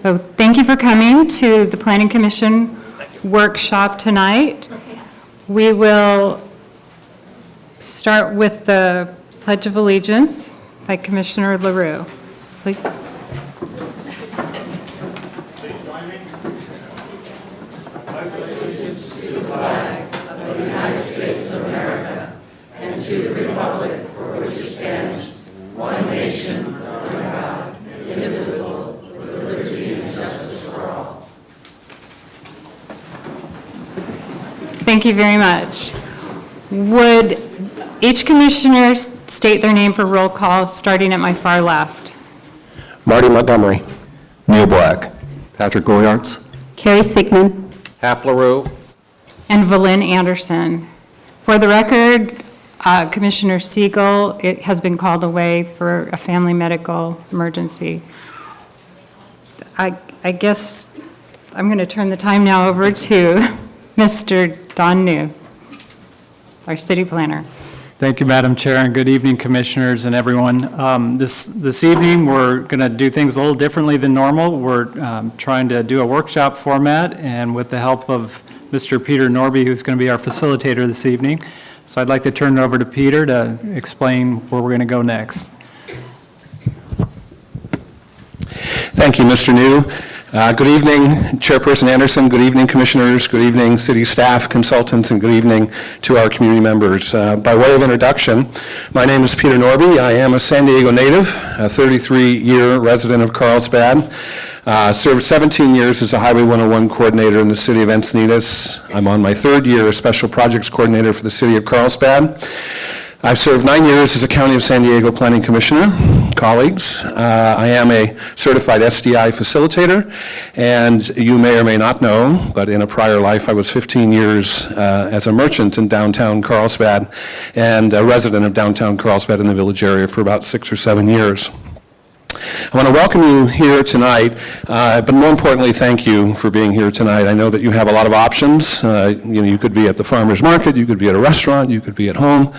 So thank you for coming to the Planning Commission workshop tonight. We will start with the Pledge of Allegiance by Commissioner LaRue. Please. Thank you very much. Would each commissioner state their name for roll call, starting at my far left? Marty Montgomery. Neil Black. Patrick Goyarts. Carrie Sigmund. Hap LaRue. And Valyn Anderson. For the record, Commissioner Siegel, it has been called away for a family medical emergency. I guess I'm going to turn the time now over to Mr. Don New, our city planner. Thank you, Madam Chair, and good evening, commissioners and everyone. This evening, we're going to do things a little differently than normal. We're trying to do a workshop format, and with the help of Mr. Peter Norby, who's going to be our facilitator this evening. So I'd like to turn it over to Peter to explain where we're going to go next. Thank you, Mr. New. Good evening, Chairperson Anderson. Good evening, commissioners. Good evening, city staff, consultants, and good evening to our community members. By way of introduction, my name is Peter Norby. I am a San Diego native, a 33-year resident of Carlsbad. Served 17 years as a Highway 101 coordinator in the city of Encinitas. I'm on my third year as special projects coordinator for the city of Carlsbad. I've served 9 years as a County of San Diego Planning Commissioner. Colleagues, I am a certified SDI facilitator, and you may or may not know, but in a prior life I was 15 years as a merchant in downtown Carlsbad and a resident of downtown Carlsbad in the village area for about 6 or 7 years. I want to welcome you here tonight, but more importantly, thank you for being here tonight. I know that you have a lot of options. You could be at the farmer's market, you could be at a restaurant, you could be at home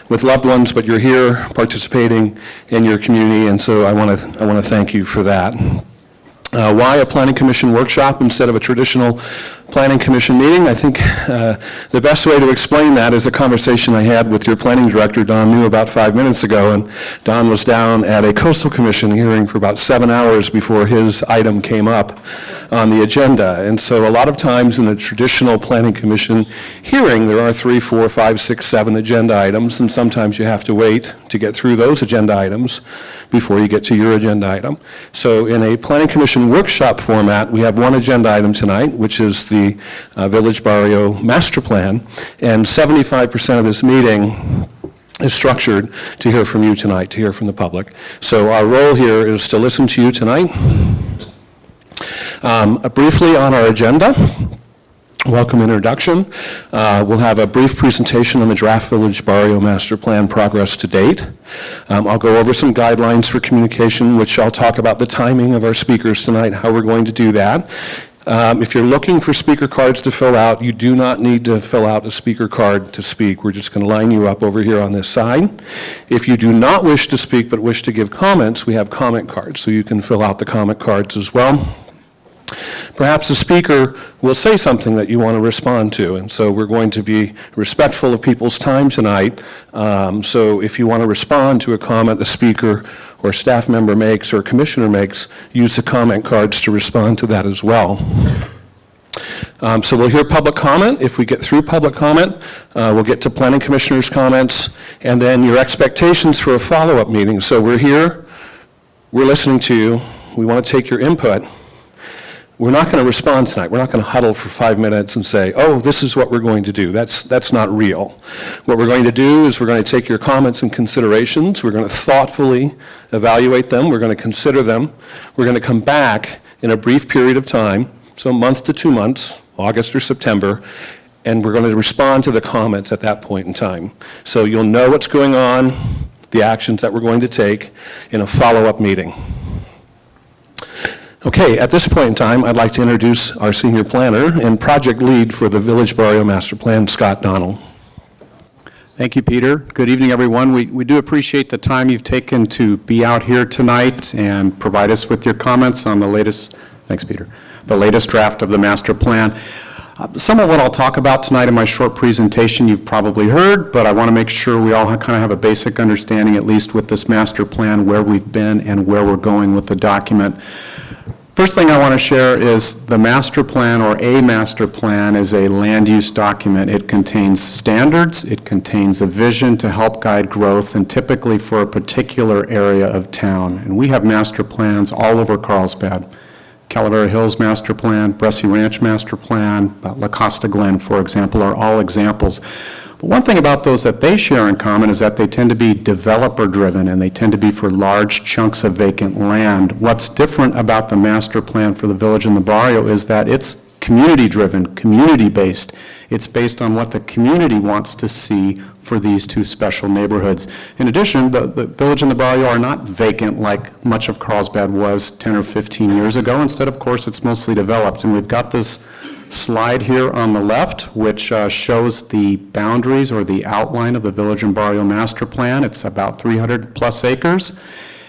with loved ones, but you're here participating in your community, and so I want to thank you for that. Why a planning commission workshop instead of a traditional planning commission meeting? I think the best way to explain that is a conversation I had with your planning director, Don New, about 5 minutes ago, and Don was down at a coastal commission hearing for about 7 hours before his item came up on the agenda. And so a lot of times in a traditional planning commission hearing, there are 3, 4, 5, 6, 7 agenda items, and sometimes you have to wait to get through those agenda items before you get to your agenda item. So in a planning commission workshop format, we have one agenda item tonight, which is the Village Barrio Master Plan, and 75% of this meeting is structured to hear from you tonight, to hear from the public. So our role here is to listen to you tonight. Briefly on our agenda, welcome introduction. We'll have a brief presentation on the draft Village Barrio Master Plan progress to date. I'll go over some guidelines for communication, which I'll talk about the timing of our speakers tonight, how we're going to do that. If you're looking for speaker cards to fill out, you do not need to fill out a speaker card to speak. We're just going to line you up over here on this side. If you do not wish to speak but wish to give comments, we have comment cards, so you can fill out the comment cards as well. Perhaps the speaker will say something that you want to respond to, and so we're going to be respectful of people's time tonight. So if you want to respond to a comment the speaker or staff member makes or a commissioner makes, use the comment cards to respond to that as well. So we'll hear public comment. If we get through public comment, we'll get to planning commissioners' comments, and then your expectations for a follow-up meeting. So we're here, we're listening to you, we want to take your input. We're not going to respond tonight. We're not going to huddle for 5 minutes and say, oh, this is what we're going to do. That's not real. What we're going to do is we're going to take your comments and considerations. We're going to thoughtfully evaluate them. We're going to consider them. We're going to come back in a brief period of time, so a month to 2 months, August or September, and we're going to respond to the comments at that point in time. So you'll know what's going on, the actions that we're going to take in a follow-up meeting. Okay, at this point in time, I'd like to introduce our senior planner and project lead for the Village Barrio Master Plan, Scott Donnell. Thank you, Peter. Good evening, everyone. We do appreciate the time you've taken to be out here tonight and provide us with your comments on the latest Thanks, Peter. The latest draft of the master plan. Some of what I'll talk about tonight in my short presentation you've probably heard, but I want to make sure we all kind of have a basic understanding, at least with this master plan, where we've been and where we're going with the document. First thing I want to share is the master plan, or a master plan, is a land use document. It contains standards, it contains a vision to help guide growth, and typically for a particular area of town. And we have master plans all over Carlsbad. Calavera Hills Master Plan, Bressie Ranch Master Plan, La Costa Glen, for example, are all examples. But one thing about those that they share in common is that they tend to be developer-driven, and they tend to be for large chunks of vacant land. What's different about the master plan for the village and the barrio is that it's community-driven, community-based. It's based on what the community wants to see for these two special neighborhoods. In addition, the village and the barrio are not vacant like much of Carlsbad was 10 or 15 years ago. Instead, of course, it's mostly developed. And we've got this slide here on the left, which shows the boundaries or the outline of the Village and Barrio Master Plan. It's about 300-plus acres,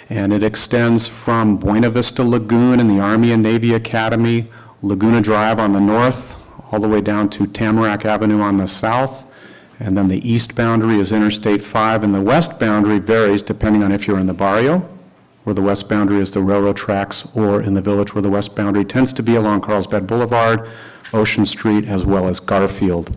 and it extends from Buena Vista Lagoon and the Army and Navy Academy, Laguna Drive on the north, all the way down to Tamarack Avenue on the south, and then the east boundary is Interstate 5, and the west boundary varies depending on if you're in the barrio, where the west boundary is the railroad tracks, or in the village where the west boundary tends to be along Carlsbad Boulevard, Ocean Street, as well as Garfield.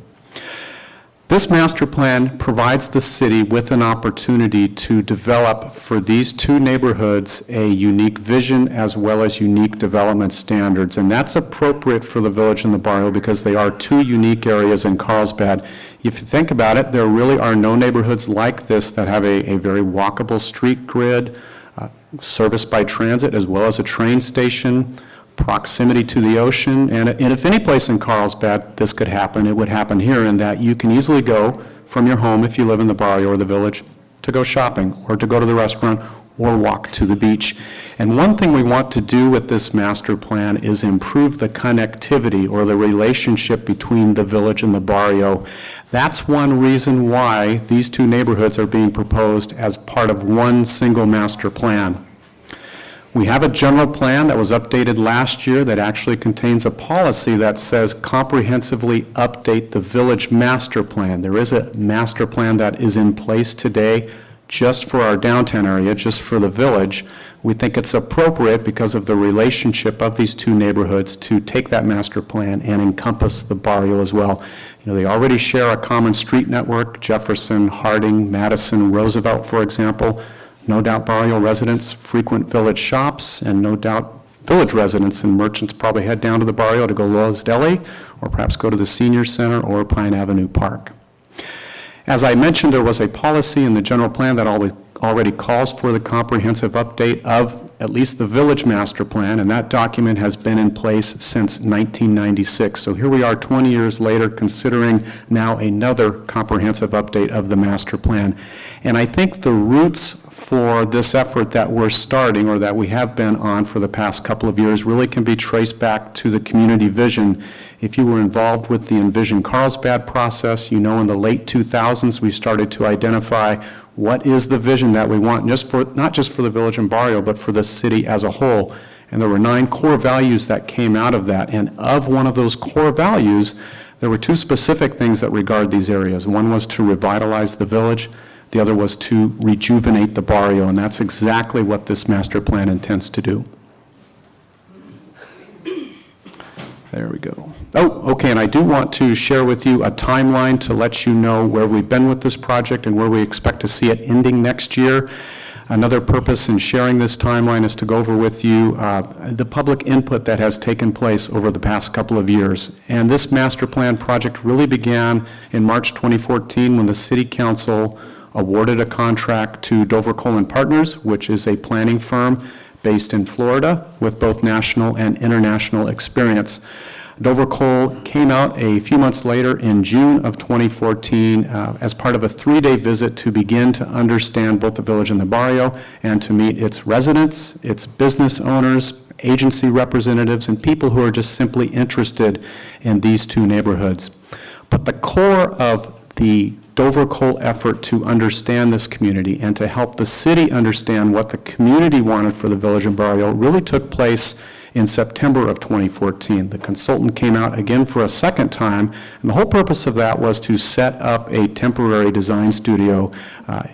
This master plan provides the city with an opportunity to develop for these two neighborhoods a unique vision as well as unique development standards, and that's appropriate for the village and the barrio because they are two unique areas in Carlsbad. If you think about it, there really are no neighborhoods like this that have a very walkable street grid, serviced by transit as well as a train station, proximity to the ocean, and if any place in Carlsbad this could happen, it would happen here, in that you can easily go from your home, if you live in the barrio or the village, to go shopping or to go to the restaurant or walk to the beach. And one thing we want to do with this master plan is improve the connectivity or the relationship between the village and the barrio. That's one reason why these two neighborhoods are being proposed as part of one single master plan. We have a general plan that was updated last year that actually contains a policy that says comprehensively update the village master plan. There is a master plan that is in place today just for our downtown area, just for the village. We think it's appropriate because of the relationship of these two neighborhoods to take that master plan and encompass the barrio as well. You know, they already share a common street network, Jefferson, Harding, Madison, Roosevelt, for example. No doubt barrio residents frequent village shops, and no doubt village residents and merchants probably head down to the barrio to go to Lowe's Deli, or perhaps go to the Senior Center or Pine Avenue Park. As I mentioned, there was a policy in the general plan that already calls for the comprehensive update of at least the village master plan, and that document has been in place since 1996. So here we are 20 years later, considering now another comprehensive update of the master plan. And I think the roots for this effort that we're starting, or that we have been on for the past couple of years, really can be traced back to the community vision. If you were involved with the Envision Carlsbad process, you know in the late 2000s we started to identify what is the vision that we want, not just for the village and barrio, but for the city as a whole. And there were 9 core values that came out of that. And of one of those core values, there were 2 specific things that regard these areas. One was to revitalize the village. The other was to rejuvenate the barrio, and that's exactly what this master plan intends to do. There we go. Oh, okay, and I do want to share with you a timeline to let you know where we've been with this project and where we expect to see it ending next year. Another purpose in sharing this timeline is to go over with you the public input that has taken place over the past couple of years. And this master plan project really began in March 2014 when the City Council awarded a contract to Dover Coleman Partners, which is a planning firm based in Florida with both national and international experience. Dover Cole came out a few months later in June of 2014 as part of a 3-day visit to begin to understand both the village and the barrio, and to meet its residents, its business owners, agency representatives, and people who are just simply interested in these two neighborhoods. But the core of the Dover Cole effort to understand this community and to help the city understand what the community wanted for the village and barrio really took place in September of 2014. The consultant came out again for a second time, and the whole purpose of that was to set up a temporary design studio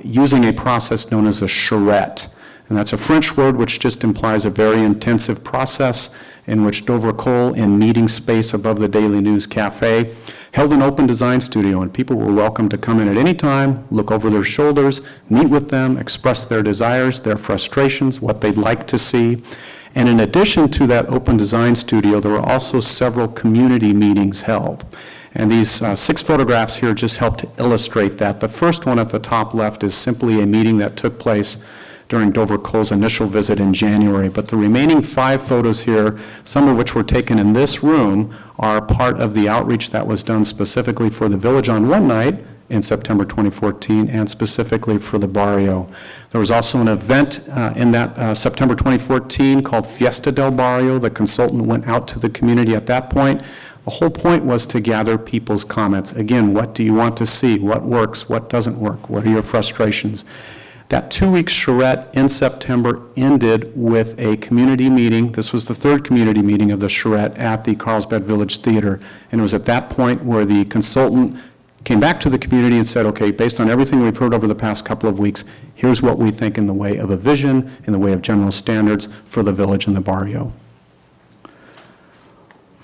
using a process known as a charrette. And that's a French word which just implies a very intensive process in which Dover Cole, in meeting space above the Daily News Cafe, held an open design studio, and people were welcome to come in at any time, look over their shoulders, meet with them, express their desires, their frustrations, what they'd like to see. And in addition to that open design studio, there were also several community meetings held. And these 6 photographs here just help to illustrate that. The first one at the top left is simply a meeting that took place during Dover Cole's initial visit in January. But the remaining 5 photos here, some of which were taken in this room, are part of the outreach that was done specifically for the village on one night in September 2014 and specifically for the Barrio. There was also an event in that September 2014 called Fiesta del Barrio. The consultant went out to the community at that point. The whole point was to gather people's comments. Again, what do you want to see? What works? What doesn't work? What are your frustrations? That 2-week charrette in September ended with a community meeting. This was the 3rd community meeting of the charrette at the Carlsbad Village Theater. And it was at that point where the consultant came back to the community and said, okay, based on everything we've heard over the past couple of weeks, here's what we think in the way of a vision, in the way of general standards for the village and the Barrio.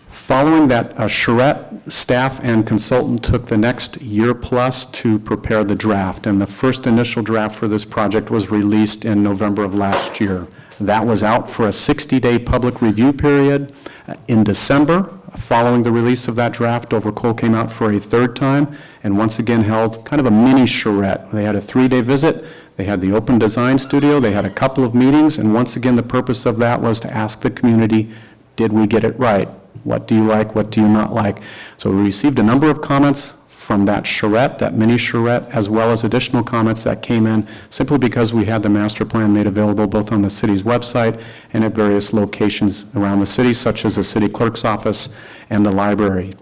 Following that charrette, staff and consultant took the next year plus to prepare the draft, and the first initial draft for this project was released in November of last year. That was out for a 60-day public review period. In December, following the release of that draft, Dover Cole came out for a 3rd time and once again held kind of a mini charrette. They had a 3-day visit, they had the open design studio, they had a couple of meetings, and once again the purpose of that was to ask the community, did we get it right? What do you like? What do you not like? So we received a number of comments from that charrette, that mini charrette, as well as additional comments that came in simply because we had the master plan made available both on the city's website and at various locations around the city, such as the city clerk's office and the library.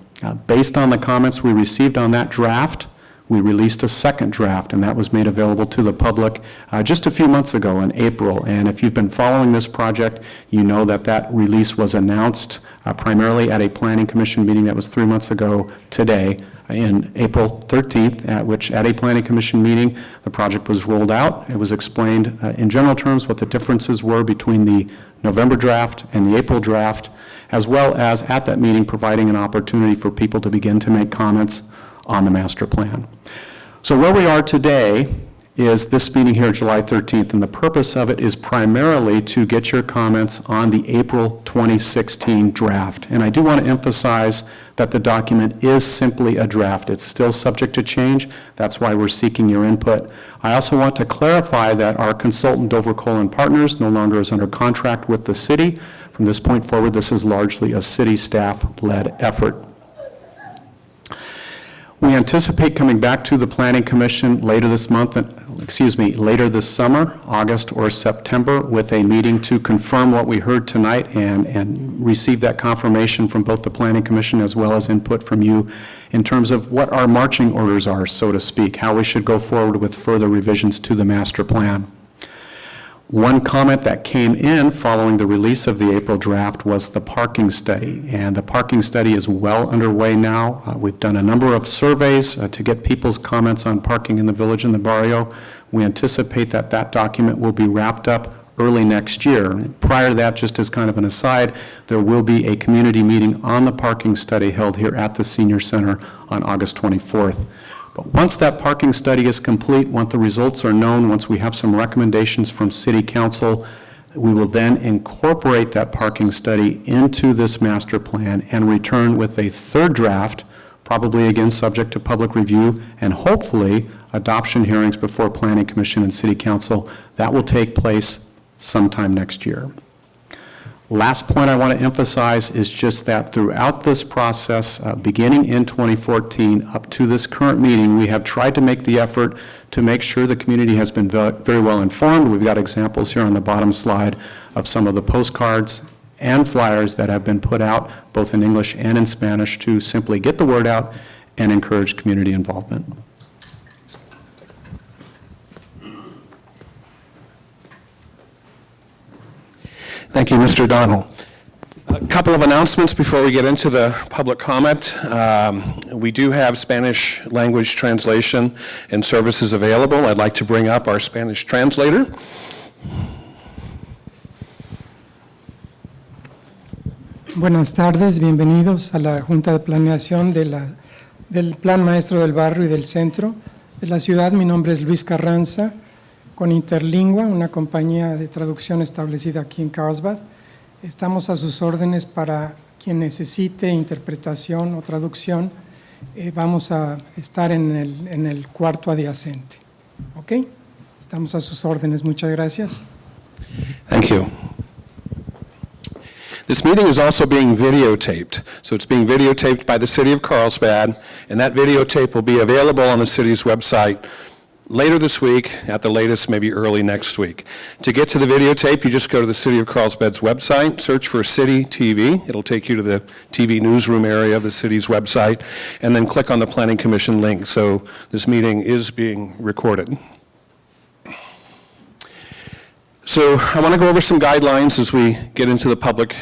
Based on the comments we received on that draft, we released a 2nd draft, and that was made available to the public just a few months ago in April. And if you've been following this project, you know that that release was announced primarily at a Planning Commission meeting that was 3 months ago today, in April 13th, at a Planning Commission meeting, the project was rolled out. It was explained in general terms what the differences were between the November draft and the April draft, as well as at that meeting providing an opportunity for people to begin to make comments on the master plan. So where we are today is this meeting here, July 13th, and the purpose of it is primarily to get your comments on the April 2016 draft. And I do want to emphasize that the document is simply a draft. It's still subject to change. That's why we're seeking your input. I also want to clarify that our consultant, Dover Cole & Partners, no longer is under contract with the city. From this point forward, this is largely a city staff-led effort. We anticipate coming back to the Planning Commission later this summer, August or September, with a meeting to confirm what we heard tonight and receive that confirmation from both the Planning Commission as well as input from you in terms of what our marching orders are, so to speak, how we should go forward with further revisions to the master plan. One comment that came in following the release of the April draft was the parking study, and the parking study is well underway now. We've done a number of surveys to get people's comments on parking in the village and the Barrio. We anticipate that that document will be wrapped up early next year. Prior to that, just as kind of an aside, there will be a community meeting on the parking study held here at the Senior Center on August 24th. But once that parking study is complete, once the results are known, once we have some recommendations from City Council, we will then incorporate that parking study into this master plan and return with a 3rd draft, probably again subject to public review, and hopefully adoption hearings before Planning Commission and City Council. That will take place sometime next year. Last point I want to emphasize is just that throughout this process, beginning in 2014 up to this current meeting, we have tried to make the effort to make sure the community has been very well informed. We've got examples here on the bottom slide of some of the postcards and flyers that have been put out, both in English and in Spanish, to simply get the word out and encourage community involvement. Thank you, Mr. Donnell. A couple of announcements before we get into the public comment. We do have Spanish language translation and services available. I'd like to bring up our Spanish translator. Buenas tardes, bienvenidos a la Junta de Planeación del Plan Maestro del Barrio y del Centro de la ciudad. Mi nombre es Luis Carranza, con Interlingua, una compañía de traducción establecida aquí en Carlsbad. Estamos a sus órdenes para quien necesite interpretación o traducción. Vamos a estar en el cuarto adyacente. ¿Ok? Estamos a sus órdenes. Muchas gracias. Thank you. This meeting is also being videotaped. So it's being videotaped by the City of Carlsbad, and that videotape will be available on the city's website later this week, at the latest, maybe early next week. To get to the videotape, you just go to the City of Carlsbad's website, search for City TV. It'll take you to the TV newsroom area of the city's website, and then click on the Planning Commission link. So this meeting is being recorded. So I want to go over some guidelines as we get into the public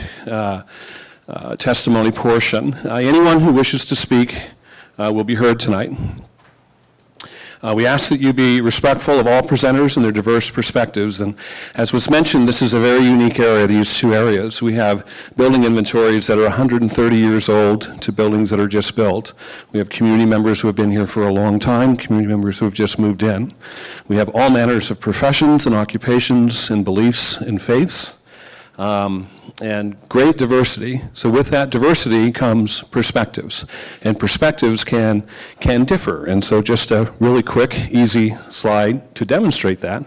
testimony portion. Anyone who wishes to speak will be heard tonight. We ask that you be respectful of all presenters and their diverse perspectives. And as was mentioned, this is a very unique area, these two areas. We have building inventories that are 130 years old to buildings that are just built. We have community members who have been here for a long time, community members who have just moved in. We have all manners of professions and occupations and beliefs and faiths. And great diversity. So with that diversity comes perspectives, and perspectives can differ. And so just a really quick, easy slide to demonstrate that.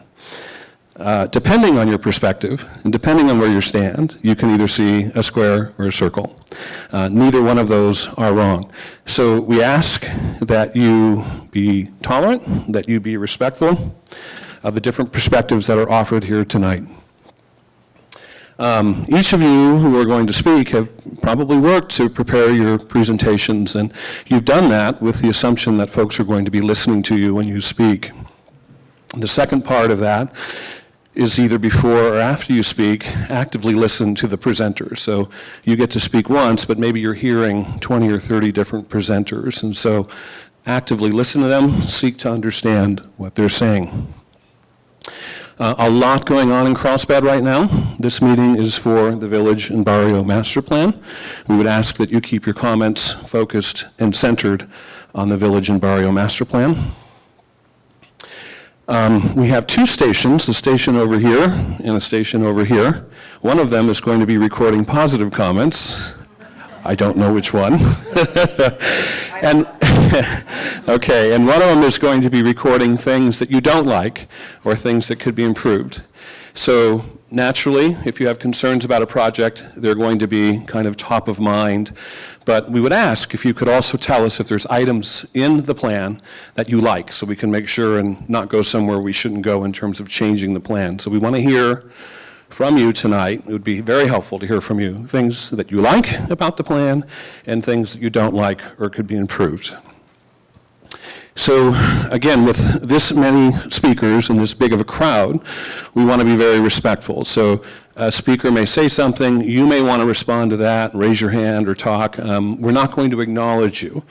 Depending on your perspective, and depending on where you stand, you can either see a square or a circle. Neither one of those are wrong. So we ask that you be tolerant, that you be respectful of the different perspectives that are offered here tonight. Each of you who are going to speak have probably worked to prepare your presentations, and you've done that with the assumption that folks are going to be listening to you when you speak. The second part of that is either before or after you speak, actively listen to the presenters. So you get to speak once, but maybe you're hearing 20 or 30 different presenters, and so actively listen to them, seek to understand what they're saying. A lot going on in Carlsbad right now. This meeting is for the Village and Barrio Master Plan. We would ask that you keep your comments focused and centered on the Village and Barrio Master Plan. We have two stations, a station over here and a station over here. One of them is going to be recording positive comments. I don't know which one. And okay, and one of them is going to be recording things that you don't like or things that could be improved. So naturally, if you have concerns about a project, they're going to be kind of top of mind. But we would ask if you could also tell us if there's items in the plan that you like, so we can make sure and not go somewhere we shouldn't go in terms of changing the plan. So we want to hear from you tonight. It would be very helpful to hear from you things that you like about the plan and things that you don't like or could be improved. So again, with this many speakers and this big of a crowd, we want to be very respectful. So a speaker may say something, you may want to respond to that, raise your hand or talk. We're not going to acknowledge you.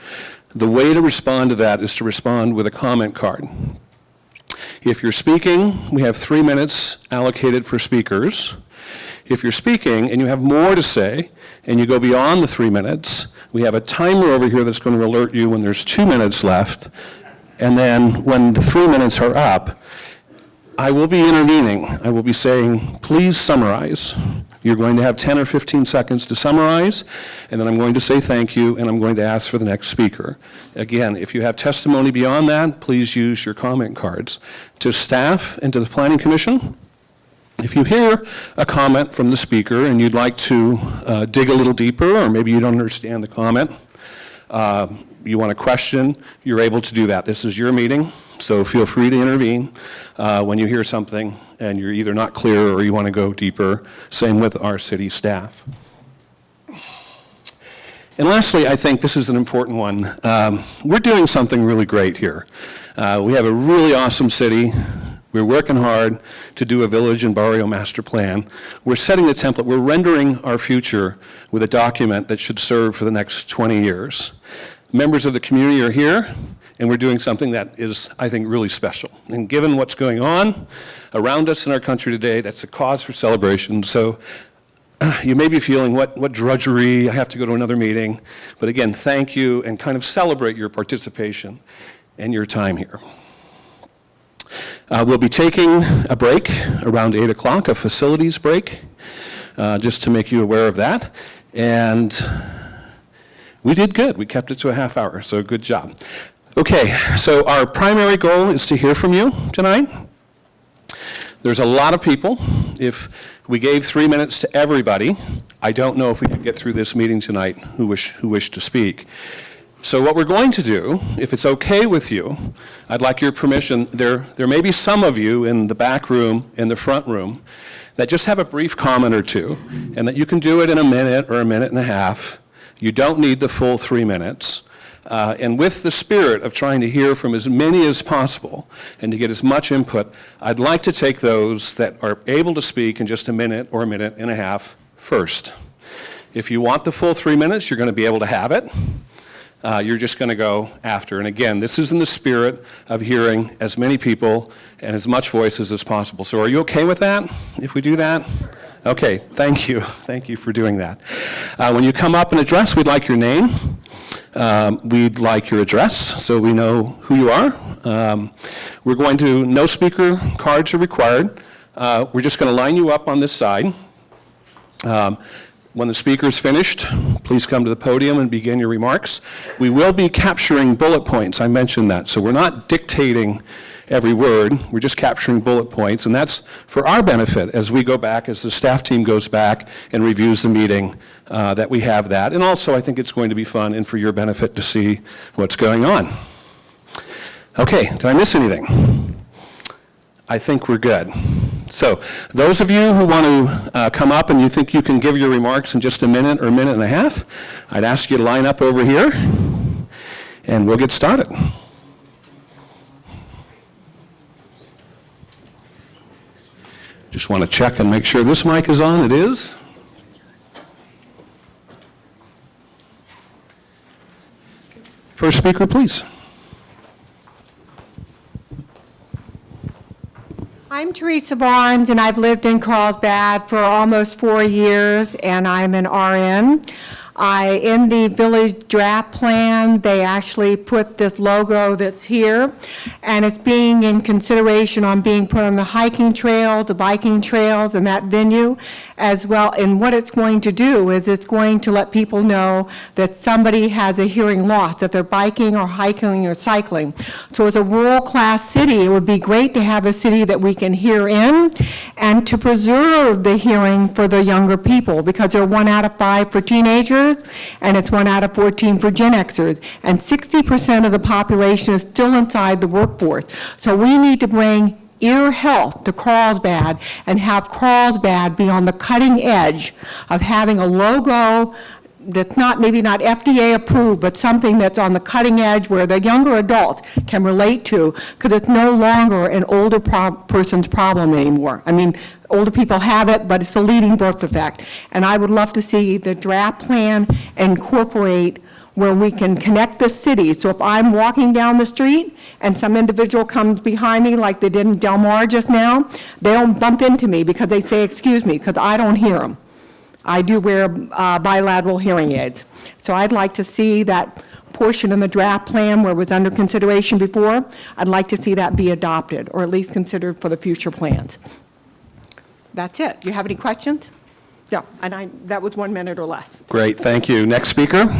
The way to respond to that is to respond with a comment card. If you're speaking, we have 3 minutes allocated for speakers. If you're speaking and you have more to say and you go beyond the 3 minutes, we have a timer over here that's going to alert you when there's 2 minutes left. And then when the 3 minutes are up, I will be intervening. I will be saying, please summarize. You're going to have 10 or 15 seconds to summarize, and then I'm going to say thank you, and I'm going to ask for the next speaker. Again, if you have testimony beyond that, please use your comment cards. To staff and to the Planning Commission, if you hear a comment from the speaker and you'd like to dig a little deeper, or maybe you don't understand the comment, you want a question, you're able to do that. This is your meeting, so feel free to intervene when you hear something and you're either not clear or you want to go deeper. Same with our city staff. And lastly, I think this is an important one. We're doing something really great here. We have a really awesome city. We're working hard to do a village and barrio master plan. We're setting the template. We're rendering our future with a document that should serve for the next 20 years. Members of the community are here, and we're doing something that is, I think, really special. And given what's going on around us in our country today, that's a cause for celebration. So you may be feeling, what drudgery, I have to go to another meeting. But again, thank you, and kind of celebrate your participation and your time here. We'll be taking a break around 8 o'clock, a facilities break, just to make you aware of that. And we did good. We kept it to a half hour, so good job. Okay, so our primary goal is to hear from you tonight. There's a lot of people. If we gave 3 minutes to everybody, I don't know if we could get through this meeting tonight who wish to speak. So what we're going to do, if it's okay with you, I'd like your permission. There may be some of you in the back room, in the front room, that just have a brief comment or two, and that you can do it in a minute or a minute and a half. You don't need the full 3 minutes. And with the spirit of trying to hear from as many as possible and to get as much input, I'd like to take those that are able to speak in just a minute or a minute and a half first. If you want the full 3 minutes, you're going to be able to have it. You're just going to go after. And again, this is in the spirit of hearing as many people and as much voices as possible. So are you okay with that, if we do that? Okay, thank you. Thank you for doing that. When you come up and address, we'd like your name. We'd like your address so we know who you are. We're going to, no speaker cards are required. We're just going to line you up on this side. When the speaker's finished, please come to the podium and begin your remarks. We will be capturing bullet points. I mentioned that. So we're not dictating every word. We're just capturing bullet points. And that's for our benefit as we go back, as the staff team goes back and reviews the meeting, that we have that. And also, I think it's going to be fun and for your benefit to see what's going on. Okay, did I miss anything? I think we're good. So those of you who want to come up and you think you can give your remarks in just a minute or a minute and a half, I'd ask you to line up over here, and we'll get started. Just want to check and make sure this mic is on. It is. First speaker, please. I'm Teresa Barnes, and I've lived in Carlsbad for almost 4 years, and I'm an RN. In the village draft plan, they actually put this logo that's here, and it's being in consideration on being put on the hiking trail, the biking trails, and that venue as well. And what it's going to do is it's going to let people know that somebody has a hearing loss, that they're biking or hiking or cycling. So as a rural-class city, it would be great to have a city that we can hear in and to preserve the hearing for the younger people, because they're 1 out of 5 for teenagers, and it's 1 out of 14 for Gen Xers, and 60% of the population is still inside the workforce. So we need to bring ear health to Carlsbad and have Carlsbad be on the cutting edge of having a logo that's maybe not FDA approved, but something that's on the cutting edge where the younger adults can relate to, because it's no longer an older person's problem anymore. I mean, older people have it, but it's a leading birth defect. And I would love to see the draft plan incorporate where we can connect the city. So if I'm walking down the street and some individual comes behind me like they did in Del Mar just now, they don't bump into me because they say, excuse me, because I don't hear them. I do wear bilateral hearing aids. So I'd like to see that portion in the draft plan where it was under consideration before. I'd like to see that be adopted, or at least considered for the future plans. That's it. Do you have any questions? Yeah, and that was 1 minute or less. Great, thank you. Next speaker.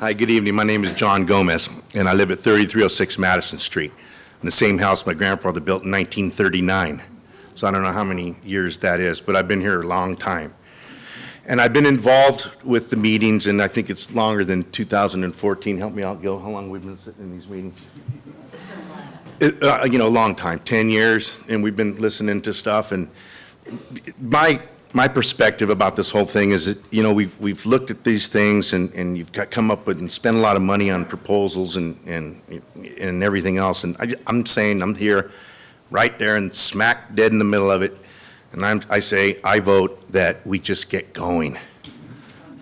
Hi, good evening. My name is John Gomez, and I live at 3306 Madison Street, in the same house my grandfather built in 1939. So I don't know how many years that is, but I've been here a long time. And I've been involved with the meetings, and I think it's longer than 2014. Help me out, Gil. How long we've been sitting in these meetings? A long time, 10 years, and we've been listening to stuff. And my my perspective about this whole thing is that, you know, we've looked at these things and you've come up with and spent a lot of money on proposals and everything else. And I'm saying I'm here right there and smack dead in the middle of it. And I vote that we just get going.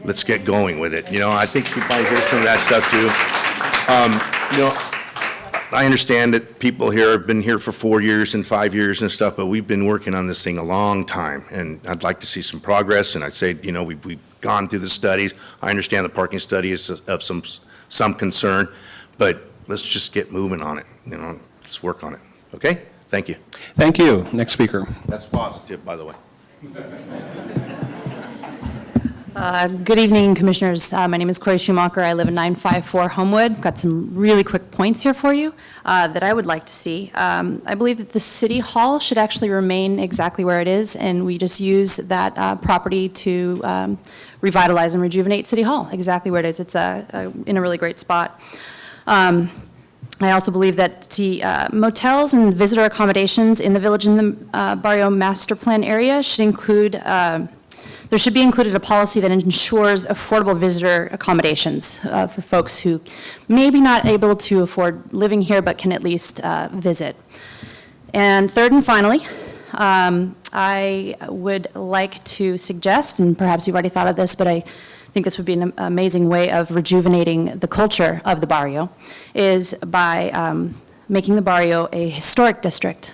Let's get going with it. You know, I think you probably hear some of that stuff too. You know, I understand that people here have been here for 4 years and 5 years and stuff, but we've been working on this thing a long time, and I'd like to see some progress, and I'd say, you know, we've gone through the studies. I understand the parking study is of some concern, but let's just get moving on it, you know, let's work on it, okay? Thank you. Thank you. Next speaker. That's positive, by the way. Good evening, Commissioners. My name is Corey Schumacher. I live in 954 Homewood. Got some really quick points here for you that I would like to see. I believe that the City Hall should actually remain exactly where it is, and we just use that property to revitalize and rejuvenate City Hall, exactly where it is. It's in a really great spot. I also believe that the motels and visitor accommodations in the Village in the Barrio Master Plan area should include there should be included a policy that ensures affordable visitor accommodations for folks who may be not able to afford living here but can at least visit. And third and finally, I would like to suggest, and perhaps you've already thought of this, but I think this would be an amazing way of rejuvenating the culture of the barrio, is by making the barrio a historic district,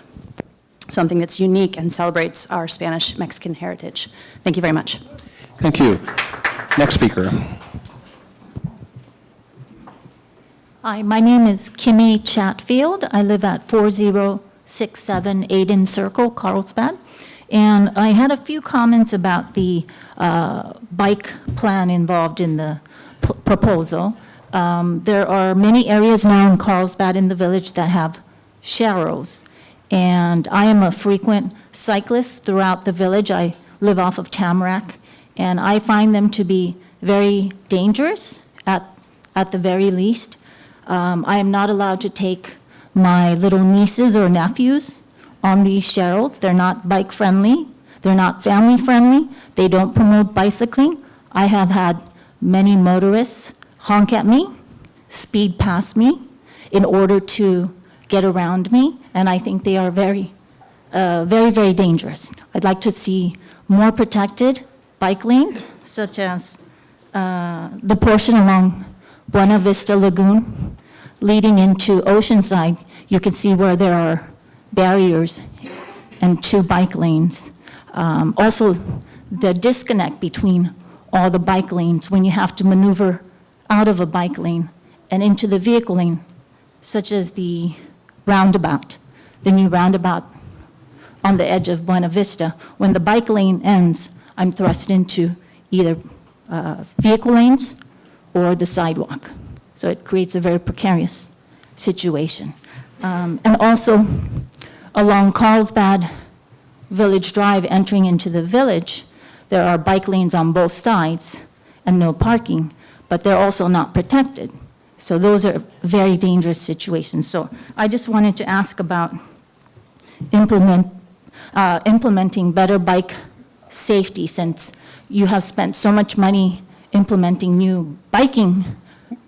something that's unique and celebrates our Spanish-Mexican heritage. Thank you very much. Thank you. Next speaker. Hi, my name is Kimmy Chatfield. I live at 4067 Aiden Circle, Carlsbad. And I had a few comments about the bike plan involved in the proposal. There are many areas now in Carlsbad in the village that have sharrows. And I am a frequent cyclist throughout the village. I live off of Tamarack, and I find them to be very dangerous at the very least. I am not allowed to take my little nieces or nephews on these sharrows. They're not bike-friendly. They're not family-friendly. They don't promote bicycling. I have had many motorists honk at me, speed past me in order to get around me, and I think they are very, very dangerous. I'd like to see more protected bike lanes, such as the portion along Buena Vista Lagoon leading into Oceanside. You can see where there are barriers and 2 bike lanes. Also, the disconnect between all the bike lanes when you have to maneuver out of a bike lane and into the vehicle lane, such as the roundabout, the new roundabout on the edge of Buena Vista. When the bike lane ends, I'm thrust into either vehicle lanes or the sidewalk. So it creates a very precarious situation. And also, along Carlsbad Village Drive entering into the village, there are bike lanes on both sides and no parking, but they're also not protected. So those are very dangerous situations. So I just wanted to ask about implementing better bike safety, since you have spent so much money implementing new biking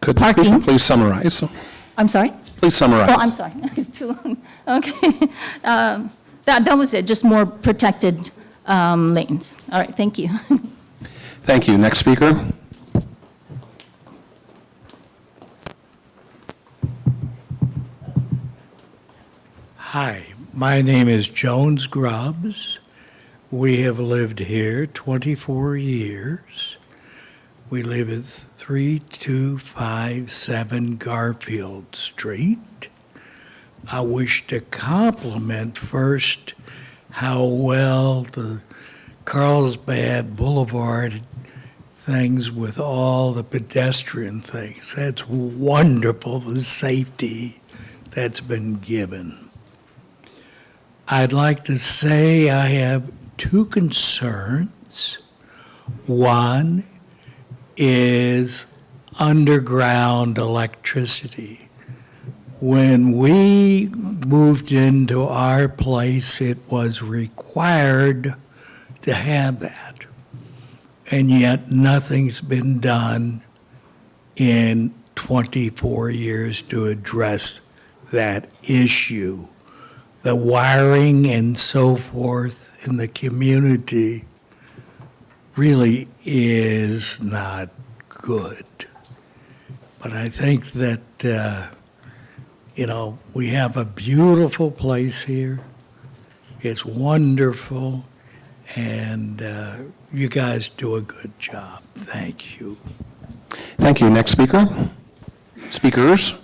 Could the speaker parking. please summarize? I'm sorry? Please summarize. Oh, I'm sorry, it's too long. Okay. That was it, just more protected lanes. All right, thank you. Thank you. Next speaker. Hi, my name is Jones Grubbs. We have lived here 24 years. We live at 3257 Garfield Street. I wish to compliment first how well the Carlsbad Boulevard things with all the pedestrian things. That's wonderful, the safety that's been given. I'd like to say I have 2 concerns. One is underground electricity. When we moved into our place, it was required to have that. And yet nothing's been done in 24 years to address that issue. The wiring and so forth in the community really is not good. But I think that, we have a beautiful place here. It's wonderful, and you guys do a good job. Thank you. Thank you. Next speaker? Speakers?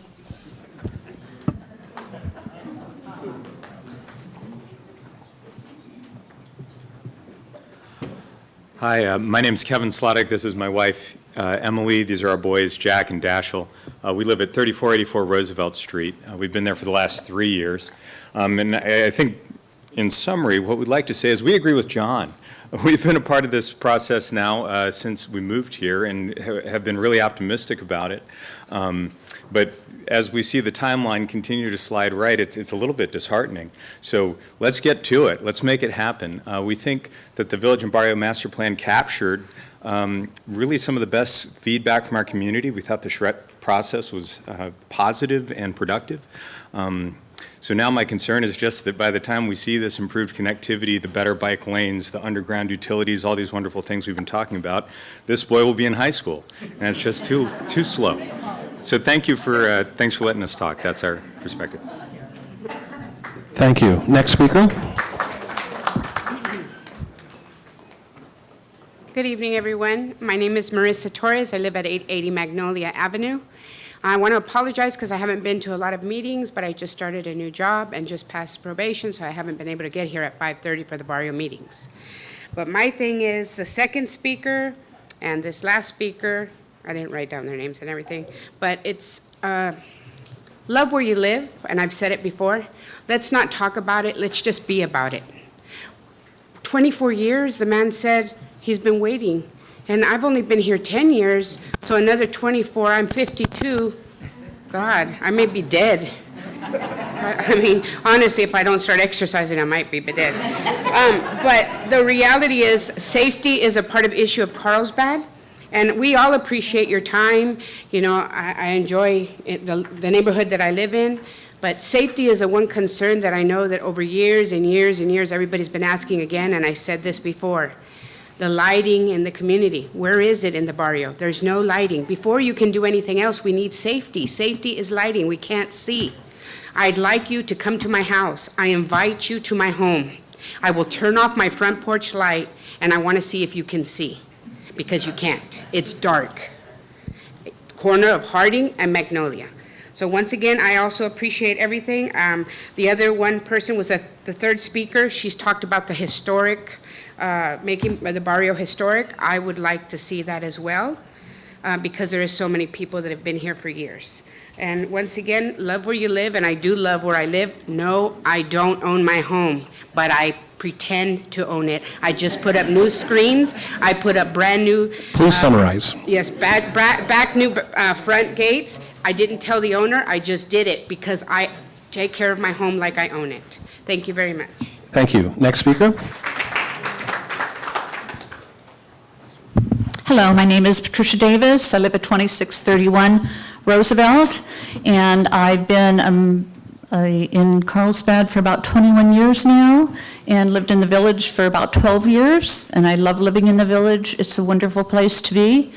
Hi, my name's Kevin Slottick. This is my wife, Emily. These are our boys, Jack and Dashel. We live at 3484 Roosevelt Street. We've been there for the last 3 years. And I think, in summary, what we'd like to say is we agree with John. We've been a part of this process now since we moved here and have been really optimistic about it. But as we see the timeline continue to slide right, it's a little bit disheartening. So let's get to it. Let's make it happen. We think that the Village and Barrio Master Plan captured really some of the best feedback from our community. We thought the charrette process was positive and productive. So now my concern is just that by the time we see this improved connectivity, the better bike lanes, the underground utilities, all these wonderful things we've been talking about, this boy will be in high school, and it's just too slow. So thanks for letting us talk. That's our perspective. Thank you. Next speaker? Good evening, everyone. My name is Marissa Torres. I live at 880 Magnolia Avenue. I want to apologize because I haven't been to a lot of meetings, but I just started a new job and just passed probation, so I haven't been able to get here at 5:30 for the Barrio meetings. But my thing is, the second speaker and this last speaker, I didn't write down their names and everything, but it's love where you live, and I've said it before. Let's not talk about it, let's just be about it. 24 years, the man said he's been waiting. And I've only been here 10 years, so another 24, I'm 52. God, I may be dead. I mean, honestly, if I don't start exercising, I might be dead. But the reality is, safety is a part of issue of Carlsbad, and we all appreciate your time. I enjoy the neighborhood that I live in, but safety is the one concern that I know that over years and years and years, everybody's been asking again, and I said this before. The lighting in the community, where is it in the barrio? There's no lighting. Before you can do anything else, we need safety. Safety is lighting, we can't see. I'd like you to come to my house. I invite you to my home. I will turn off my front porch light, and I want to see if you can see, because you can't. It's dark. Corner of Harding and Magnolia. So once again, I also appreciate everything. The other one person was the third speaker. She's talked about the historic, making the barrio historic. I would like to see that as well, because there is so many people that have been here for years. And once again, love where you live, and I do love where I live. No, I don't own my home, but I pretend to own it. I just put up new screens. I put up brand new. Please summarize. Yes, back new front gates. I didn't tell the owner. I just did it because I take care of my home like I own it. Thank you very much. Thank you. Next speaker? Hello, my name is Patricia Davis. I live at 2631 Roosevelt, and I've been in Carlsbad for about 21 years now, and lived in the village for about 12 years, and I love living in the village. It's a wonderful place to be.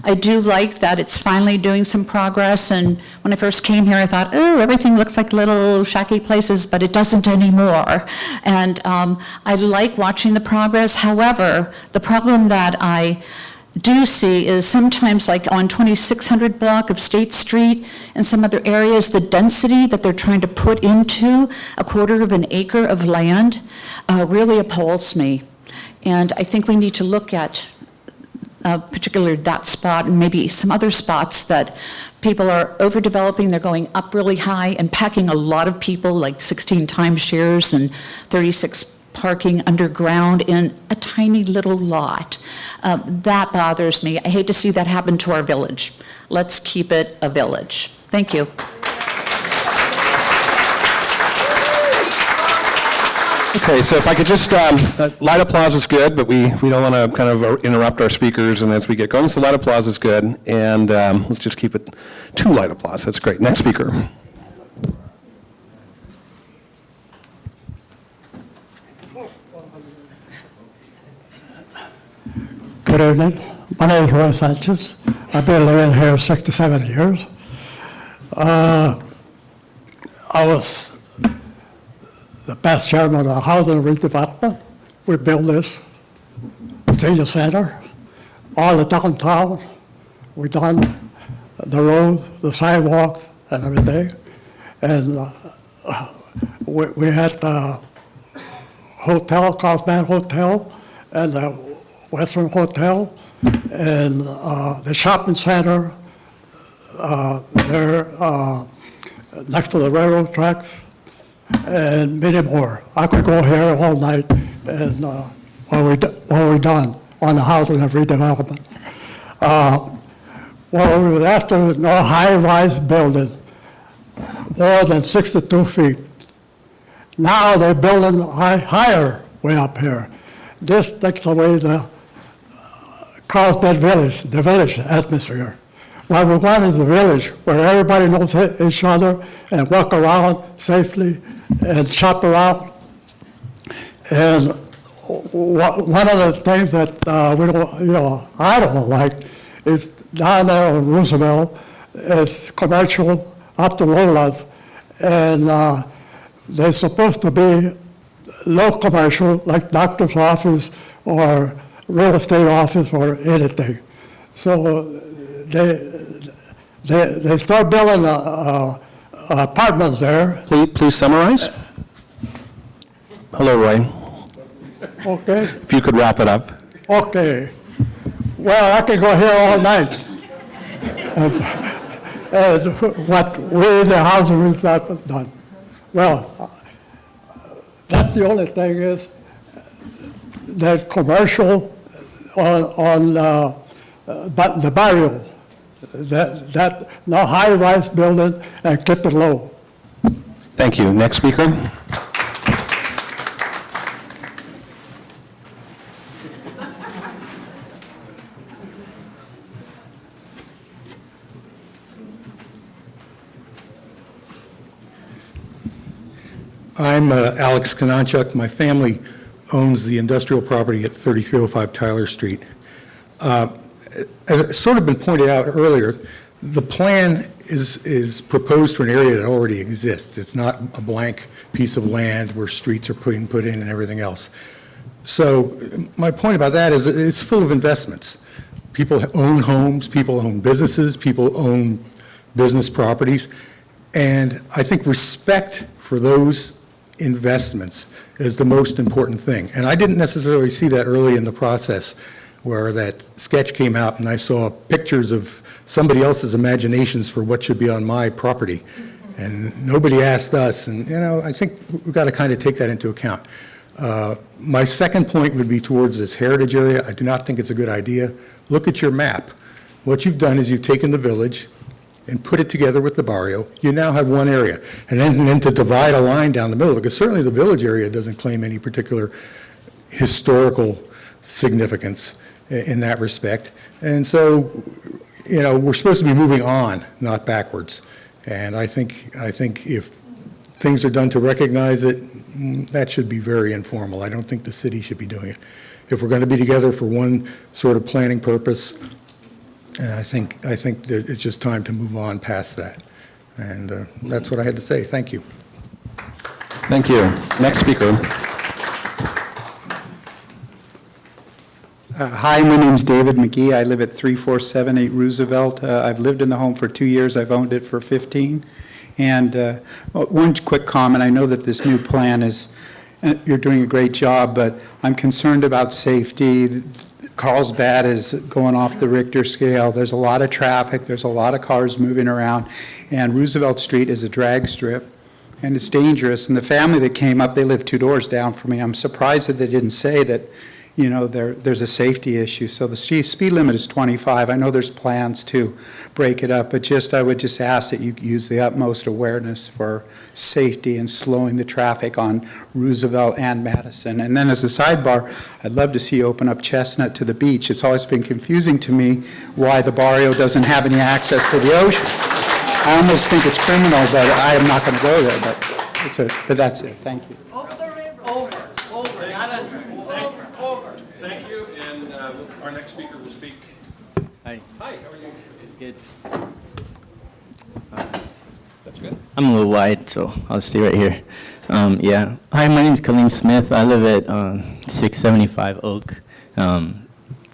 I do like that it's finally doing some progress, and when I first came here, I thought, oh, everything looks like little shacky places, but it doesn't anymore. And I like watching the progress. However, the problem that I do see is sometimes, like on 2600 block of State Street and some other areas, the density that they're trying to put into a quarter of an acre of land really appalls me. And I think we need to look at particularly that spot and maybe some other spots that people are overdeveloping. They're going up really high and packing a lot of people, like 16 timeshares and 36 parking underground in a tiny little lot. That bothers me. I hate to see that happen to our village. Let's keep it a village. Thank you. Okay, so if I could just, light applause is good, but we don't want to kind of interrupt our speakers and as we get going, so light applause is good, and let's just keep it to light applause, that's great. Next speaker. Good evening. My name is Roy Sanchez. I've been living here 67 years. I was the past chairman of the Housing Redevelopment. We built this senior center, all the downtown. We done the roads, the sidewalks, and everything. And we had the hotel, Carlsbad Hotel, and the Western Hotel, and the shopping center there next to the railroad tracks, and many more. I could go here all night and while we're done on the housing and redevelopment. Well, we were after no high-rise building, more than 62 feet. Now they're building higher way up here. This takes away the Carlsbad Village, the village atmosphere. What we want is a village where everybody knows each other and walk around safely and shop around. And one of the things that we don't, I don't like is down there on Roosevelt, it's commercial up to Lola's, and they're supposed to be low commercial, like doctor's office or real estate office or anything. So they start building apartments there. Please summarize. Hello, Roy. Okay. If you could wrap it up. Okay. Well, I can go here all night. And what we in the housing rehab have done. Well, that's the only thing is that commercial on the barrio, that no high-rise building and keep it low. Thank you. Next speaker. I'm Alex Kananchuk. My family owns the industrial property at 3305 Tyler Street. As it's sort of been pointed out earlier, the plan is proposed for an area that already exists. It's not a blank piece of land where streets are put in and everything else. So my point about that is that it's full of investments. People own homes, people own businesses, people own business properties, and I think respect for those investments is the most important thing. And I didn't necessarily see that early in the process where that sketch came out and I saw pictures of somebody else's imaginations for what should be on my property. And nobody asked us, and I think we've got to kind of take that into account. My second point would be towards this heritage area. I do not think it's a good idea. Look at your map. What you've done is you've taken the village and put it together with the barrio. You now have one area. And then to divide a line down the middle, because certainly the village area doesn't claim any particular historical significance in that respect. And so, we're supposed to be moving on, not backwards. And I think if things are done to recognize it, that should be very informal. I don't think the city should be doing it. If we're going to be together for one sort of planning purpose, I think that it's just time to move on past that. And that's what I had to say. Thank you. Thank you. Next speaker. Hi, my name's David McGee. I live at 3478 Roosevelt. I've lived in the home for 2 years. I've owned it for 15. And one quick comment. I know that this new plan is, you're doing a great job, but I'm concerned about safety. Carlsbad is going off the Richter scale. There's a lot of traffic. There's a lot of cars moving around. And Roosevelt Street is a drag strip, and it's dangerous. And the family that came up, they live 2 doors down from me. I'm surprised that they didn't say that you know, there's a safety issue. So the speed limit is 25. I know there's plans to break it up, but I would just ask that you use the utmost awareness for safety and slowing the traffic on Roosevelt and Madison. And then as a sidebar, I'd love to see you open up Chestnut to the beach. It's always been confusing to me why the barrio doesn't have any access to the ocean. I almost think it's criminal, but I am not going to go there, but that's it. Thank you. Thank you, and our next speaker will speak. Hi. Hi, how are you? Good. That's good. I'm a little wide, so I'll stay right here. Yeah. Hi, my name is Kaleem Smith. I live at 675 Oak.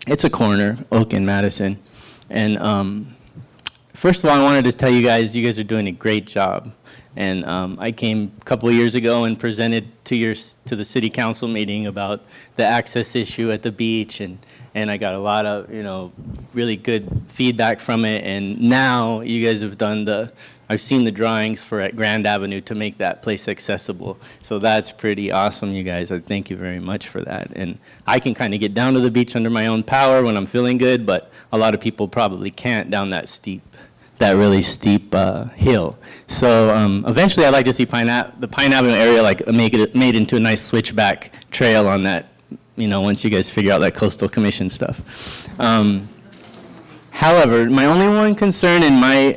It's a corner, Oak and Madison. And first of all, I wanted to tell you guys are doing a great job. And I came a couple of years ago and presented to the city council meeting about the access issue at the beach, and I got a lot of, really good feedback from it. And now you guys have I've seen the drawings for at Grand Avenue to make that place accessible. So that's pretty awesome, you guys. I thank you very much for that. And I can kind of get down to the beach under my own power when I'm feeling good, but a lot of people probably can't down that really steep hill. So eventually I'd like to see the Pine Avenue area made into a nice switchback trail on that, once you guys figure out that coastal commission stuff. However, my only one concern in my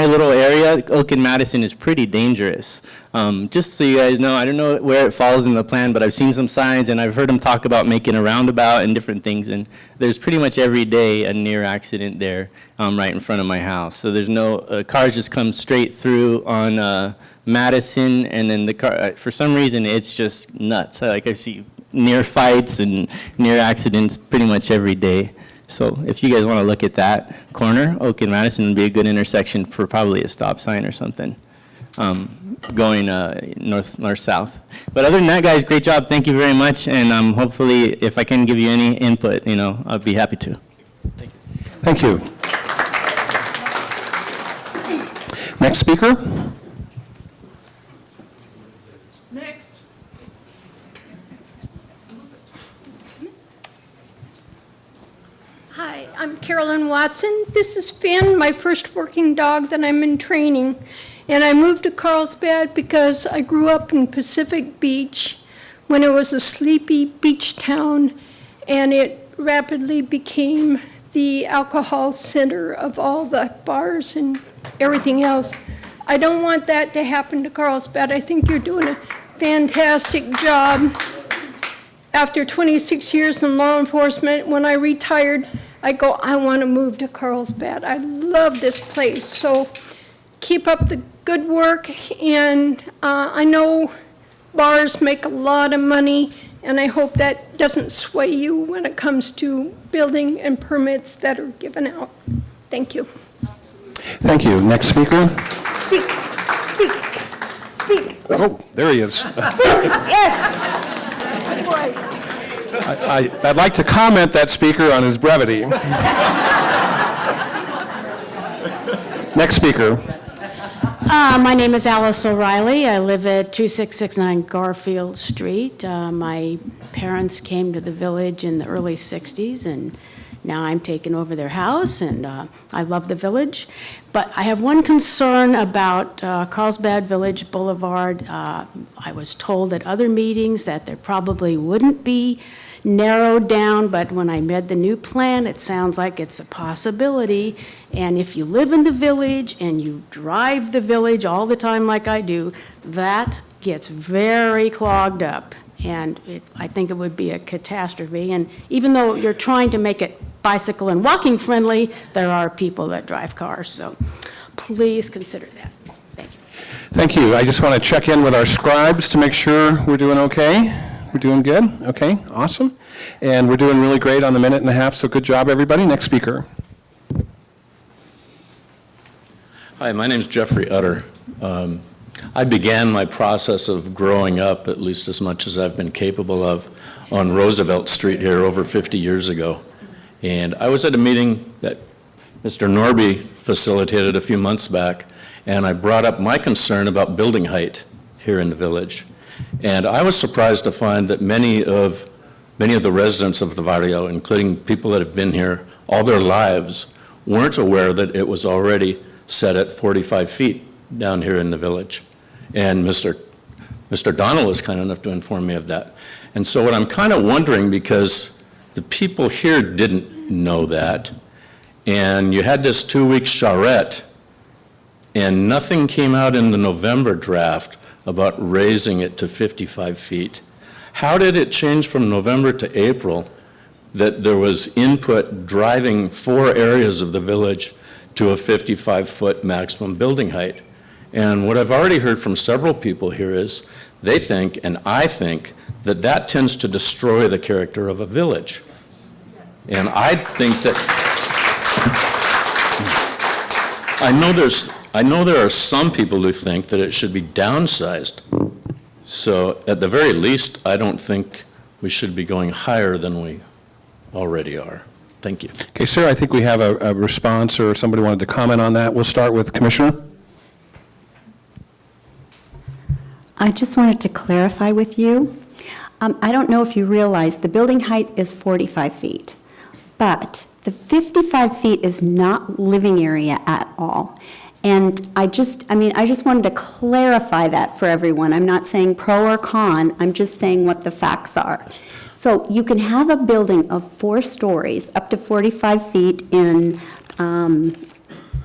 little area, Oak and Madison, is pretty dangerous. Just so you guys know, I don't know where it falls in the plan, but I've seen some signs and I've heard them talk about making a roundabout and different things, and there's pretty much every day a near accident there right in front of my house. So there's cars just come straight through on Madison, and then the car, for some reason, it's just nuts. I see near fights and near accidents pretty much every day. So if you guys want to look at that corner, Oak and Madison would be a good intersection for probably a stop sign or something, going north-south. But other than that, guys, great job. Thank you very much. And hopefully, if I can give you any input, I'd be happy to. Thank you. Next speaker? Hi, I'm Carolyn Watson. This is Finn, my first working dog that I'm in training. And I moved to Carlsbad because I grew up in Pacific Beach when it was a sleepy beach town, and it rapidly became the alcohol center of all the bars and everything else. I don't want that to happen to Carlsbad. I think you're doing a fantastic job. After 26 years in law enforcement, when I retired, I want to move to Carlsbad. I love this place. So keep up the good work. And I know bars make a lot of money, and I hope that doesn't sway you when it comes to building and permits that are given out. Thank you. Thank you. Next speaker? Speak. Oh, there he is. Yes. I'd like to comment that speaker on his brevity. Next speaker. My name is Alice O'Reilly. I live at 2669 Garfield Street. My parents came to the village in the early 60s, and now I'm taking over their house, and I love the village. But I have one concern about Carlsbad Village Boulevard. I was told at other meetings that there probably wouldn't be narrowed down, but when I read the new plan, it sounds like it's a possibility. And if you live in the village and you drive the village all the time like I do, that gets very clogged up. And I think it would be a catastrophe. And even though you're trying to make it bicycle and walking friendly, there are people that drive cars. So please consider that. Thank you. Thank you. I just want to check in with our scribes to make sure we're doing okay. We're doing good? Okay, awesome. And we're doing really great on the minute and a half, so good job, everybody. Next speaker. Hi, my name is Jeffrey Utter. I began my process of growing up, at least as much as I've been capable of, on Roosevelt Street here over 50 years ago. And I was at a meeting that Mr. Norby facilitated a few months back, and I brought up my concern about building height here in the village. And I was surprised to find that many of many of the residents of the barrio, including people that have been here all their lives, weren't aware that it was already set at 45 feet down here in the village. And Mr. Donald was kind enough to inform me of that. And so what I'm kind of wondering, because the people here didn't know that, and you had this 2-week charrette, and nothing came out in the November draft about raising it to 55 feet. How did it change from November to April that there was input driving 4 areas of the village to a 55-foot maximum building height? And what I've already heard from several people here is they think, and I think, that that tends to destroy the character of a village. And I think that, I know there are some people who think that it should be downsized. So at the very least, I don't think we should be going higher than we already are. Thank you. Okay, sir, I think we have a response, or somebody wanted to comment on that. We'll start with Commissioner. I just wanted to clarify with you. I don't know if you realize the building height is 45 feet, but the 55 feet is not living area at all. And I just wanted to clarify that for everyone. I'm not saying pro or con, I'm just saying what the facts are. So you can have a building of 4 stories, up to 45 feet in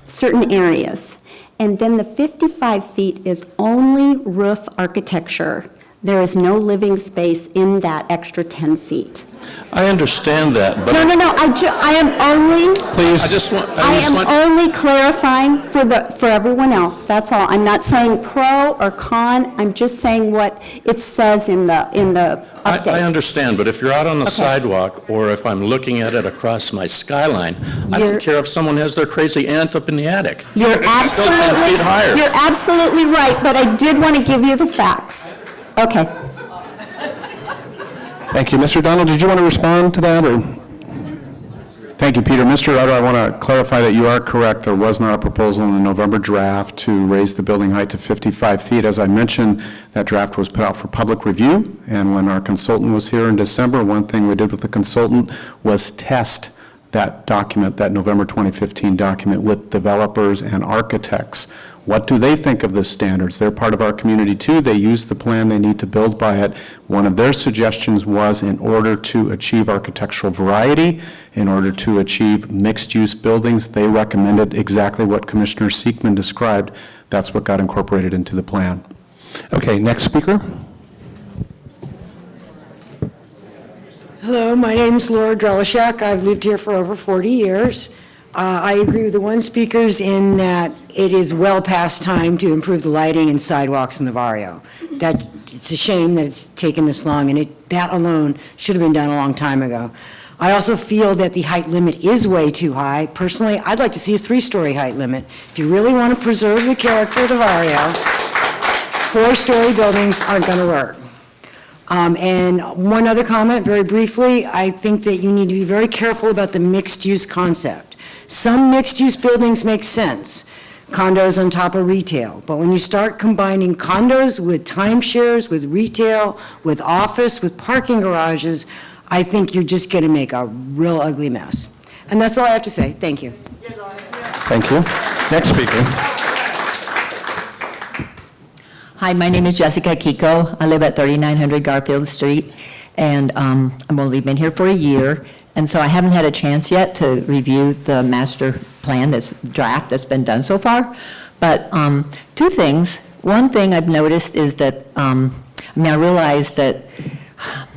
certain areas. And then the 55 feet is only roof architecture. There is no living space in that extra 10 feet. I understand that, but... No, I am only... Please. I am only clarifying for everyone else, that's all. I'm not saying pro or con, I'm just saying what it says in the update. I understand, but if you're out on the sidewalk, or if I'm looking at it across my skyline, I don't care if someone has their crazy aunt up in the attic. You're It's still 10 feet higher. You're absolutely right, but I did want to give you the facts. Okay. Thank you. Mr. Donald, did you want to respond to that, or? Thank you, Peter. Mr. Utter, I want to clarify that you are correct. There was not a proposal in the November draft to raise the building height to 55 feet. As I mentioned, that draft was put out for public review, and when our consultant was here in December, one thing we did with the consultant was test that document, that November 2015 document, with developers and architects. What do they think of the standards? They're part of our community too. They use the plan. They need to build by it. One of their suggestions was, in order to achieve architectural variety, in order to achieve mixed-use buildings, they recommended exactly what Commissioner Siekman described. That's what got incorporated into the plan. Okay, next speaker. Hello, my name's Laura Drelishak. I've lived here for over 40 years. I agree with the one speakers in that it is well past time to improve the lighting and sidewalks in the barrio. It's a shame that it's taken this long, and that alone should have been done a long time ago. I also feel that the height limit is way too high. Personally, I'd like to see a 3-story height limit. If you really want to preserve the character of the barrio, 4-story buildings aren't going to work. And one other comment, very briefly, I think that you need to be very careful about the mixed-use concept. Some mixed-use buildings make sense, condos on top of retail, but when you start combining condos with timeshares, with retail, with office, with parking garages, I think you're just going to make a real ugly mess. And that's all I have to say. Thank you. Thank you. Next speaker. Hi, my name is Jessica Kiko. I live at 3900 Garfield Street, and I've only been here for a year, and so I haven't had a chance yet to review the master plan, this draft that's been done so far. But 2 things. One thing I've noticed is that, I realize that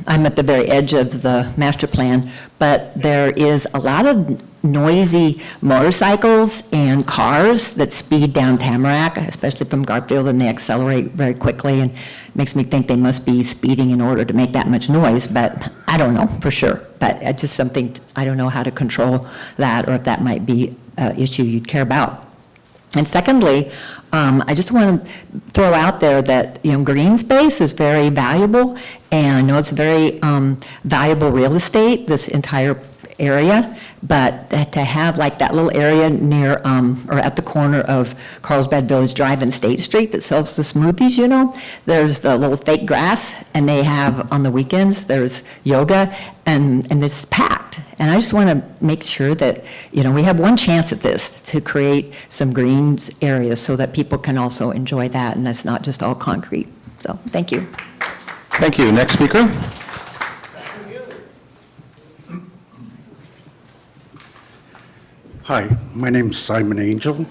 I'm at the very edge of the master plan, but there is a lot of noisy motorcycles and cars that speed down Tamarack, especially from Garfield, and they accelerate very quickly, and it makes me think they must be speeding in order to make that much noise, but I don't know for sure. But it's just something, I don't know how to control that, or if that might be an issue you'd care about. And secondly, I just want to throw out there that, green space is very valuable, and I know it's very valuable real estate, this entire area, but to have like that little area near, or at the corner of Carlsbad Village Drive and State Street that sells the smoothies, you know, there's the little fake grass, and they have, on the weekends, there's yoga, and it's packed. And I just want to make sure that, you know, we have one chance at this, to create some greens areas so that people can also enjoy that, and that's not just all concrete. So, thank you. Thank you. Next speaker. Hi, my name's Simon Angel,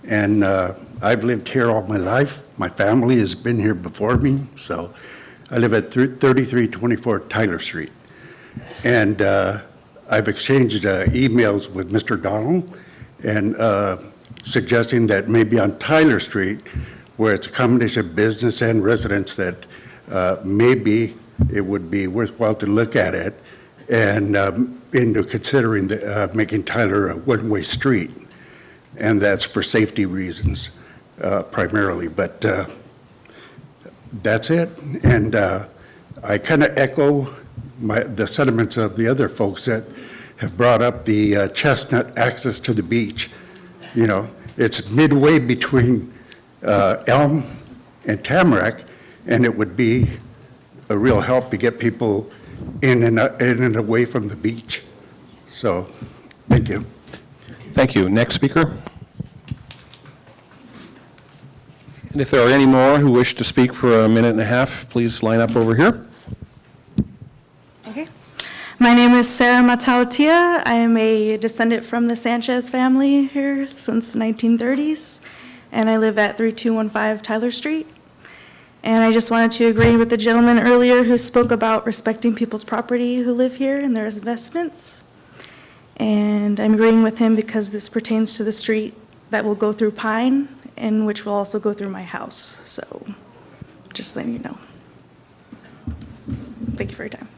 and I've lived here all my life. My family has been here before me, so I live at 3324 Tyler Street. And I've exchanged emails with Mr. Donald and suggesting that maybe on Tyler Street, where it's a combination of business and residents, that maybe it would be worthwhile to look at it and into considering making Tyler a one-way street. And that's for safety reasons primarily, but that's it. And I kind of echo the sentiments of the other folks that have brought up the Chestnut access to the beach. You know, it's midway between Elm and Tamarack, and it would be a real help to get people in and away from the beach. So, thank you. Thank you. Next speaker. And if there are any more who wish to speak for a minute and a half, please line up over here. Okay. My name is Sarah Matautia. I am a descendant from the Sanchez family here since the 1930s, and I live at 3215 Tyler Street. And I just wanted to agree with the gentleman earlier who spoke about respecting people's property who live here and their investments. And I'm agreeing with him because this pertains to the street that will go through Pine, and which will also go through my house. So just letting you know. Thank you for your time.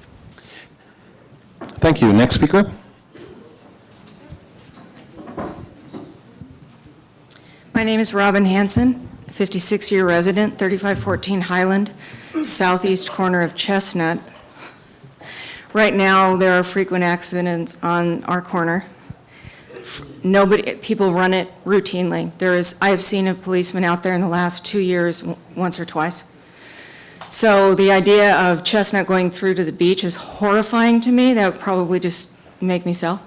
Thank you. Next speaker. My name is Robin Hansen, 56-year resident, 3514 Highland, southeast corner of Chestnut. Right now, there are frequent accidents on our corner. People run it routinely. I have seen a policeman out there in the last 2 years, once or twice. So the idea of Chestnut going through to the beach is horrifying to me. That would probably just make me sell.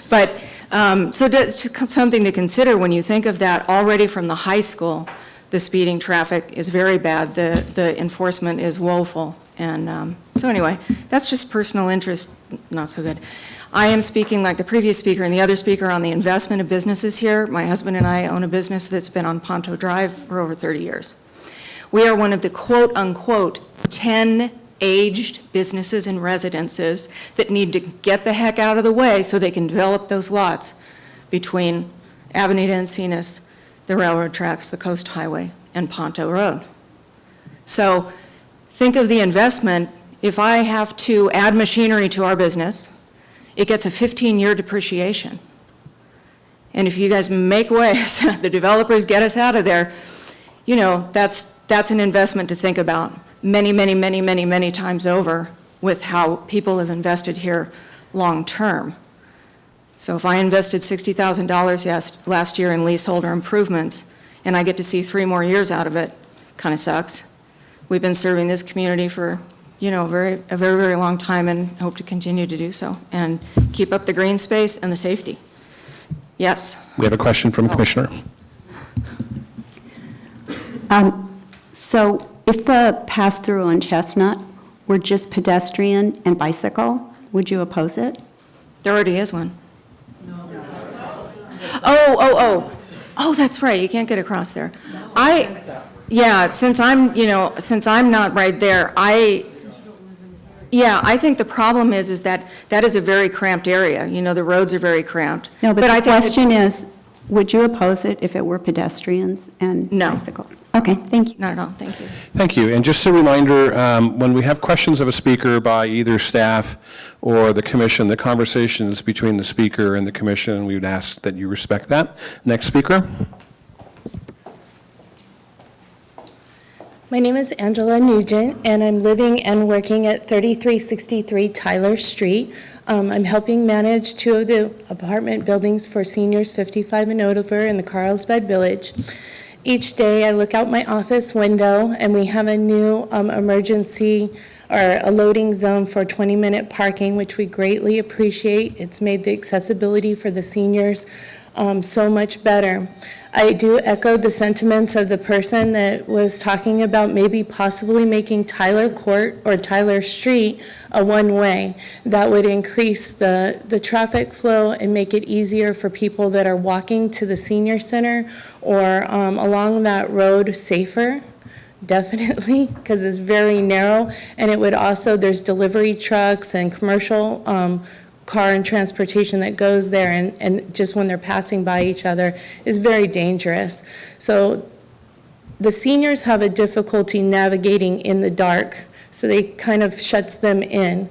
But, so that's something to consider when you think of that. Already from the high school, the speeding traffic is very bad. The enforcement is woeful. And so anyway, that's just personal interest, not so good. I am speaking like the previous speaker and the other speaker on the investment of businesses here. My husband and I own a business that's been on Ponto Drive for over 30 years. We are one of the quote-unquote 10 aged businesses and residences that need to get the heck out of the way so they can develop those lots between Avenida Encinas, the railroad tracks, the Coast Highway, and Ponto Road. So think of the investment. If I have to add machinery to our business, it gets a 15-year depreciation. And if you guys make ways, the developers get us out of there, you know, that's an investment to think about many, many, many, many, many times over with how people have invested here long-term. So if I invested $60,000 last year in leaseholder improvements, and I get to see 3 more years out of it, kind of sucks. We've been serving this community for, you know, a very, very long time and hope to continue to do so and keep up the green space and the safety. Yes? We have a question from a commissioner. So if the pass-through on Chestnut were just pedestrian and bicycle, would you oppose it? There already is one. Oh, that's right, you can't get across there. Since I'm not right there, I think the problem is that is a very cramped area. You know, the roads are very cramped. No, but the question is, would you oppose it if it were pedestrians and bicycles? Okay, thank you. Not at all, thank you. Thank you. And just a reminder, when we have questions of a speaker by either staff or the commission, the conversation is between the speaker and the commission. We would ask that you respect that. Next speaker. My name is Angela Nugent, and I'm living and working at 3363 Tyler Street. I'm helping manage 2 of the apartment buildings for seniors 55 and over in the Carlsbad Village. Each day, I look out my office window, and we have a new emergency or a loading zone for 20-minute parking, which we greatly appreciate. It's made the accessibility for the seniors so much better. I do echo the sentiments of the person that was talking about maybe possibly making Tyler Court or Tyler Street a one-way. That would increase the traffic flow and make it easier for people that are walking to the senior center or along that road safer. Definitely, because it's very narrow, and it would also, there's delivery trucks and commercial car and transportation that goes there, and just when they're passing by each other is very dangerous. So the seniors have a difficulty navigating in the dark, so they kind of shuts them in.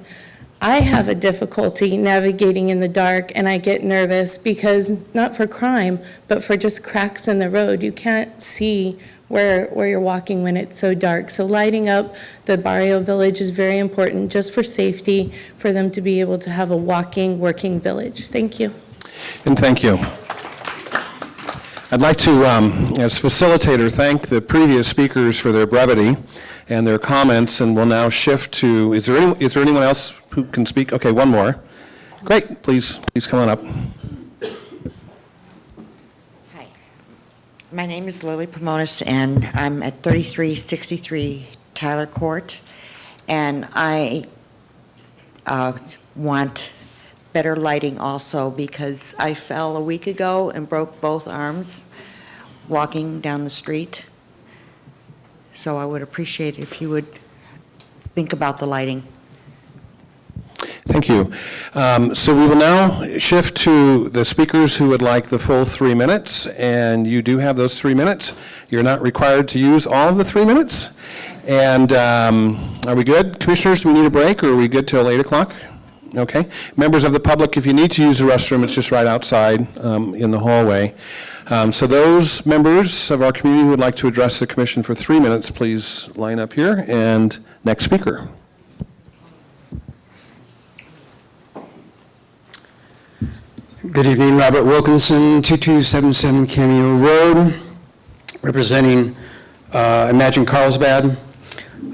I have a difficulty navigating in the dark, and I get nervous because, not for crime, but for just cracks in the road. You can't see where you're walking when it's so dark. So lighting up the Barrio Village is very important just for safety, for them to be able to have a walking, working village. Thank you. And thank you. I'd like to, as facilitator, thank the previous speakers for their brevity and their comments, and we'll now shift to, is there anyone else who can speak? Okay, one more. Great, please come on up. My name is Lily Pomonis, and I'm at 3363 Tyler Court, and I want better lighting also because I fell a week ago and broke both arms walking down the street. So I would appreciate it if you would think about the lighting. Thank you. So we will now shift to the speakers who would like the full 3 minutes, and you do have those 3 minutes. You're not required to use all of the 3 minutes. And are we good? Commissioners, do we need a break, or are we good till 8 o'clock? Okay. Members of the public, if you need to use the restroom, it's just right outside in the hallway. So those members of our community who would like to address the commission for 3 minutes, please line up here. And next speaker. Good evening, Robert Wilkinson, 2277 Cameo Road, representing Imagine Carlsbad.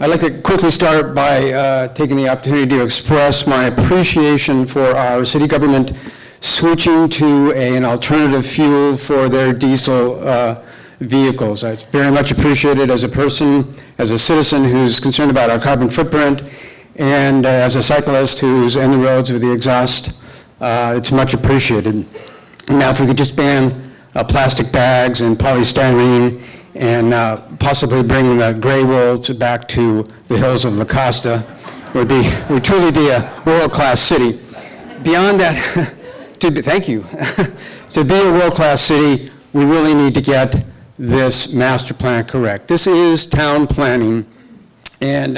I'd like to quickly start by taking the opportunity to express my appreciation for our city government switching to an alternative fuel for their diesel vehicles. I very much appreciate it as a person, as a citizen who's concerned about our carbon footprint, and as a cyclist who's in the roads with the exhaust. It's much appreciated. Now, if we could just ban plastic bags and polystyrene and possibly bring the gray wool back to the hills of La Costa, would truly be a world-class city. Beyond that, thank you. To be a world-class city, we really need to get this master plan correct. This is town planning. And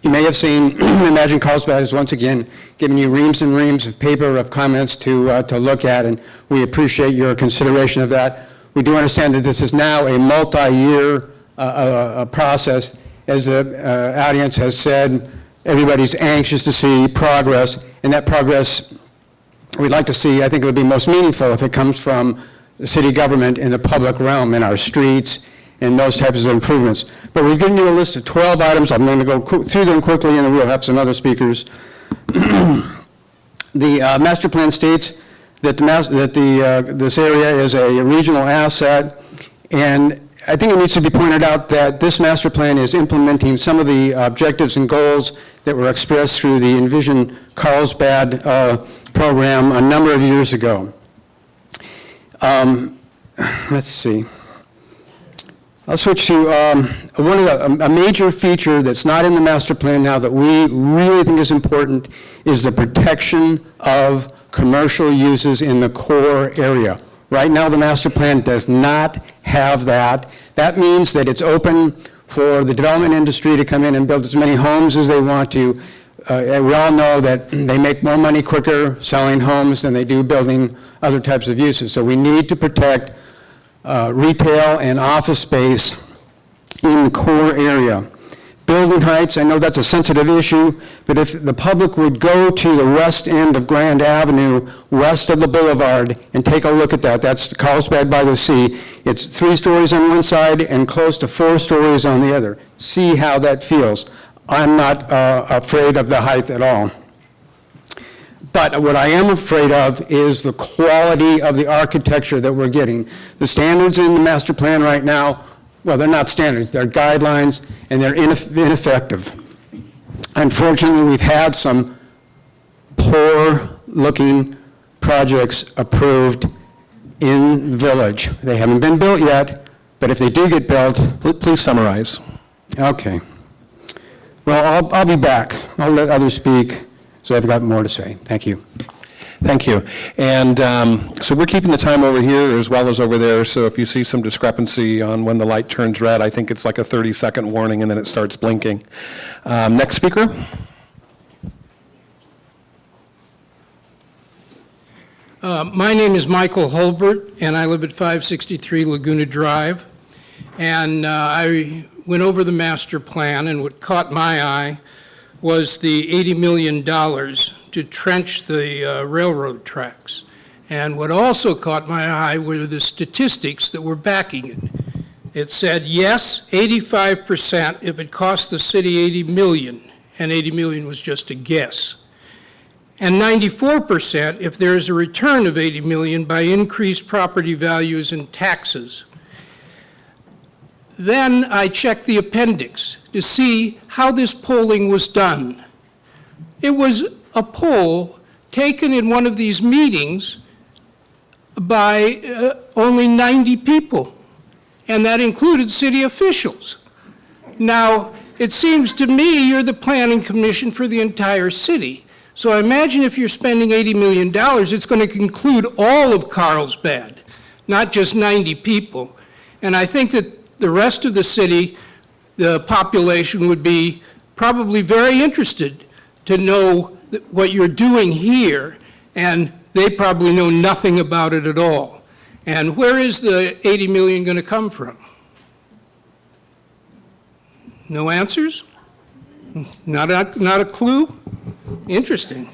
you may have seen Imagine Carlsbad has once again given you reams and reams of paper of comments to look at, and we appreciate your consideration of that. We do understand that this is now a multi-year process. As the audience has said, everybody's anxious to see progress, and that progress we'd like to see, I think it would be most meaningful if it comes from the city government in the public realm, in our streets, and those types of improvements. But we've given you a list of 12 items. I'm going to go through them quickly, and then we'll have some other speakers. The master plan states that this area is a regional asset, and I think it needs to be pointed out that this master plan is implementing some of the objectives and goals that were expressed through the Envision Carlsbad program a number of years ago. Let's see. I'll switch to a major feature that's not in the master plan now that we really think is important is the protection of commercial uses in the core area. Right now, the master plan does not have that. That means that it's open for the development industry to come in and build as many homes as they want to. We all know that they make more money quicker selling homes than they do building other types of uses. So we need to protect retail and office space in the core area. Building heights, I know that's a sensitive issue, but if the public would go to the west end of Grand Avenue, west of the boulevard, and take a look at that, that's Carlsbad by the Sea. It's 3 stories on one side and close to 4 stories on the other. See how that feels. I'm not afraid of the height at all. But what I am afraid of is the quality of the architecture that we're getting. The standards in the master plan right now, well, they're not standards, they're guidelines, and they're ineffective. Unfortunately, we've had some poor-looking projects approved in the village. They haven't been built yet, but if they do get built... Please summarize. Okay. Well, I'll be back. I'll let others speak, so I've got more to say. Thank you. Thank you. And so we're keeping the time over here as well as over there, so if you see some discrepancy on when the light turns red, I think it's like a 30-second warning and then it starts blinking. Next speaker. My name is Michael Holbert, and I live at 563 Laguna Drive. And I went over the master plan, and what caught my eye was the $80 million to trench the railroad tracks. And what also caught my eye were the statistics that were backing it. It said, yes, 85% if it cost the city $80 million, and $80 million was just a guess. And 94% if there is a return of $80 million by increased property values and taxes. Then I checked the appendix to see how this polling was done. It was a poll taken in one of these meetings by only 90 people, and that included city officials. Now, it seems to me you're the planning commission for the entire city. So I imagine if you're spending $80 million, it's going to include all of Carlsbad, not just 90 people. And I think that the rest of the city, the population would be probably very interested to know what you're doing here, and they probably know nothing about it at all. And where is the $80 million going to come from? No answers? Not a clue? Interesting.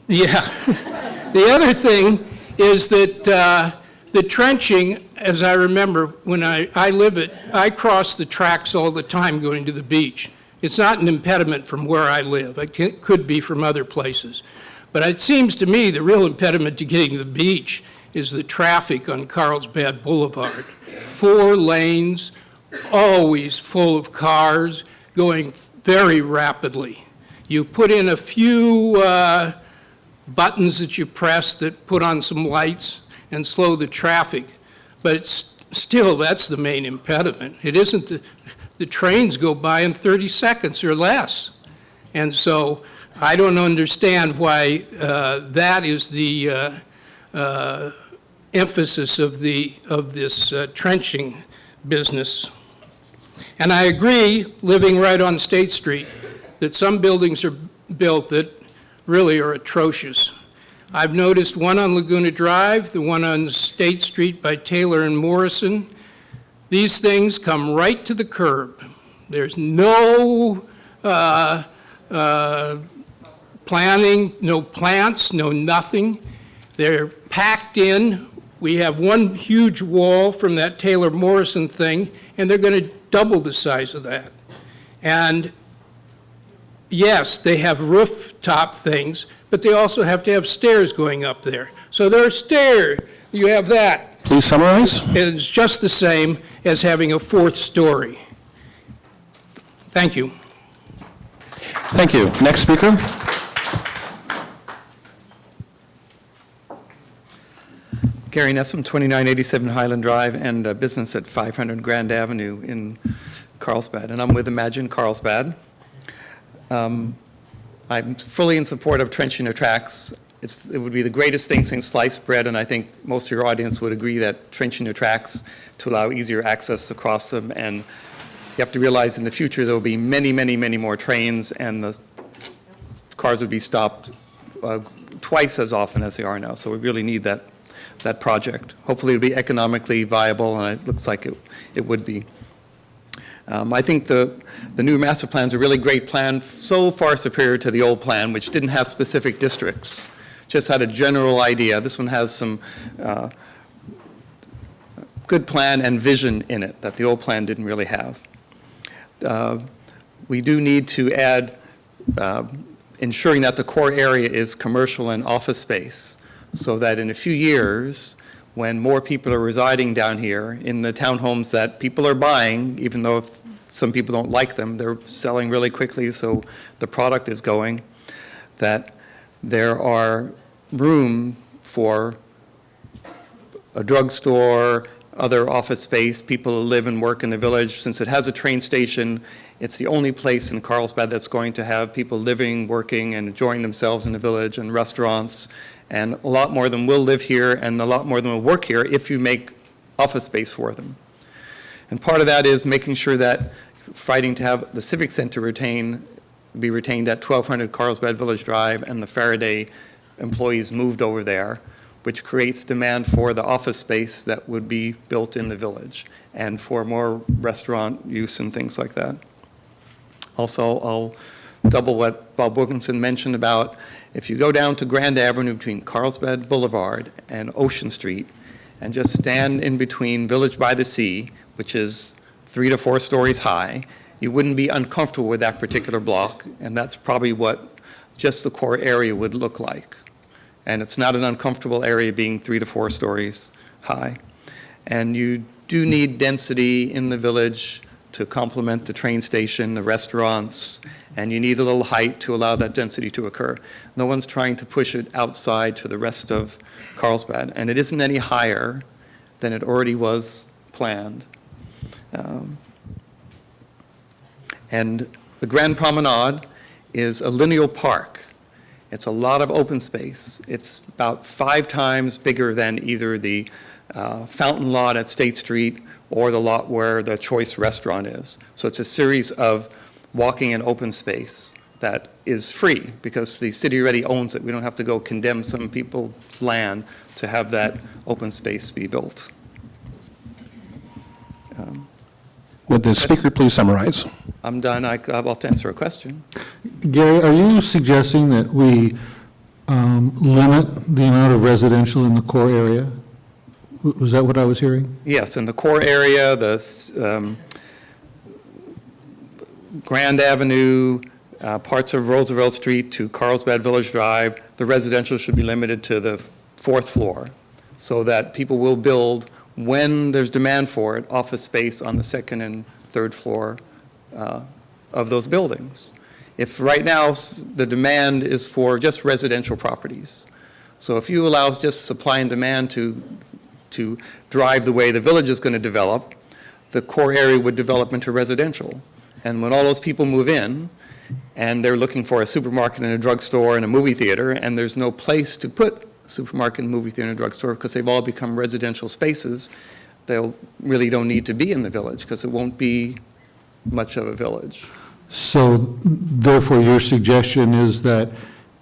Yeah. The other thing is that the trenching, as I remember, when I live it, I cross the tracks all the time going to the beach. It's not an impediment from where I live. It could be from other places. But it seems to me the real impediment to getting to the beach is the traffic on Carlsbad Boulevard. 4 lanes, always full of cars, going very rapidly. You put in a few buttons that you press that put on some lights and slow the traffic, but it's still, that's the main impediment. It isn't the trains go by in 30 seconds or less. And so I don't understand why that is the emphasis of this trenching business. And I agree, living right on State Street, that some buildings are built that really are atrocious. I've noticed one on Laguna Drive, the one on State Street by Taylor and Morrison. These things come right to the curb. There's no planning, no plants, no nothing. They're packed in. We have one huge wall from that Taylor Morrison thing, and they're going to double the size of that. And yes, they have rooftop things, but they also have to have stairs going up there. So there are stairs, you have that. Please summarize. It's just the same as having a 4th story. Thank you. Thank you. Next speaker. Gary Nessum, 2987 Highland Drive, and a business at 500 Grand Avenue in Carlsbad. And I'm with Imagine Carlsbad. I'm fully in support of trenching the tracks. It would be the greatest thing since sliced bread, and I think most of your audience would agree that trenching the tracks to allow easier access across them. And you have to realize in the future there will be many, many, many more trains, and the cars would be stopped twice as often as they are now. So we really need that that project. Hopefully, it'll be economically viable, and it looks like it would be. I think the new master plan is a really great plan, so far superior to the old plan, which didn't have specific districts, just had a general idea. This one has some good plan and vision in it that the old plan didn't really have. We do need to add ensuring that the core area is commercial and office space, so that in a few years, when more people are residing down here in the townhomes that people are buying, even though some people don't like them, they're selling really quickly, so the product is going, that there are room for a drugstore, other office space, people who live and work in the village. Since it has a train station, it's the only place in Carlsbad that's going to have people living, working, and enjoying themselves in the village, and restaurants. And a lot more of them will live here, and a lot more of them will work here if you make office space for them. And part of that is making sure that fighting to have the Civic Center be retained at 1200 Carlsbad Village Drive, and the Faraday employees moved over there, which creates demand for the office space that would be built in the village, and for more restaurant use and things like that. Also, I'll double what Bob Wilkinson mentioned about if you go down to Grand Avenue between Carlsbad Boulevard and Ocean Street and just stand in between Village by the Sea, which is 3 to 4 stories high, you wouldn't be uncomfortable with that particular block, and that's probably what just the core area would look like. And it's not an uncomfortable area being 3 to 4 stories high. And you do need density in the village to complement the train station, the restaurants, and you need a little height to allow that density to occur. No one's trying to push it outside to the rest of Carlsbad, and it isn't any higher than it already was planned. And the Grand Promenade is a lineal park. It's a lot of open space. It's about 5 times bigger than either the fountain lot at State Street or the lot where the Choice Restaurant is. So it's a series of walking and open space that is free because the city already owns it. We don't have to go condemn some people's land to have that open space be built. Would the speaker please summarize? I'm done. I'll answer a question. Gary, are you suggesting that we limit the amount of residential in the core area? Was that what I was hearing? Yes, in the core area, the Grand Avenue, parts of Roosevelt Street to Carlsbad Village Drive, the residential should be limited to the 4th floor so that people will build, when there's demand for it, office space on the 2nd and 3rd floor of those buildings. If right now the demand is for just residential properties, so if you allow just supply and demand to drive the way the village is going to develop, the core area would develop into residential. And when all those people move in, and they're looking for a supermarket and a drugstore and a movie theater, and there's no place to put a supermarket and movie theater and a drugstore because they've all become residential spaces, they really don't need to be in the village because it won't be much of a village. So therefore, your suggestion is that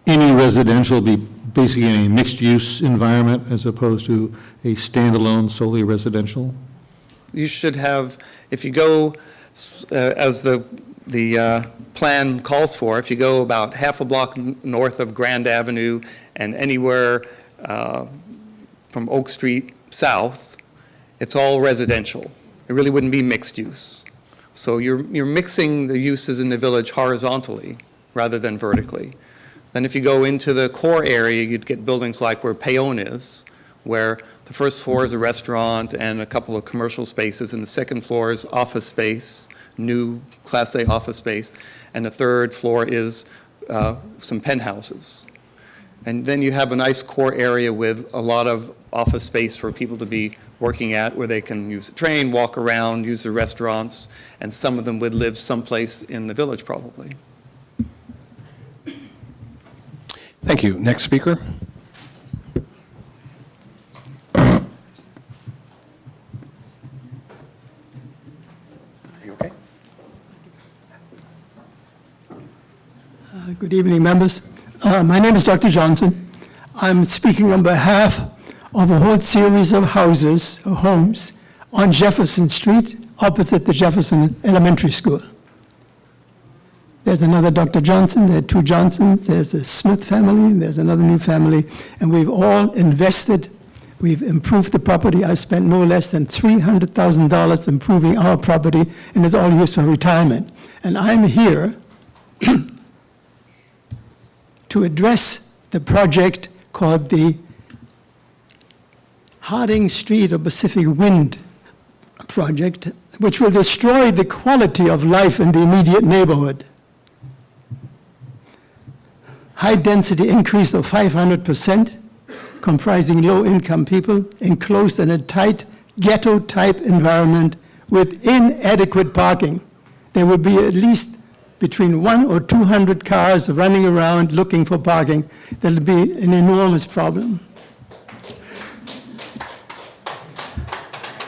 any residential be basically in a mixed-use environment as opposed to a standalone solely residential? You should have, if you go, as the plan calls for, if you go about half a block north of Grand Avenue and anywhere from Oak Street south, it's all residential. It really wouldn't be mixed use. So you're mixing the uses in the village horizontally rather than vertically. Then if you go into the core area, you'd get buildings like where Payon is, where the 1st floor is a restaurant and a couple of commercial spaces, and the 2nd floor is office space, new Class A office space, and the 3rd floor is some penthouses. And then you have a nice core area with a lot of office space for people to be working at, where they can use the train, walk around, use the restaurants, and some of them would live someplace in the village probably. Thank you. Next speaker. Good evening, members. My name is Dr. Johnson. I'm speaking on behalf of a whole series of houses, or homes, on Jefferson Street, opposite the Jefferson Elementary School. There's another Dr. Johnson, there are two Johnsons, there's a Smith family, and there's another new family, and we've all invested, we've improved the property. I spent no less than $300,000 improving our property, and it's all used for retirement. And I'm here to address the project called the Harding Street or Pacific Wind project, which will destroy the quality of life in the immediate neighborhood. High-density increase of 500%, comprising low-income people, enclosed in a tight ghetto-type environment with inadequate parking. There will be at least between 100 or 200 cars running around looking for parking. There will be an enormous problem.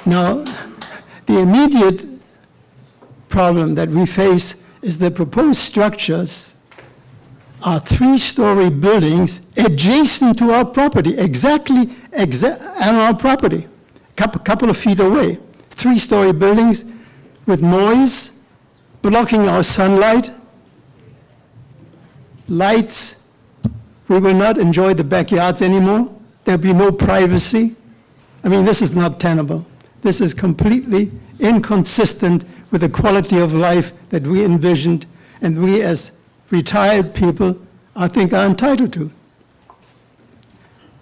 Now, the immediate problem that we face is the proposed structures are three-story buildings adjacent to our property, exactly on our property, couple of feet away. Three-story buildings with noise, blocking our sunlight, lights. We will not enjoy the backyards anymore. There'll be no privacy. I mean, this is not tenable. This is completely inconsistent with the quality of life that we envisioned and we as retired people, I think, are entitled to.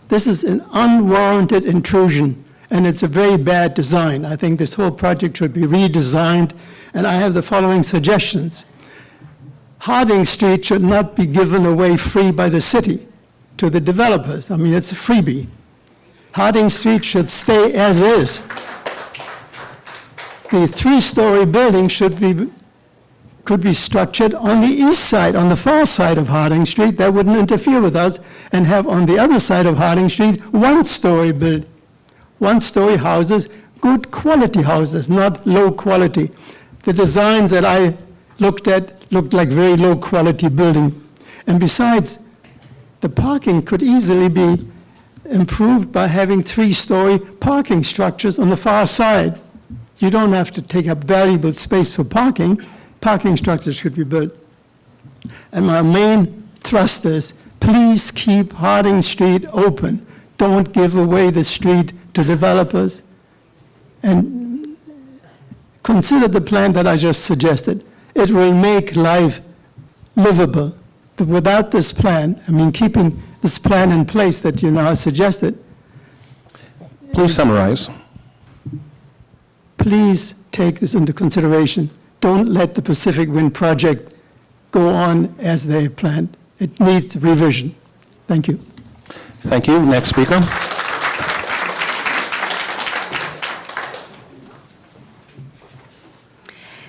This is an unwarranted intrusion, and it's a very bad design. I think this whole project should be redesigned, and I have the following suggestions. Harding Street should not be given away free by the city to the developers. I mean, it's a freebie. Harding Street should stay as is. The three-story building could be structured on the east side, on the far side of Harding Street. That wouldn't interfere with us, and have on the other side of Harding Street one-story houses, good quality houses, not low quality. The designs that I looked at looked like very low quality building. And besides, the parking could easily be improved by having three-story parking structures on the far side. You don't have to take up valuable space for parking. Parking structures should be built. And my main thrust is, please keep Harding Street open. Don't give away the street to developers. And consider the plan that I just suggested. It will make life livable. Without this plan, I mean, keeping this plan in place that you now suggested. Please summarize. Please take this into consideration. Don't let the Pacific Wind project go on as they planned. It needs revision. Thank you. Thank you. Next speaker.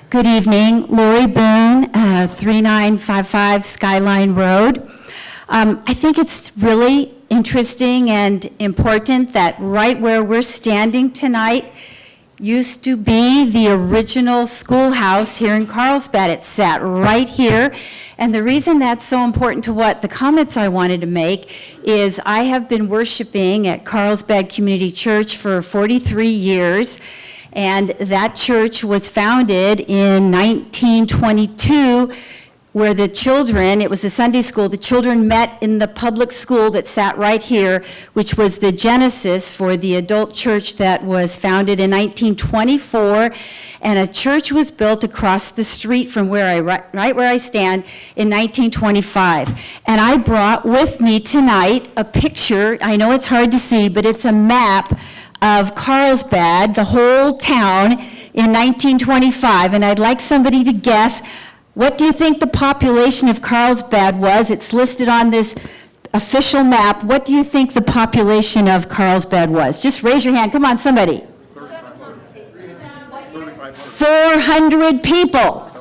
Good evening. Lori Boone, 3955 Skyline Road. I think it's really interesting and important that right where we're standing tonight used to be the original schoolhouse here in Carlsbad. It sat right here. And the reason that's so important to what the comments I wanted to make is I have been worshiping at Carlsbad Community Church for 43 years. And that church was founded in 1922, where the children, it was a Sunday school, the children met in the public school that sat right here, which was the genesis for the adult church that was founded in 1924. And a church was built across the street from where right where I stand in 1925. And I brought with me tonight a picture. I know it's hard to see, but it's a map of Carlsbad, the whole town, in 1925. And I'd like somebody to guess, what do you think the population of Carlsbad was? It's listed on this official map. What do you think the population of Carlsbad was? Just raise your hand. Come on, somebody. 400 people.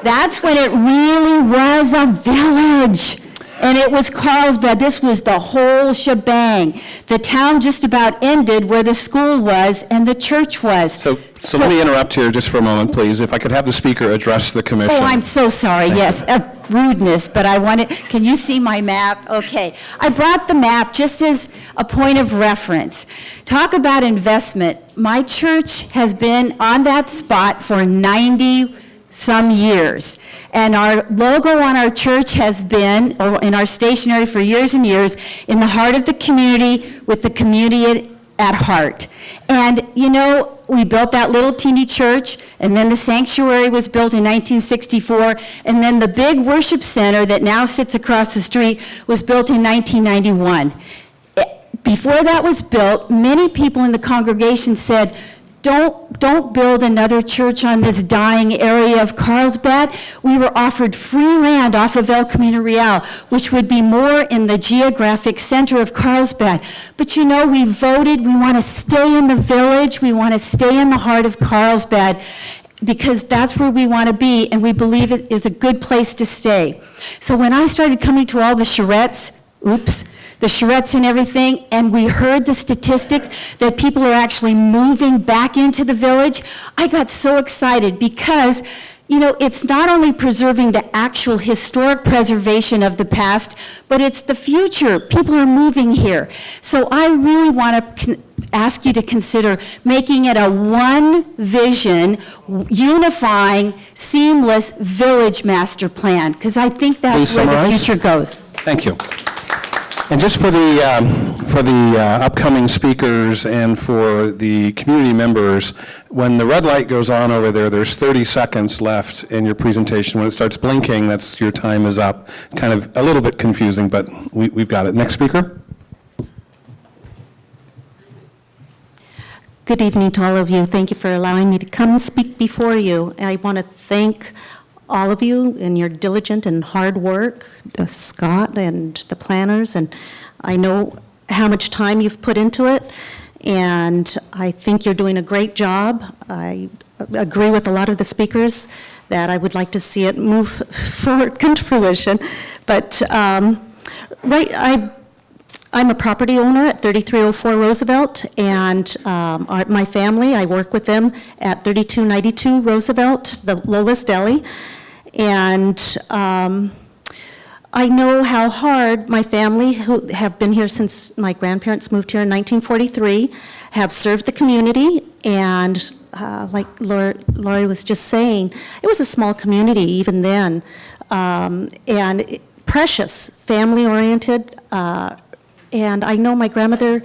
That's when it really was a village. And it was Carlsbad. This was the whole shebang. The town just about ended where the school was and the church was. So let me interrupt here just for a moment, please. If I could have the speaker address the commission. Oh, I'm so sorry, yes, rudeness, but I wanted, can you see my map? Okay. I brought the map just as a point of reference. Talk about investment. My church has been on that spot for 90-some years. And our logo on our church has been, or in our stationery for years and years, in the heart of the community, with the community at heart. And, you know, we built that little teeny church, and then the sanctuary was built in 1964, and then the big worship center that now sits across the street was built in 1991. Before that was built, many people in the congregation said, don't build another church on this dying area of Carlsbad. We were offered free land off of El Camino Real, which would be more in the geographic center of Carlsbad. But you know, we voted, we want to stay in the village, we want to stay in the heart of Carlsbad, because that's where we want to be, and we believe it is a good place to stay. So when I started coming to all the charrettes, the charrettes and everything, and we heard the statistics that people are actually moving back into the village, I got so excited because, you know, it's not only preserving the actual historic preservation of the past, but it's the future. People are moving here. So I really want to ask you to consider making it a one vision, unifying, seamless village master plan, because I think that's where the future goes. Thank you. And just for the upcoming speakers and for the community members, when the red light goes on over there, there's 30 seconds left in your presentation. When it starts blinking, that's your time is up. Kind of a little bit confusing, but we've got it. Next speaker. Good evening to all of you. Thank you for allowing me to come and speak before you. I want to thank all of you in your diligent and hard work, Scott and the planners, and I know how much time you've put into it, and I think you're doing a great job. I agree with a lot of the speakers that I would like to see it move forward, come to fruition, but I'm a property owner at 3304 Roosevelt, and my family, I work with them at 3292 Roosevelt, the Lola's Deli, and I know how hard my family, who have been here since my grandparents moved here in 1943, have served the community, and like Lori was just saying, it was a small community even then, and precious, family-oriented, and I know my grandmother,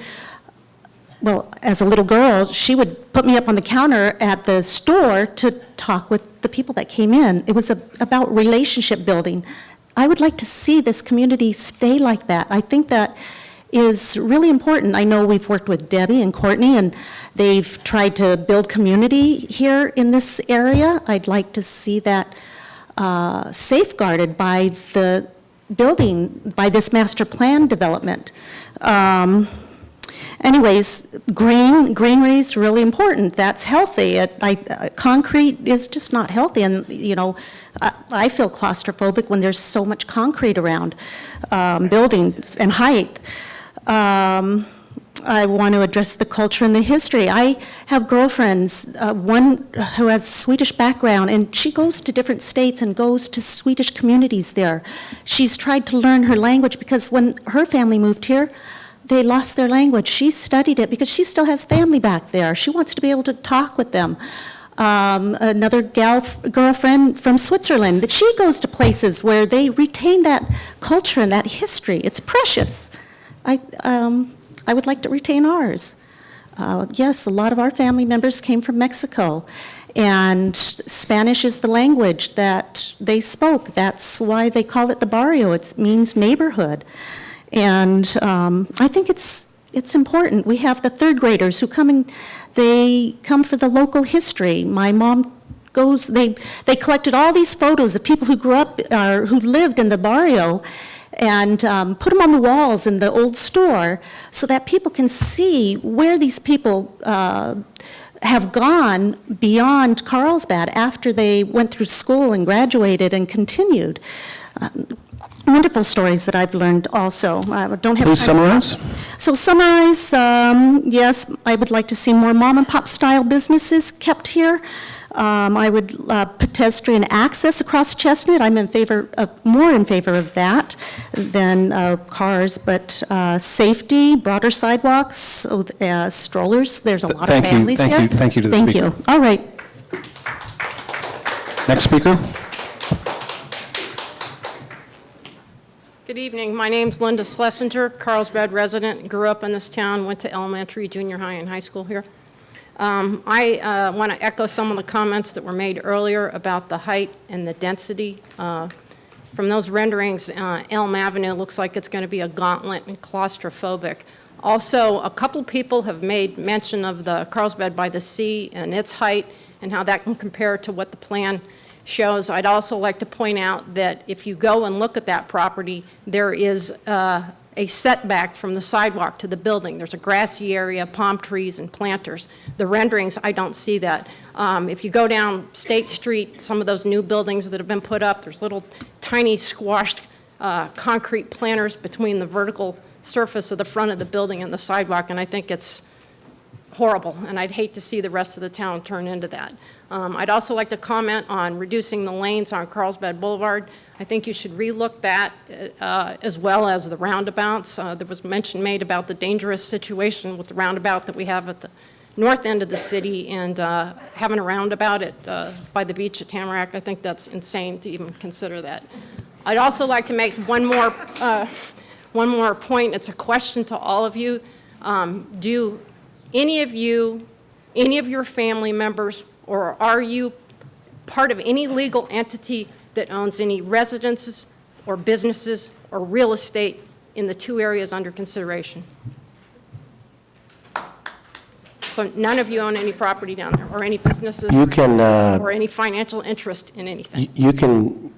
well, as a little girl, she would put me up on the counter at the store to talk with the people that came in. It was about relationship building. I would like to see this community stay like that. I think that is really important. I know we've worked with Debbie and Courtney, and they've tried to build community here in this area. I'd like to see that safeguarded by the building, by this master plan development. Anyways, greenery is really important. That's healthy. Concrete is just not healthy, and you know, I feel claustrophobic when there's so much concrete around buildings and height. I want to address the culture and the history. I have girlfriends, one who has Swedish background, and she goes to different states and goes to Swedish communities there. She's tried to learn her language because when her family moved here, they lost their language. She studied it because she still has family back there. She wants to be able to talk with them. Another girlfriend from Switzerland, that she goes to places where they retain that culture and that history. It's precious. I would like to retain ours. Yes, a lot of our family members came from Mexico, and Spanish is the language that they spoke. That's why they call it the barrio. It means neighborhood. And I think it's important. We have the third graders who come and they come for the local history. My mom goes, they collected all these photos of people who grew up, who lived in the barrio, and put them on the walls in the old store so that people can see where these people have gone beyond Carlsbad after they went through school and graduated and continued. wonderful stories that I've learned also. I don't have Please time to- summarize. So summarize, yes, I would like to see more mom and pop style businesses kept here. I would, pedestrian access across Chestnut, I'm in favor of, more in favor of that than cars, but safety, broader sidewalks, strollers, there's a lot of Thank you, families thank here. you, thank you to the Thank speaker. you, all right. Next speaker. Good evening. My name's Linda Schlesinger, Carlsbad resident, grew up in this town, went to elementary, junior high, and high school here. I want to echo some of the comments that were made earlier about the height and the density. From those renderings, Elm Avenue looks like it's going to be a gauntlet and claustrophobic. Also, a couple people have made mention of the Carlsbad by the Sea and its height and how that can compare to what the plan shows. I'd also like to point out that if you go and look at that property, there is a setback from the sidewalk to the building. There's a grassy area, palm trees, and planters. The renderings, I don't see that. If you go down State Street, some of those new buildings that have been put up, there's little tiny squashed concrete planters between the vertical surface of the front of the building and the sidewalk, and I think it's horrible, and I'd hate to see the rest of the town turn into that. I'd also like to comment on reducing the lanes on Carlsbad Boulevard. I think you should relook that as well as the roundabouts. There was mention made about the dangerous situation with the roundabout that we have at the north end of the city, and having a roundabout by the beach at Tamarack, I think that's insane to even consider that. I'd also like to make one more point. It's a question to all of you. Do any of your family members, or are you part of any legal entity that owns any residences or businesses or real estate in the two areas under consideration? So none of you own any property down there, or any businesses? You can, or any financial interest in anything? you can,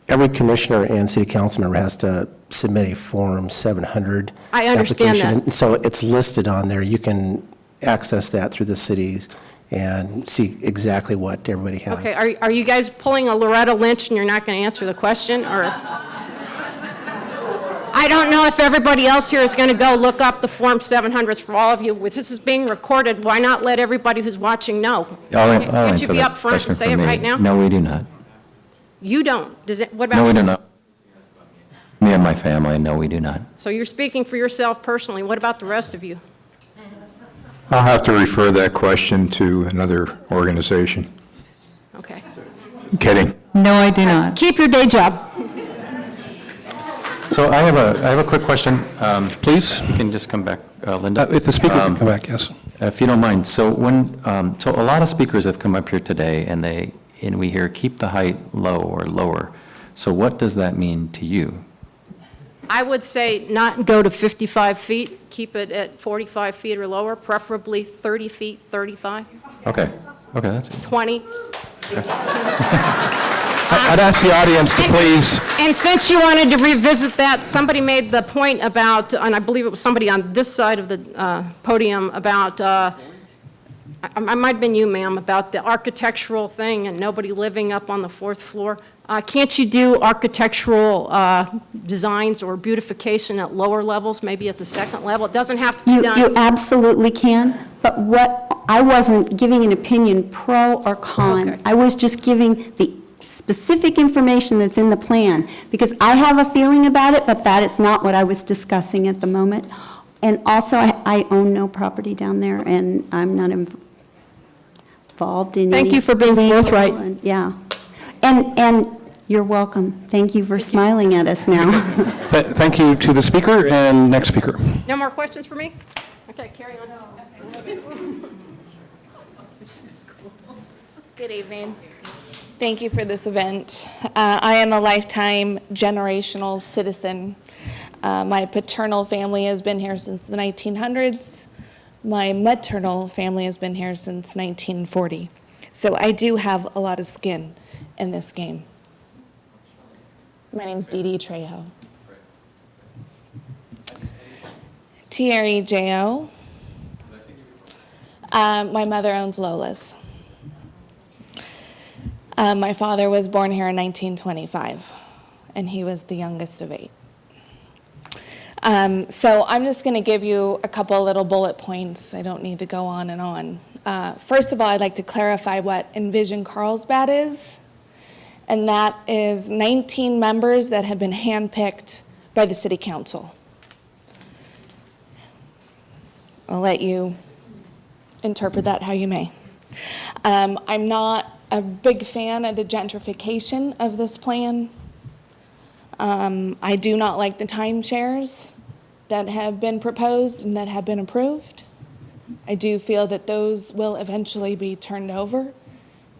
every commissioner and city council member has to submit a Form 700 I understand application. that. And so it's listed on there. You can access that through the cities and see exactly what everybody has. Okay, are you guys pulling a Loretta Lynch and you're not going to answer the question, or? I don't know if everybody else here is going to go look up the Form 700s for all of you. This is being recorded. Why not let everybody who's watching know? I'll Can't you answer be that upfront question and say for it me. right now? No, we do not. You don't. Does it, what about? No, we do not. Me and my family, no, we do not. So you're speaking for yourself personally. What about the rest of you? I'll have to refer that question to another organization. Okay. Kidding. No, I do not. Keep your day job. So I have a quick question. Please. Can you just come back, Linda? If the speaker can come back, yes. If you don't mind. So so a lot of speakers have come up here today, and we hear keep the height low or lower. So what does that mean to you? I would say not go to 55 feet. Keep it at 45 feet or lower, preferably 30 feet, 35, Okay, that's it. 20. I'd ask the audience to please. And since you wanted to revisit that, somebody made the point about, and I believe it was somebody on this side of the podium, about, I might have been you, ma'am, about the architectural thing and nobody living up on the fourth floor. Can't you do architectural designs or beautification at lower levels, maybe at the second level? It doesn't have to be done. You absolutely can, but I wasn't giving an opinion pro or con. Okay. I was just giving the specific information that's in the plan, because I have a feeling about it, but that is not what I was discussing at the moment. And also, I own no property down there, and I'm not involved in any... Thank you for being legal forthright. and- Yeah. And you're welcome. Thank you for smiling at us now. Thank you to the speaker, and next speaker. No more questions for me? Okay, carry on. Good evening. Thank you for this event. I am a lifetime generational citizen. My paternal family has been here since the 1900s. My maternal family has been here since 1940. So I do have a lot of skin in this game. My name's Dee Dee Trejo. T-R-E-J-O. My mother owns Lola's. My father was born here in 1925, and he was the youngest of 8. So I'm just going to give you a couple little bullet points. I don't need to go on and on. First of all, I'd like to clarify what Envision Carlsbad is, and that is 19 members that have been handpicked by the City Council. I'll let you interpret that how you may. I'm not a big fan of the gentrification of this plan. I do not like the timeshares that have been proposed and that have been approved. I do feel that those will eventually be turned over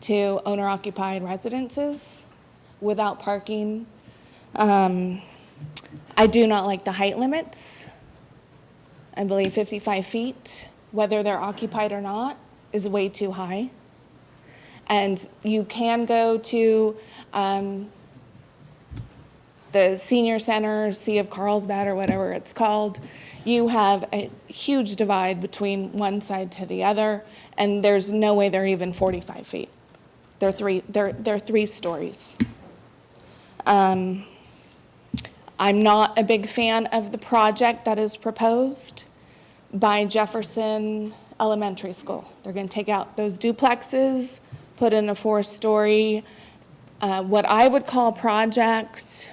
to owner-occupied residences without parking. I do not like the height limits. I believe 55 feet, whether they're occupied or not, is way too high. And you can go to the senior center, Sea of Carlsbad, or whatever it's called. You have a huge divide between one side to the other, and there's no way they're even 45 feet. They're 3 stories. I'm not a big fan of the project that is proposed by Jefferson Elementary School. They're going to take out those duplexes, put in a 4-story, what I would call project.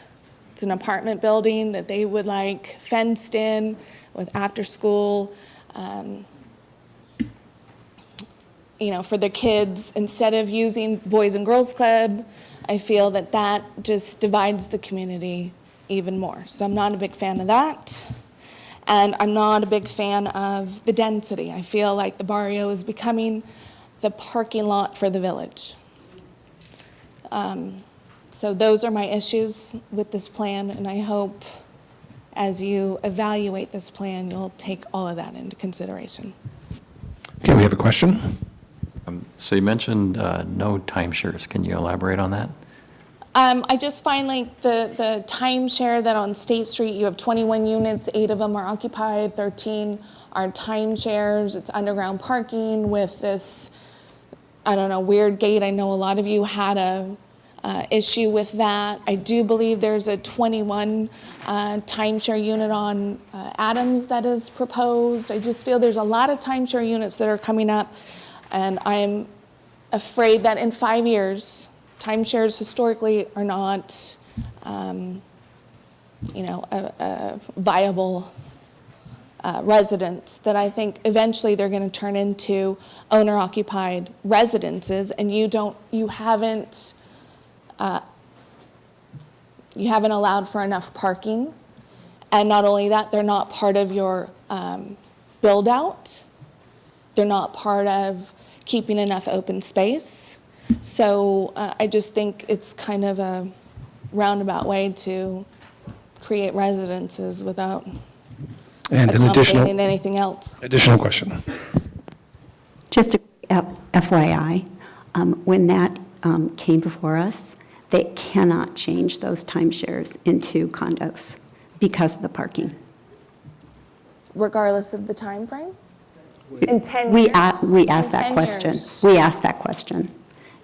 It's an apartment building that they would like fenced in with after school, for the kids. Instead of using Boys and Girls Club, I feel that that just divides the community even more. So I'm not a big fan of that. And I'm not a big fan of the density. I feel like the barrio is becoming the parking lot for the village. So those are my issues with this plan, and I hope as you evaluate this plan, you'll take all of that into consideration. Okay, we have a question. So you mentioned no timeshares. Can you elaborate on that? I just find like the timeshare that on State Street, you have 21 units, 8 of them are occupied, 13 are timeshares. It's underground parking with this, weird gate. I know a lot of you had a issue with that. I do believe there's a 21 timeshare unit on Adams that is proposed. I just feel there's a lot of timeshare units that are coming up, and I'm afraid that in 5 years, timeshares historically are not, a viable residence, that I think eventually they're going to turn into owner-occupied residences, and you haven't allowed for enough parking. And not only that, they're not part of your build-out. They're not part of keeping enough open space. So I just think it's kind of a roundabout way to create residences without accommodating anything else. Additional question. Just a FYI, when that came before us, they cannot change those timeshares into condos because of the parking. Regardless of the time frame? In 10 We years? asked In that 10 question. years. We asked that question,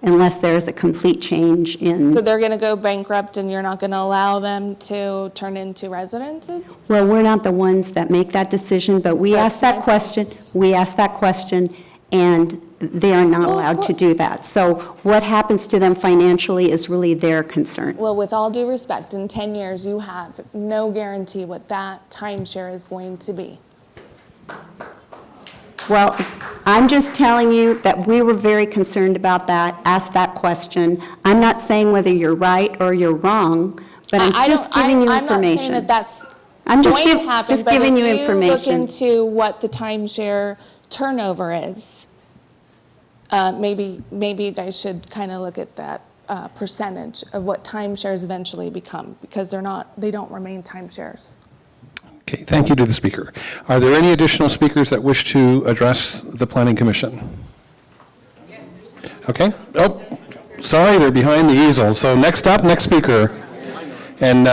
unless there's a complete change in. So they're going to go bankrupt and you're not going to allow them to turn into residences? Well, we're not the ones that make that decision, but we asked that question. We asked that question, and they are not allowed to do that. So what happens to them financially is really their concern. Well, with all due respect, in 10 years, you have no guarantee what that timeshare is going to be. Well, I'm just telling you that we were very concerned about that, asked that question. I'm not saying whether you're right or you're wrong, but I'm just giving you information. I'm not saying that that's I'm just going to happen, just but giving you if you look information. into what the timeshare turnover is, maybe you guys should kind of look at that percentage of what timeshares eventually become, because they don't remain timeshares. Okay, thank you to the speaker. Are there any additional speakers that wish to address the Planning Commission? Okay. Oh, sorry, they're behind the easel. So next speaker. And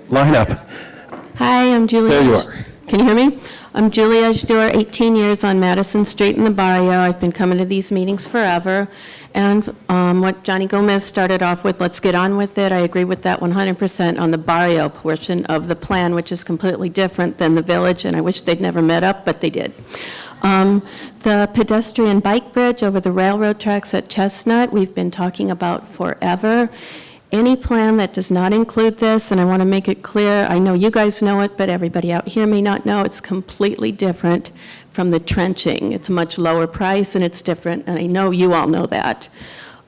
line up. Hi, I'm Julie. There you are. Can you hear me? I'm Julia Ajdor, 18 years on Madison Street in the barrio. I've been coming to these meetings forever. And what Johnny Gomez started off with, let's get on with it, I agree with that 100% on the barrio portion of the plan, which is completely different than the village, and I wish they'd never met up, but they did. The pedestrian bike bridge over the railroad tracks at Chestnut, we've been talking about forever. Any plan that does not include this, and I want to make it clear, I know you guys know it, but everybody out here may not know, it's completely different from the trenching. It's a much lower price and it's different, and I know you all know that.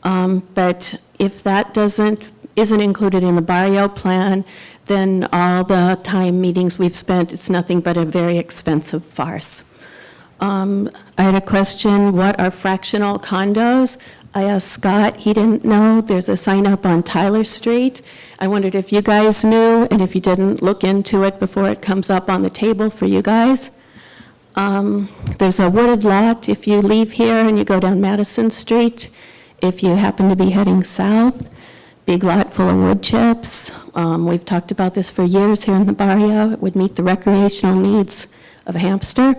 But if that isn't included in the barrio plan, then all the time meetings we've spent, it's nothing but a very expensive farce. I had a question, what are fractional condos? I asked Scott, he didn't know. There's a sign up on Tyler Street. I wondered if you guys knew, and if you didn't, look into it before it comes up on the table for you guys. There's a wooded lot if you leave here and you go down Madison Street. If you happen to be heading south, big lot full of wood chips. We've talked about this for years here in the barrio. It would meet the recreational needs of a hamster.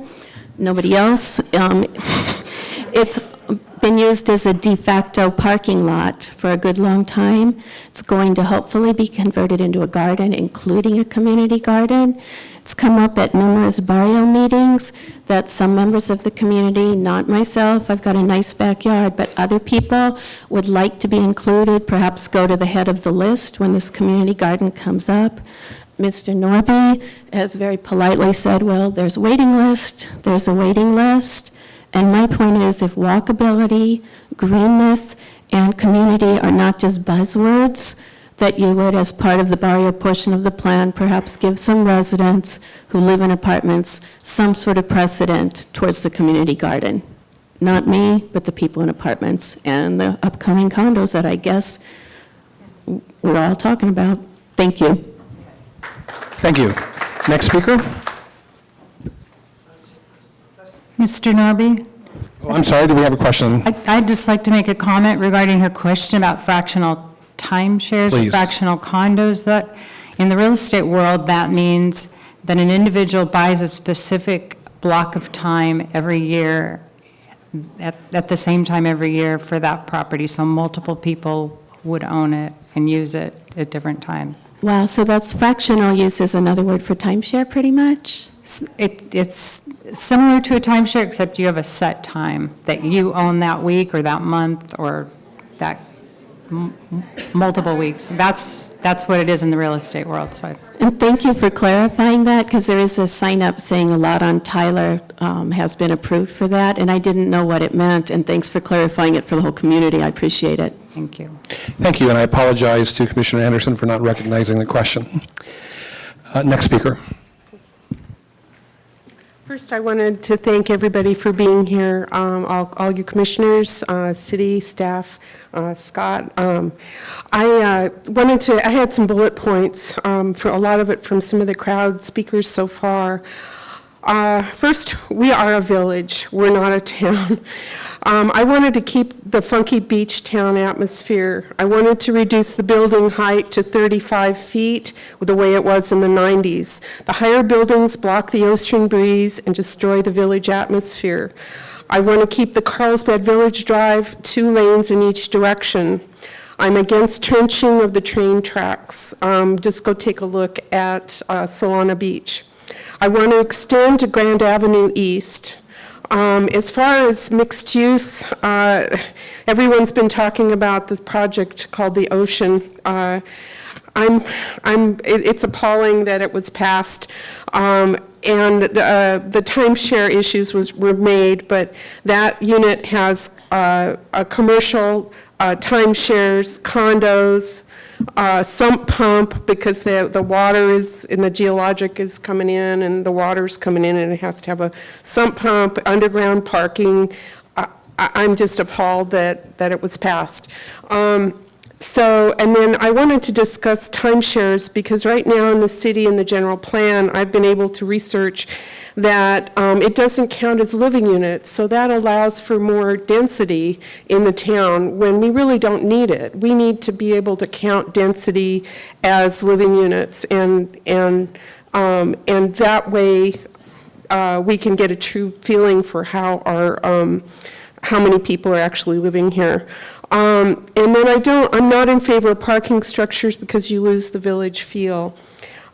Nobody else. It's been used as a de facto parking lot for a good long time. It's going to hopefully be converted into a garden, including a community garden. It's come up at numerous barrio meetings that some members of the community, not myself, I've got a nice backyard, but other people would like to be included, perhaps go to the head of the list when this community garden comes up. Mr. Norby has very politely said, well, there's a waiting list, there's a waiting list. And my point is, if walkability, greenness, and community are not just buzzwords, that you would, as part of the barrio portion of the plan, perhaps give some residents who live in apartments some sort of precedent towards the community garden. Not me, but the people in apartments and the upcoming condos that I guess we're all talking about. Thank you. Thank you. Next speaker? Mr. Norby? Oh, I'm sorry, do we have a question? I'd just like to make a comment regarding her question about fractional timeshares, Please. fractional condos. That, in the real estate world, that means that an individual buys a specific block of time every year, at the same time every year for that property, so multiple people would own it and use it at different times. Wow, so that's fractional use is another word for timeshare, pretty much? It's similar to a timeshare, except you have a set time that you own that week or that month or that multiple weeks. That's what it is in the real estate world. So. And thank you for clarifying that, because there is a sign up saying a lot on Tyler has been approved for that, and I didn't know what it meant, and thanks for clarifying it for the whole community. I appreciate it. Thank you. Thank you, and I apologize to Commissioner Anderson for not recognizing the question. Next speaker. First, I wanted to thank everybody for being here, all you commissioners, city staff, Scott. I had some bullet points for a lot of it from some of the crowd speakers so far. First, we are a village. We're not a town. I wanted to keep the funky beach town atmosphere. I wanted to reduce the building height to 35 feet the way it was in the 90s. The higher buildings block the ocean breeze and destroy the village atmosphere. I want to keep the Carlsbad Village Drive 2 lanes in each direction. I'm against trenching of the train tracks. Just go take a look at Solana Beach. I want to extend to Grand Avenue East. As far as mixed use, everyone's been talking about this project called the Ocean. It's appalling that it was passed, and the timeshare issues were made, but that unit has a commercial timeshares, condos, sump pump, because the water is, in the geologic is coming in, and the water's coming in, and it has to have a sump pump, underground parking. I'm just appalled that it was passed. And then I wanted to discuss timeshares, because right now in the city, in the general plan, I've been able to research that it doesn't count as living units, so that allows for more density in the town when we really don't need it. We need to be able to count density as living units, and that way we can get a true feeling for how how many people are actually living here. And then I'm not in favor of parking structures because you lose the village feel.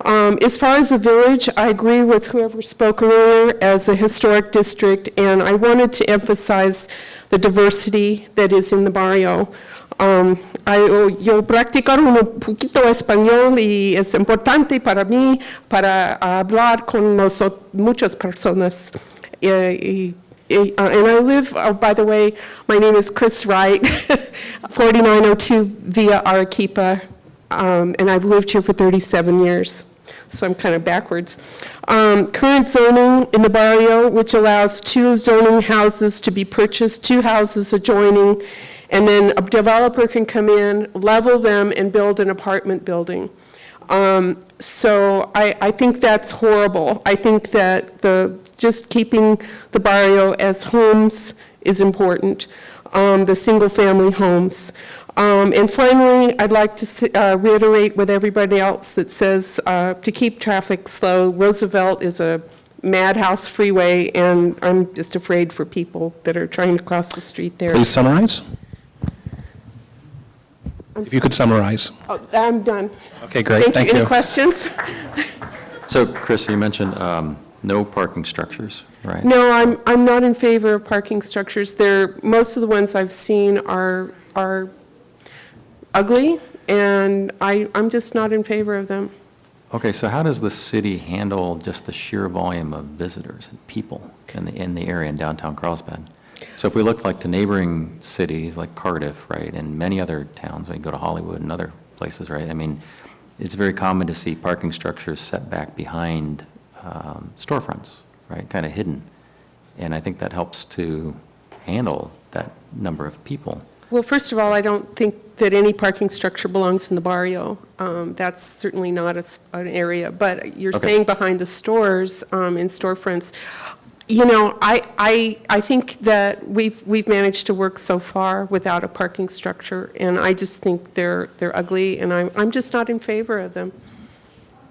As far as the village, I agree with whoever spoke earlier as a historic district, and I wanted to emphasize the diversity that is in the barrio. Yo practicar un poquito español y es importante para mí para hablar con muchas personas. And I live, by the way, my name is Chris Wright, 4902 Via Arequipa, and I've lived here for 37 years. So I'm kind of backwards. Current zoning in the barrio, which allows 2 zoning houses to be purchased, 2 houses adjoining, and then a developer can come in, level them, and build an apartment building. So I think that's horrible. I think that just keeping the barrio as homes is important, the single-family homes. And finally, I'd like to reiterate with everybody else that says to keep traffic slow. Roosevelt is a madhouse freeway, and I'm just afraid for people that are trying to cross the street there. Please summarize. If you could summarize. Oh, I'm done. Okay, great. Thank you. Any questions? So, Chris, you mentioned no parking structures, right? No, I'm not in favor of parking structures. Most of the ones I've seen are ugly, and I'm just not in favor of them. Okay, so how does the city handle just the sheer volume of visitors and people in the area in downtown Carlsbad? So if we look like to neighboring cities like Cardiff, right, and many other towns, we go to Hollywood and other places, right? I mean, it's very common to see parking structures set back behind storefronts, right, kind of hidden. And I think that helps to handle that number of people. Well, first of all, I don't think that any parking structure belongs in the barrio. That's certainly not an area. But you're Okay. saying behind the stores, in storefronts. You know, I think that we've managed to work so far without a parking structure, and I just think they're ugly, and I'm just not in favor of them.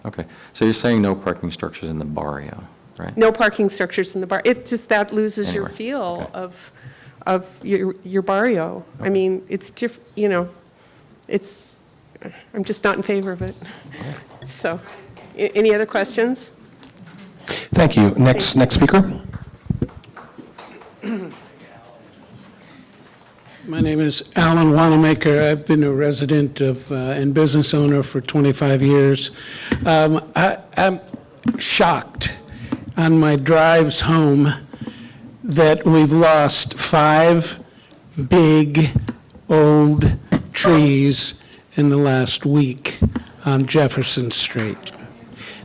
Okay, so you're saying no parking structures in the barrio, right? No parking structures in the bar. It just, that loses your Anywhere. feel Okay. of your barrio. I mean, it's you know, I'm just not in favor of it. So, any other questions? Thank you. Next speaker. My name is Alan Wanamaker. I've been a resident of and business owner for 25 years. I'm shocked on my drives home that we've lost 5 big old trees in the last week on Jefferson Street.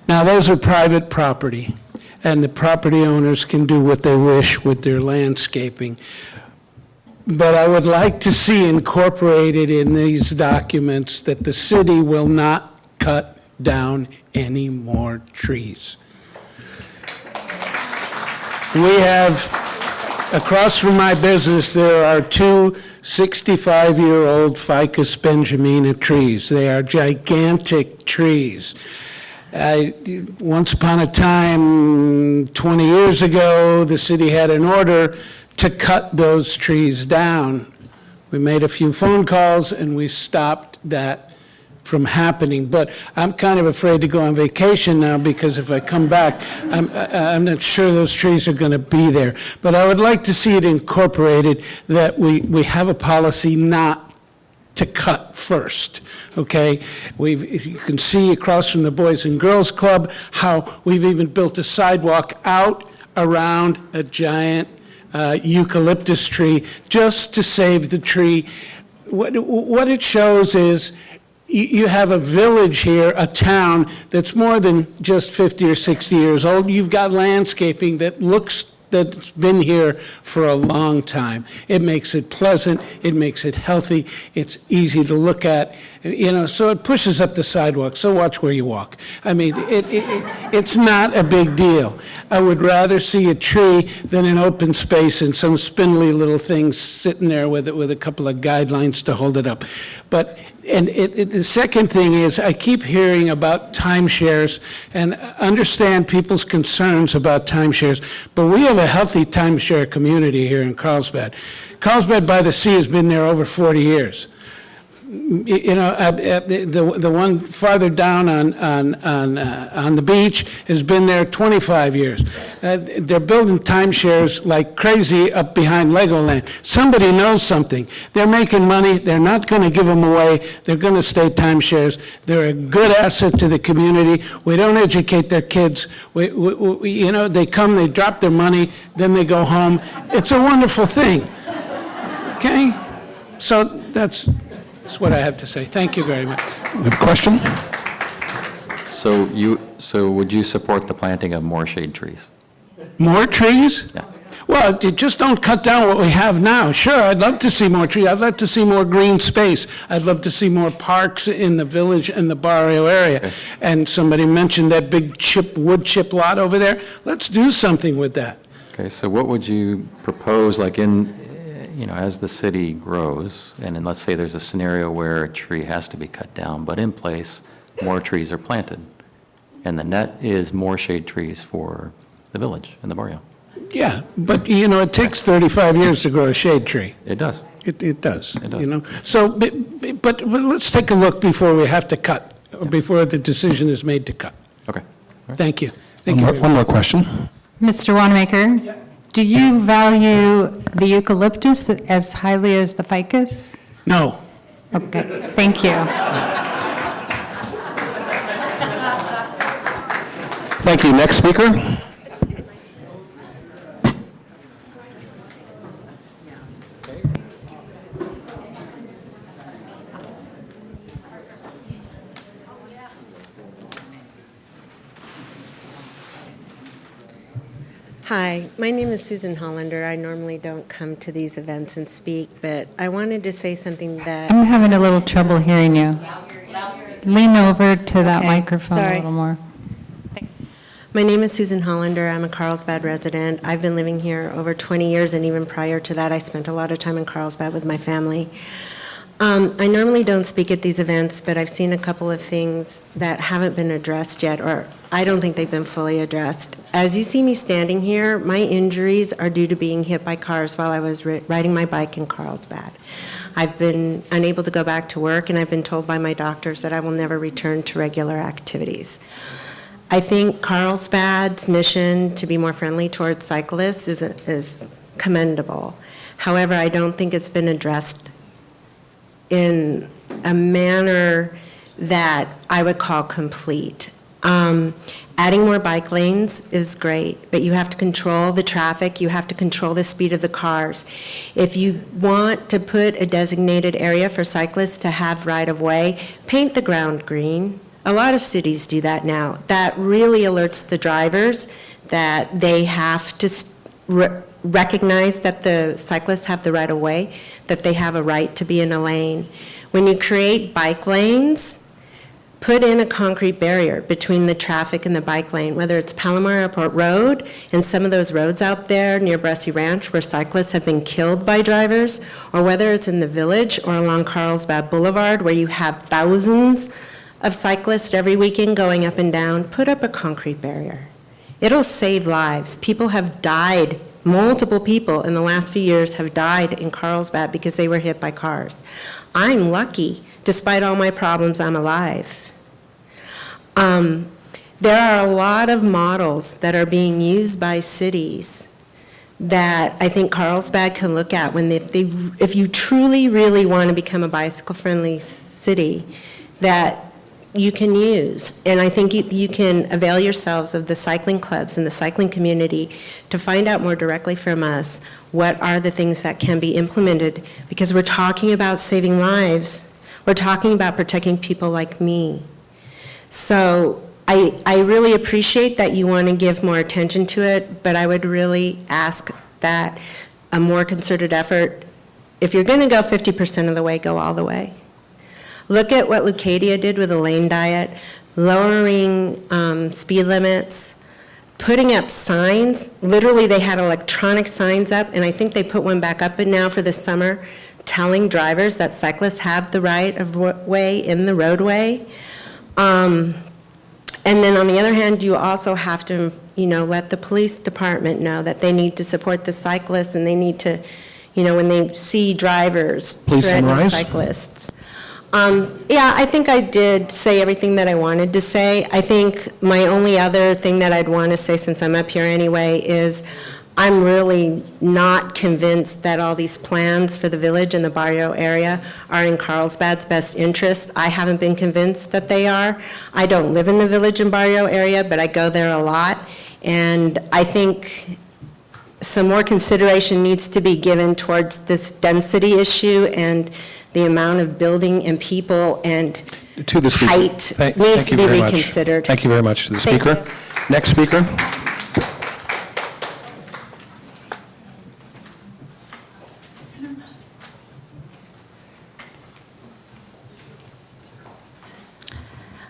Now, those are private property, and the property owners can do what they wish with their landscaping. But I would like to see incorporated in these documents that the city will not cut down any more trees. We have, across from my business, there are 2 65-year-old Ficus benjamina trees. They are gigantic trees. Once upon a time, 20 years ago, the city had an order to cut those trees down. We made a few phone calls and we stopped that from happening. But I'm kind of afraid to go on vacation now because if I come back, I'm not sure those trees are going to be there. But I would like to see it incorporated that we have a policy not to cut first, okay? You can see across from the Boys and Girls Club how we've even built a sidewalk out around a giant eucalyptus tree just to save the tree. What it shows is you have a village here, a town that's more than just 50 or 60 years old. You've got landscaping that's been here for a long time. It makes it pleasant, it makes it healthy, it's easy to look at, you know, so it pushes up the sidewalk, so watch where you walk. I mean, it's not a big deal. I would rather see a tree than an open space and some spindly little thing sitting there with a couple of guidelines to hold it up. But the second thing is, I keep hearing about timeshares and understand people's concerns about timeshares, but we have a healthy timeshare community here in Carlsbad. Carlsbad by the Sea has been there over 40 years. You know, the one farther down on the beach has been there 25 years. They're building timeshares like crazy up behind Legoland. Somebody knows something. They're making money. They're not going to give them away. They're going to stay timeshares. They're a good asset to the community. We don't educate their kids. You know, they come, they drop their money, then they go home. It's a wonderful thing. Okay? So that's what I have to say. Thank you very much. Have a question? So would you support the planting of more shade trees? More trees? Yes. Well, you just don't cut down what we have now. Sure, I'd love to see more trees. I'd love to see more green space. I'd love to see more parks in the village and the barrio area. Okay. And somebody mentioned that big wood chip lot over there. Let's do something with that. Okay, so what would you propose, like as the city grows, and then let's say there's a scenario where a tree has to be cut down, but in place, more trees are planted, and the net is more shade trees for the village and the barrio. Yeah, but, it takes 35 years to grow a shade tree. It does. It does, So, but let's take a look before we have to cut, or before the decision is made to cut. Okay. Thank you. One more question. Mr. Wanamaker, do you value the eucalyptus as highly as the ficus? No. Okay, thank you. Thank you. Next speaker? Hi, my name is Susan Hollander. I normally don't come to these events and speak, but I wanted to say something that... I'm having a little trouble hearing you. Lean over to that microphone sorry. a little more. My name is Susan Hollander. I'm a Carlsbad resident. I've been living here over 20 years, and even prior to that, I spent a lot of time in Carlsbad with my family. I normally don't speak at these events, but I've seen a couple of things that haven't been addressed yet, or I don't think they've been fully addressed. As you see me standing here, my injuries are due to being hit by cars while I was riding my bike in Carlsbad. I've been unable to go back to work, and I've been told by my doctors that I will never return to regular activities. I think Carlsbad's mission to be more friendly towards cyclists is commendable. However, I don't think it's been addressed in a manner that I would call complete. Adding more bike lanes is great, but you have to control the traffic, you have to control the speed of the cars. If you want to put a designated area for cyclists to have right-of-way, paint the ground green. A lot of cities do that now. That really alerts the drivers that they have to recognize that the cyclists have the right-of-way, that they have a right to be in a lane. When you create bike lanes, put in a concrete barrier between the traffic and the bike lane, whether it's Palomar Airport Road and some of those roads out there near Bressy Ranch where cyclists have been killed by drivers, or whether it's in the village or along Carlsbad Boulevard where you have thousands of cyclists every weekend going up and down. Put up a concrete barrier. It'll save lives. People have died. Multiple people in the last few years have died in Carlsbad because they were hit by cars. I'm lucky. Despite all my problems, I'm alive. There are a lot of models that are being used by cities that I think Carlsbad can look at if you truly, really want to become a bicycle-friendly city, that you can use. And I think you can avail yourselves of the cycling clubs and the cycling community to find out more directly from us what are the things that can be implemented, because we're talking about saving lives. We're talking about protecting people like me. So I really appreciate that you want to give more attention to it, but I would really ask that a more concerted effort, if you're going to go 50% of the way, go all the way. Look at what Leucadia did with the lane diet, lowering speed limits, putting up signs. Literally, they had electronic signs up, and I think they put one back up now for the summer telling drivers that cyclists have the right of way in the roadway. And then on the other hand, you also have to, let the police department know that they need to support the cyclists, and they need to, when they see drivers Please threatening summarize. cyclists. Yeah, I think I did say everything that I wanted to say. I think my only other thing that I'd want to say, since I'm up here anyway, is I'm really not convinced that all these plans for the village and the barrio area are in Carlsbad's best interest. I haven't been convinced that they are. I don't live in the village and barrio area, but I go there a lot. And I think some more consideration needs to be given towards this density issue, and the amount of building and people and To the speaker. height Thank needs to you be very much. reconsidered. Thank you very much to the Thank speaker. Next speaker.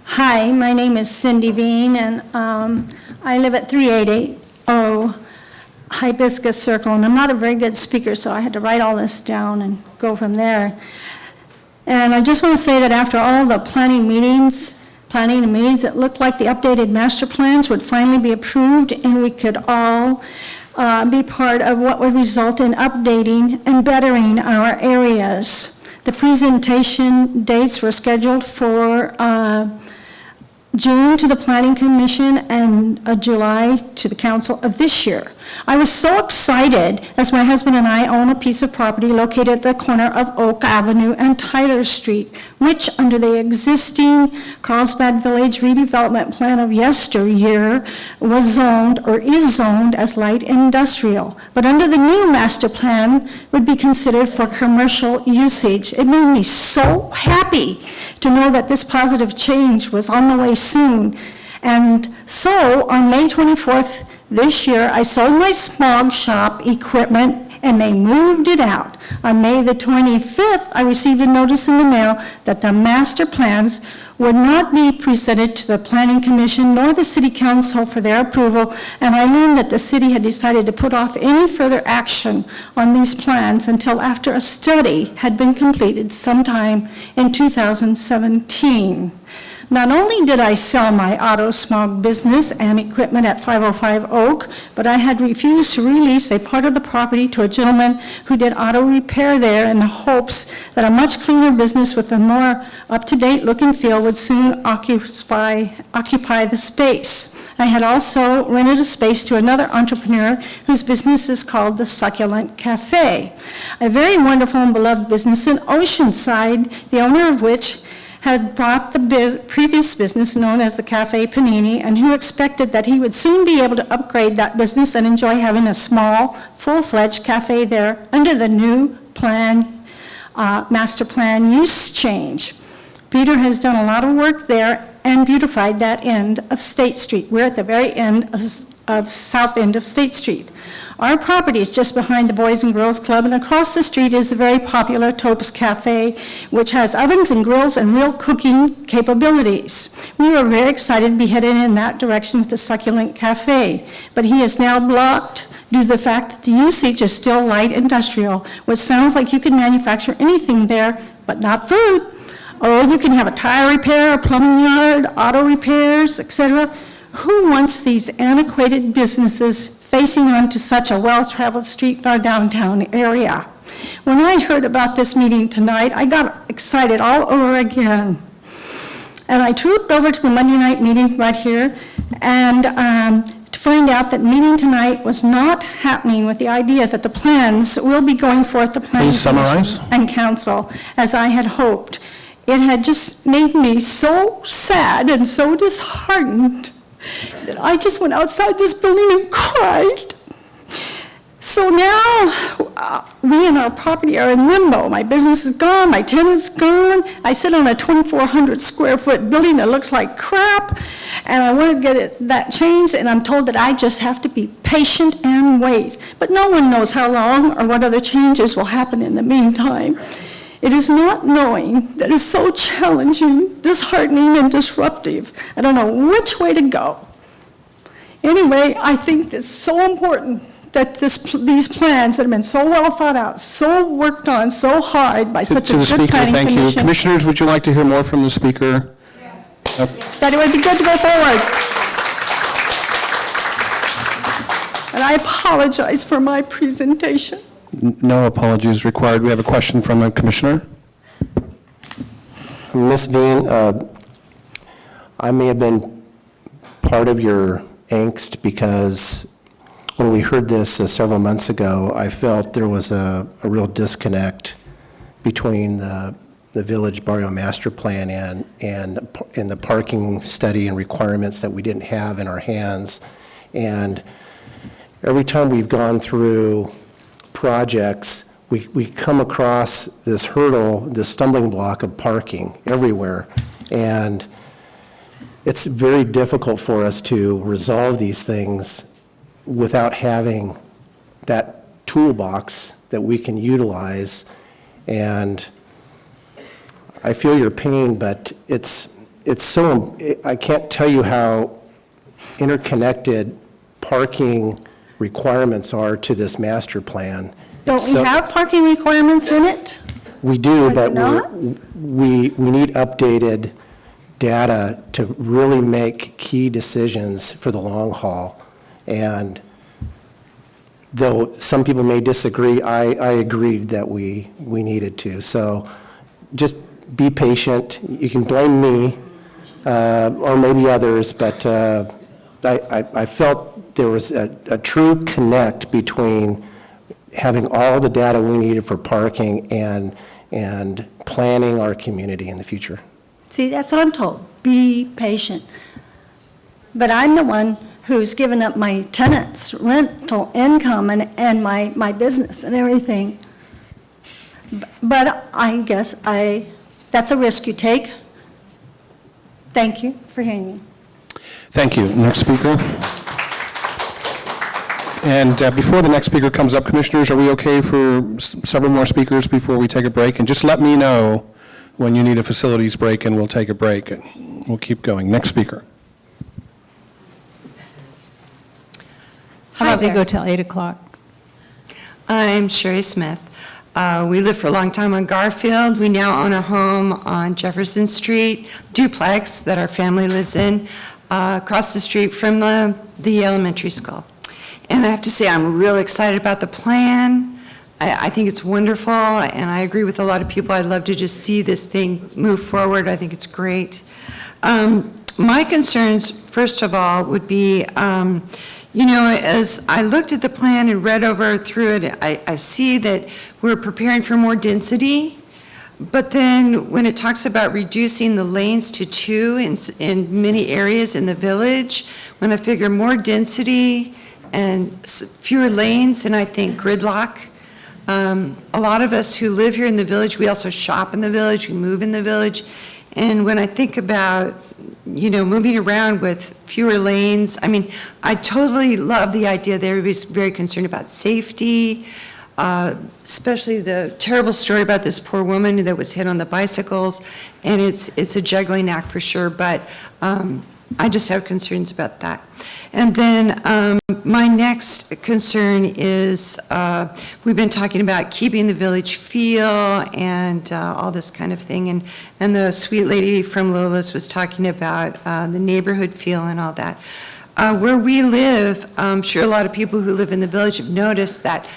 Hi, my name is Cindy Veen, and I live at 3880 Hibiscus Circle, and I'm not a very good speaker, so I had to write all this down and go from there. And I just want to say that after all the planning and meetings, it looked like the updated master plans would finally be approved, and we could all be part of what would result in updating and bettering our areas. The presentation dates were scheduled for June to the Planning Commission and July to the Council of this year. I was so excited as my husband and I own a piece of property located at the corner of Oak Avenue and Tyler Street, which under the existing Carlsbad Village redevelopment plan of yesteryear was zoned or is zoned as light industrial. But under the new master plan would be considered for commercial usage. It made me so happy to know that this positive change was on the way soon. And so on May 24th, this year, I sold my smog shop equipment and they moved it out. On May the 25th, I received a notice in the mail that the master plans would not be presented to the Planning Commission nor the City Council for their approval, and I learned that the city had decided to put off any further action on these plans until after a study had been completed sometime in 2017. Not only did I sell my auto smog business and equipment at 505 Oak, but I had refused to release a part of the property to a gentleman who did auto repair there in the hopes that a much cleaner business with a more up-to-date look and feel would soon occupy the space. I had also rented a space to another entrepreneur whose business is called the Succulent Cafe, a very wonderful and beloved business in Oceanside, the owner of which had bought the previous business known as the Cafe Panini, and who expected that he would soon be able to upgrade that business and enjoy having a small, full-fledged cafe there under the new plan, master plan use change. Peter has done a lot of work there and beautified that end of State Street. We're at the very end of south end of State Street. Our property is just behind the Boys and Girls Club, and across the street is the very popular Topes Cafe, which has ovens and grills and real cooking capabilities. We were very excited to be headed in that direction with the Succulent Cafe, but he is now blocked due to the fact that the usage is still light industrial, which sounds like you can manufacture anything there, but not food. Or you can have a tire repair, a plumbing yard, auto repairs, etc. Who wants these antiquated businesses facing onto such a well-traveled street in our downtown area? When I heard about this meeting tonight, I got excited all over again. And I trooped over to the Monday night meeting right here and to find out that meeting tonight was not happening with the idea that the plans will be going forth to Planning Please summarize. Commission and Council as I had hoped. It had just made me so sad and so disheartened that I just went outside this building and cried. So now, we and our property are in limbo. My business is gone, my tenant's gone. I sit on a 2,400 square foot building that looks like crap, and I want to get that changed, and I'm told that I just have to be patient and wait. But no one knows how long or what other changes will happen in the meantime. It is not knowing that is so challenging, disheartening, and disruptive. I don't know which way to go. Anyway, I think it's so important that these plans that have been so well thought out, so worked on, so hard by such a To the good speaker, planning thank you. commission, Commissioners, would you like to hear more from the speaker? that it would be good to go forward. And I apologize for my presentation. No apologies required. We have a question from a commissioner. Ms. Veen, I may have been part of your angst because when we heard this several months ago, I felt there was a real disconnect between the Village Barrio Master Plan and the parking study and requirements that we didn't have in our hands. And every time we've gone through projects, we come across this hurdle, this stumbling block of parking everywhere. And it's very difficult for us to resolve these things without having that toolbox that we can utilize. And I feel your pain, but it's so, I can't tell you how interconnected parking requirements are to this master plan. Don't we have parking requirements in it? We do, but not? we need updated data to really make key decisions for the long haul. And though some people may disagree, I agreed that we needed to. So just be patient. You can blame me or maybe others, but I felt there was a true connect between having all the data we needed for parking and planning our community in the future. See, that's what I'm told. Be patient. But I'm the one who's given up my tenants' rental income and my business and everything. But I guess that's a risk you take. Thank you for hearing me. Thank you. Next speaker. And before the next speaker comes up, commissioners, are we okay for several more speakers before we take a break? And just let me know when you need a facilities break and we'll take a break. And we'll keep going. Next speaker. How about we go till 8 o'clock? I'm Sherry Smith. We lived for a long time on Garfield. We now own a home on Jefferson Street, duplex that our family lives in, across the street from the elementary school. And I have to say, I'm really excited about the plan. I think it's wonderful, and I agree with a lot of people. I'd love to just see this thing move forward. I think it's great. My concerns, first of all, would be, as I looked at the plan and read through it, I see that we're preparing for more density, but then when it talks about reducing the lanes to 2 in many areas in the village, when I figure more density and fewer lanes, then I think gridlock. A lot of us who live here in the village, we also shop in the village, we move in the village, and when I think about moving around with fewer lanes. I mean, I totally love the idea that everybody's very concerned about safety, especially the terrible story about this poor woman that was hit on the bicycles, and it's a juggling act for sure, but I just have concerns about that. And then my next concern is we've been talking about keeping the village feel and all this kind of thing. And the sweet lady from Lola's was talking about the neighborhood feel and all that. Where we live, I'm sure a lot of people who live in the village have noticed that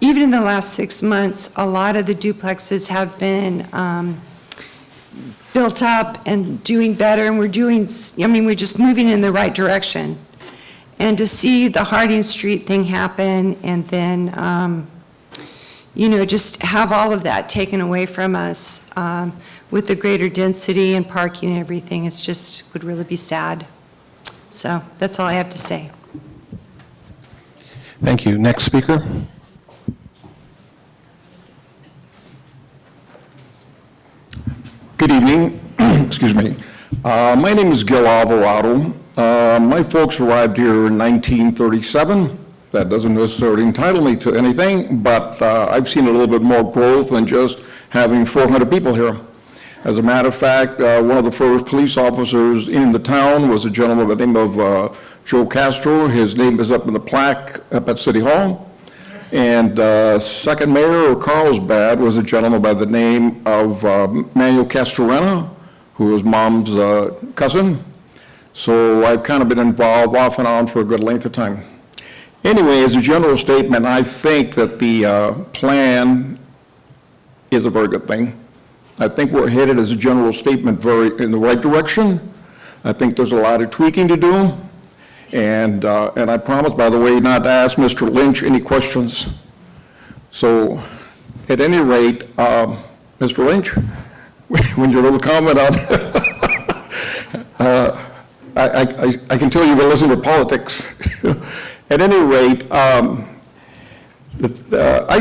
even in the last 6 months, a lot of the duplexes have been built up and doing better, and we're just moving in the right direction. And to see the Harding Street thing happen and then, just have all of that taken away from us with the greater density and parking and everything, would really be sad. So that's all I have to say. Thank you. Next speaker. Good evening. Excuse me. My name is Gil Alvarado. My folks arrived here in 1937. That doesn't necessarily entitle me to anything, but I've seen a little bit more growth than just having 400 people here. As a matter of fact, one of the first police officers in the town was a gentleman by the name of Joe Castro. His name is up in the plaque up at City Hall. And second mayor of Carlsbad was a gentleman by the name of Manuel Castorena, who was Mom's cousin. So I've kind of been involved off and on for a good length of time. Anyway, as a general statement, I think that the plan is a very good thing. I think we're headed, as a general statement, very in the right direction. I think there's a lot of tweaking to do. And I promise, by the way, not to ask Mr. Lynch any questions. So at any rate, Mr. Lynch, when your little comment on, I can tell you will listen to politics. At any rate, I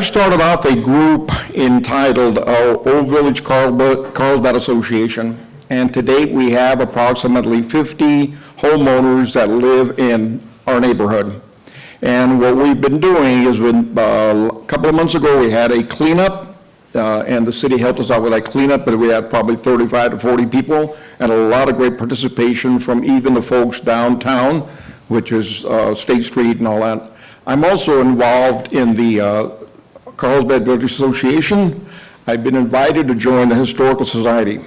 started off a group entitled Old Village Carlsbad Association, and to date we have approximately 50 homeowners that live in our neighborhood. And what we've been doing is, a couple of months ago we had a cleanup, and the city helped us out with that cleanup, but we had probably 35 to 40 people, and a lot of great participation from even the folks downtown, which is State Street and all that. I'm also involved in the Carlsbad Village Association. I've been invited to join the Historical Society.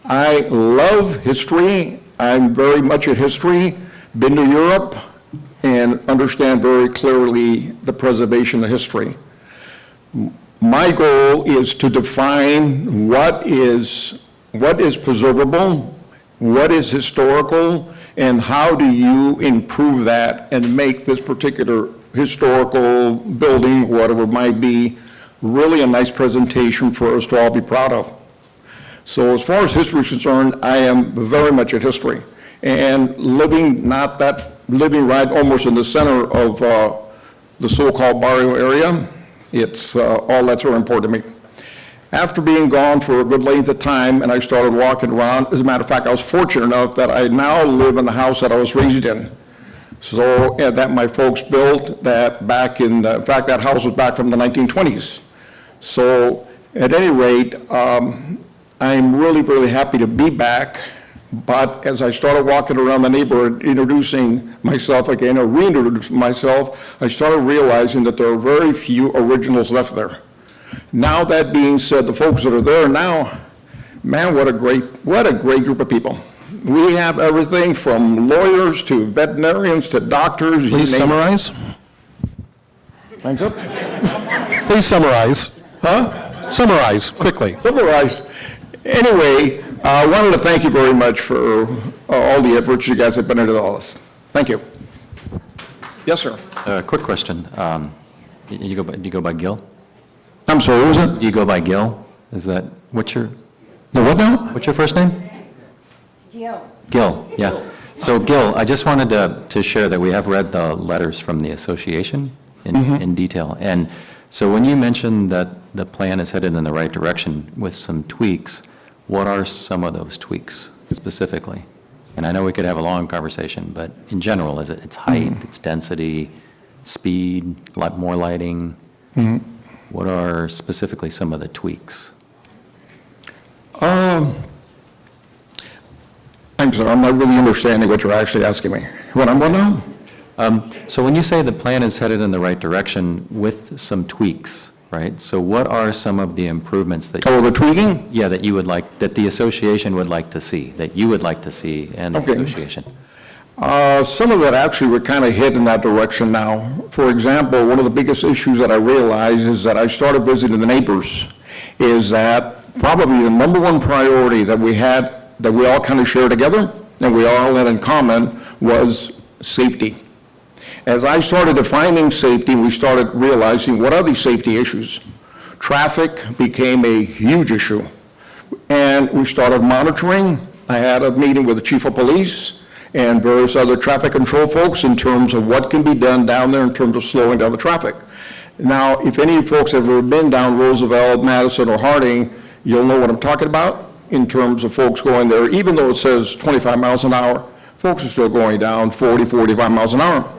I love history. I'm very much at history, been to Europe, and understand very clearly the preservation of history. My goal is to define what is preservable, what is historical, and how do you improve that and make this particular historical building, whatever it might be, really a nice presentation for us to all be proud of. So as far as history is concerned, I am very much at history. And living right almost in the center of the so-called barrio area, it's all that's very important to me. After being gone for a good length of time, and I started walking around, as a matter of fact, I was fortunate enough that I now live in the house that I was raised in. So that my folks built that back in fact, that house was back from the 1920s. So at any rate, I'm really, really happy to be back. But as I started walking around the neighborhood, introducing myself again, or reintroducing myself, I started realizing that there are very few originals left there. Now, that being said, the folks that are there now, man, what a great group of people. We have everything from lawyers to veterinarians to doctors. Please summarize. Thanks up. Please summarize. Huh? Summarize, quickly. Summarize. Anyway, I wanted to thank you very much for all the efforts you guys have put into all this. Thank you. Yes, sir. Quick question. Do you go by Gil? I'm sorry, what was it? Do you go by Gil? What's your The what now? What's your first name? Gil. Gil, yeah. So Gil, I just wanted to share that we have read the letters from the association in detail. And so when you mentioned that the plan is headed in the right direction with some tweaks, what are some of those tweaks specifically? And I know we could have a long conversation, but in general, is it its height, its density, speed, more lighting? What are specifically some of the tweaks? I'm sorry, I'm not really understanding what you're actually asking me. What now? So when you say the plan is headed in the right direction with some tweaks, right? So what are some of the improvements that? Oh, the tweaking? Yeah, that you would like, that the association would like to see, that you would like to see, and the association. Some of that actually we're kind of heading in that direction now. For example, one of the biggest issues that I realized is that I started visiting the neighbors, is that probably the number one priority that we had, that we all kind of share together, and we all had in common, was safety. As I started defining safety, we started realizing what are these safety issues. Traffic became a huge issue, and we started monitoring. I had a meeting with the chief of police and various other traffic control folks in terms of what can be done down there in terms of slowing down the traffic. Now, if any folks have ever been down Roosevelt, Madison, or Harding, you'll know what I'm talking about in terms of folks going there. Even though it says 25 miles an hour, folks are still going down 40, 45 miles an hour.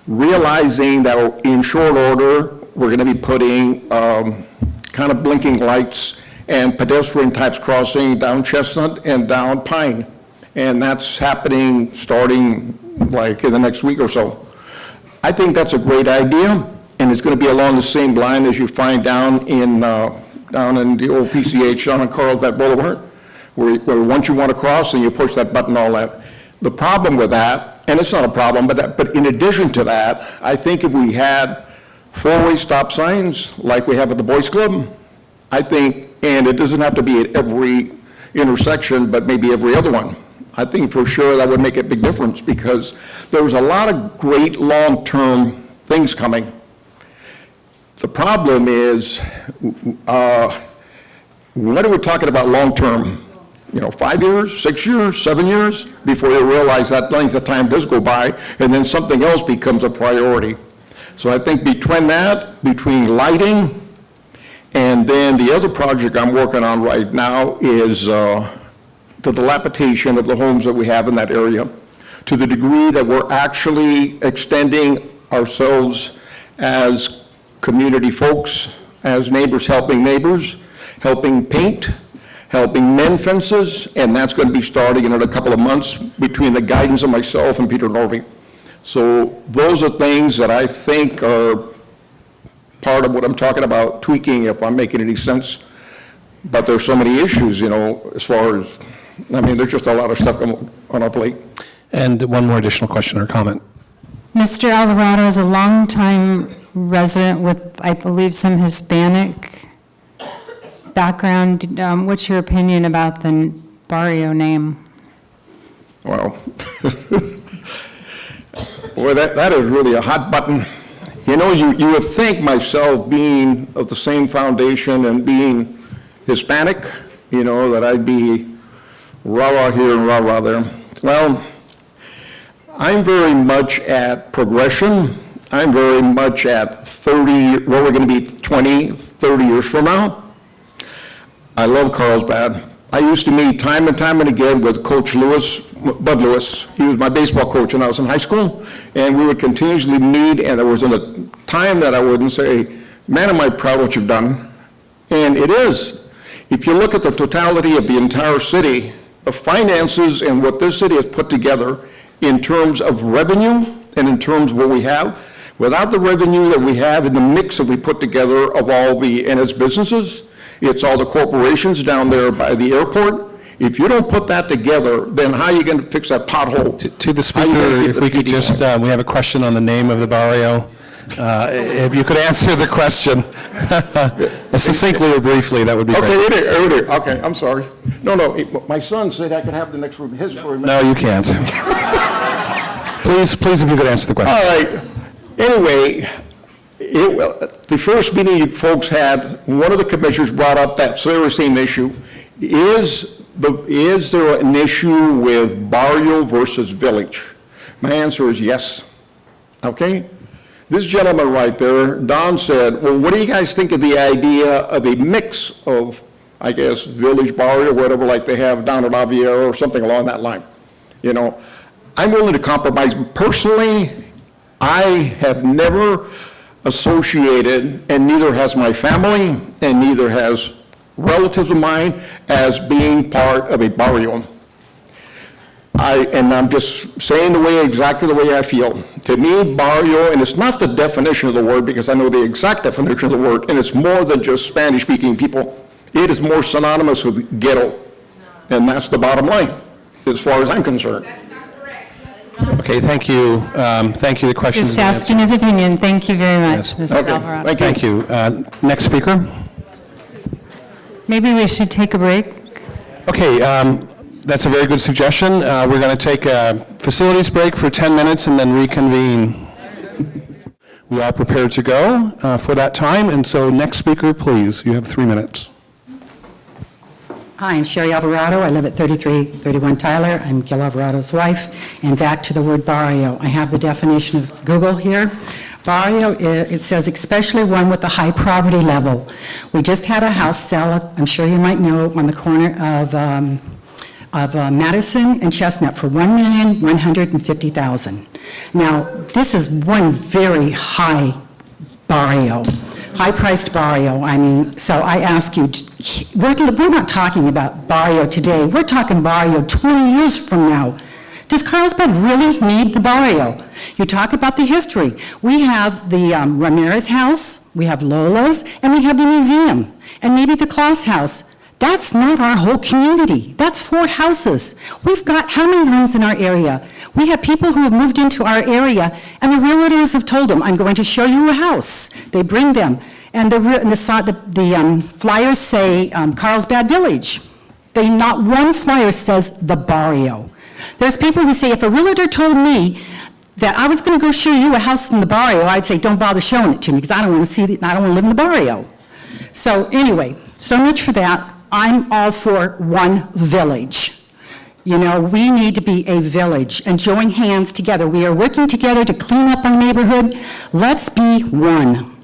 Realizing that in short order, we're going to be putting kind of blinking lights and pedestrian types crossing down Chestnut and down Pine. And that's happening starting like in the next week or so. I think that's a great idea, and it's going to be along the same line as you find down in the old PCH down on Carlsbad Boulevard, where once you want to cross and you push that button, all that. The problem with that, and it's not a problem, but in addition to that, I think if we had four-way stop signs like we have at the Boys Club, I think, and it doesn't have to be at every intersection, but maybe every other one. I think for sure that would make a big difference, because there's a lot of great long-term things coming. The problem is, what are we talking about long-term? 5 years, 6 years, 7 years, before you realize that length of time does go by, and then something else becomes a priority. So I think between lighting, and then the other project I'm working on right now is the dilapidation of the homes that we have in that area, to the degree that we're actually extending ourselves as community folks, as neighbors, helping paint, helping mend fences, and that's going to be starting in a couple of months between the guidance of myself and Peter Norvey. So those are things that I think are part of what I'm talking about tweaking, if I'm making any sense. But there's so many issues, as far as, there's just a lot of stuff on our plate. And one more additional question or comment. Mr. Alvarado is a longtime resident with, I believe, some Hispanic background. What's your opinion about the barrio name? Well, boy, that is really a hot button. You would think myself being of the same foundation and being Hispanic, that I'd be rah-rah here and rah-rah there. Well, I'm very much at progression. I'm very much at 30, where we're going to be 20, 30 years from now. I love Carlsbad. I used to meet time and time and again with Coach Lewis, Bud Lewis. He was my baseball coach when I was in high school, and we would continuously meet, and there wasn't a time that I wouldn't say, man, am I proud of what you've done. And it is. If you look at the totality of the entire city, the finances and what this city has put together in terms of revenue and in terms of what we have, without the revenue that we have in the mix that we put together of all the, and its businesses, it's all the corporations down there by the airport. If you don't put that together, then how are you going to fix that pothole? To the speaker, if we could just, we have a question on the name of the barrio. If you could answer the question succinctly or briefly, that would be great. Okay, I'm sorry. No, my son said I could have the next room, his room. No, you can't. Please, if you could answer the question. All right. Anyway, the first meeting you folks had, one of the commissioners brought up that very same issue. Is there an issue with barrio versus village? My answer is yes. Okay? This gentleman right there, Don, said, well, what do you guys think of the idea of a mix of, I guess, village, barrio, whatever, like they have down at Aviera or something along that line? I'm willing to compromise. Personally, I have never associated, and neither has my family, and neither has relatives of mine, as being part of a barrio. And I'm just saying exactly the way I feel. To me, barrio, and it's not the definition of the word, because I know the exact definition of the word, and it's more than just Spanish-speaking people. It is more synonymous with ghetto, and that's the bottom line, as far as I'm concerned. Okay, thank you. Thank you. The question is Just asking his opinion. Thank you very much, Mr. Okay, Alvarado. thank you. Next speaker. Maybe we should take a break. Okay, that's a very good suggestion. We're going to take a facilities break for 10 minutes and then reconvene. We are prepared to go for that time, and so next speaker, please. You have 3 minutes. Hi, I'm Sherry Alvarado. I live at 3331 Tyler. I'm Gil Alvarado's wife. And back to the word barrio. I have the definition of Google here. Barrio, it says especially one with a high poverty level. We just had a house sale, I'm sure you might know, on the corner of Madison and Chestnut for $1,150,000. Now, this is one very high barrio. High-priced barrio. So I ask you, we're not talking about barrio today. We're talking barrio 20 years from now. Does Carlsbad really need the barrio? You talk about the history. We have the Ramirez House, we have Lola's, and we have the museum, and maybe the Kloss House. That's not our whole community. That's 4 houses. We've got how many homes in our area? We have people who have moved into our area, and the realtors have told them, I'm going to show you a house. They bring them, and the flyers say Carlsbad Village. Not one flyer says the barrio. There's people who say, if a realtor told me that I was going to go show you a house in the barrio, I'd say, don't bother showing it to me, because I don't want to see it, and I don't want to live in the barrio. So anyway, so much for that. I'm all for one village. You know, we need to be a village and join hands together. We are working together to clean up our neighborhood. Let's be one.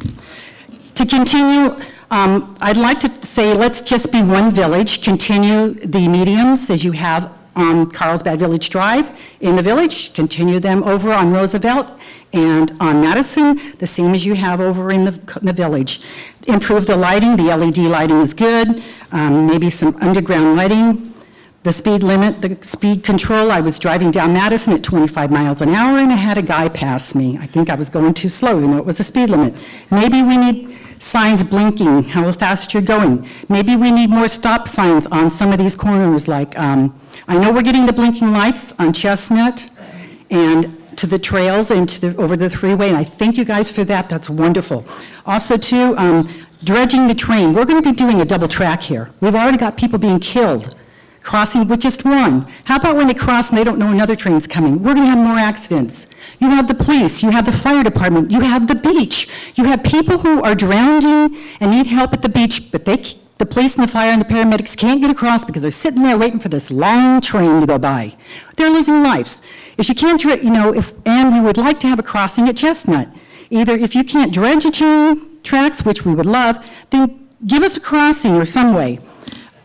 To continue, I'd like to say let's just be one village. Continue the mediums as you have on Carlsbad Village Drive in the village. Continue them over on Roosevelt and on Madison, the same as you have over in the village. Improve the lighting. The LED lighting is good. Maybe some underground lighting. The speed limit, the speed control. I was driving down Madison at 25 miles an hour, and I had a guy pass me. I think I was going too slow, even though it was a speed limit. Maybe we need signs blinking, how fast you're going. Maybe we need more stop signs on some of these corners, like, I know we're getting the blinking lights on Chestnut and to the trails and over the freeway, and I thank you guys for that. That's wonderful. Also, too, dredging the train. We're going to be doing a double track here. We've already got people being killed crossing with just one. How about when they cross and they don't know another train's coming? We're going to have more accidents. You have the police, you have the fire department, you have the beach. You have people who are drowning and need help at the beach, but the police and the fire and the paramedics can't get across because they're sitting there waiting for this long train to go by. They're losing lives. If you can't, and we would like to have a crossing at Chestnut. Either if you can't dredge a train tracks, which we would love, then give us a crossing or some way.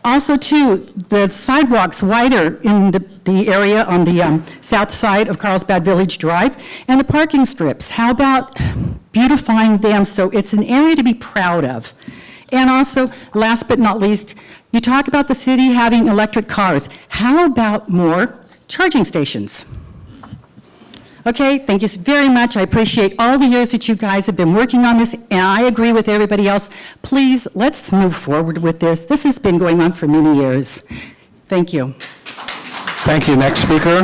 Also, too, the sidewalks wider in the area on the south side of Carlsbad Village Drive, and the parking strips. How about beautifying them so it's an area to be proud of? And also, last but not least, you talk about the city having electric cars. How about more charging stations? Okay, thank you very much. I appreciate all the years that you guys have been working on this, and I agree with everybody else. Please, let's move forward with this. This has been going on for many years. Thank you. Thank you. Next speaker.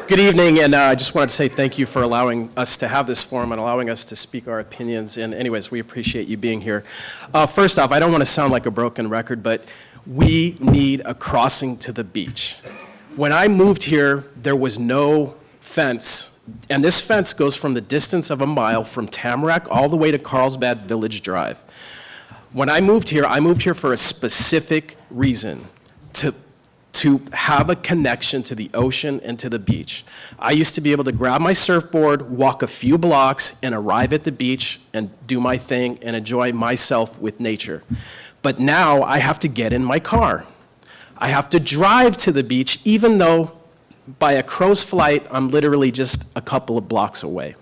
Good evening, and I just wanted to say thank you for allowing us to have this forum and allowing us to speak our opinions. And anyways, we appreciate you being here. First off, I don't want to sound like a broken record, but we need a crossing to the beach. When I moved here, there was no fence, and this fence goes from the distance of a mile from Tamarack all the way to Carlsbad Village Drive. When I moved here for a specific reason, to have a connection to the ocean and to the beach. I used to be able to grab my surfboard, walk a few blocks, and arrive at the beach and do my thing and enjoy myself with nature. But now I have to get in my car. I have to drive to the beach, even though by a crow's flight, I'm literally just a couple of blocks away.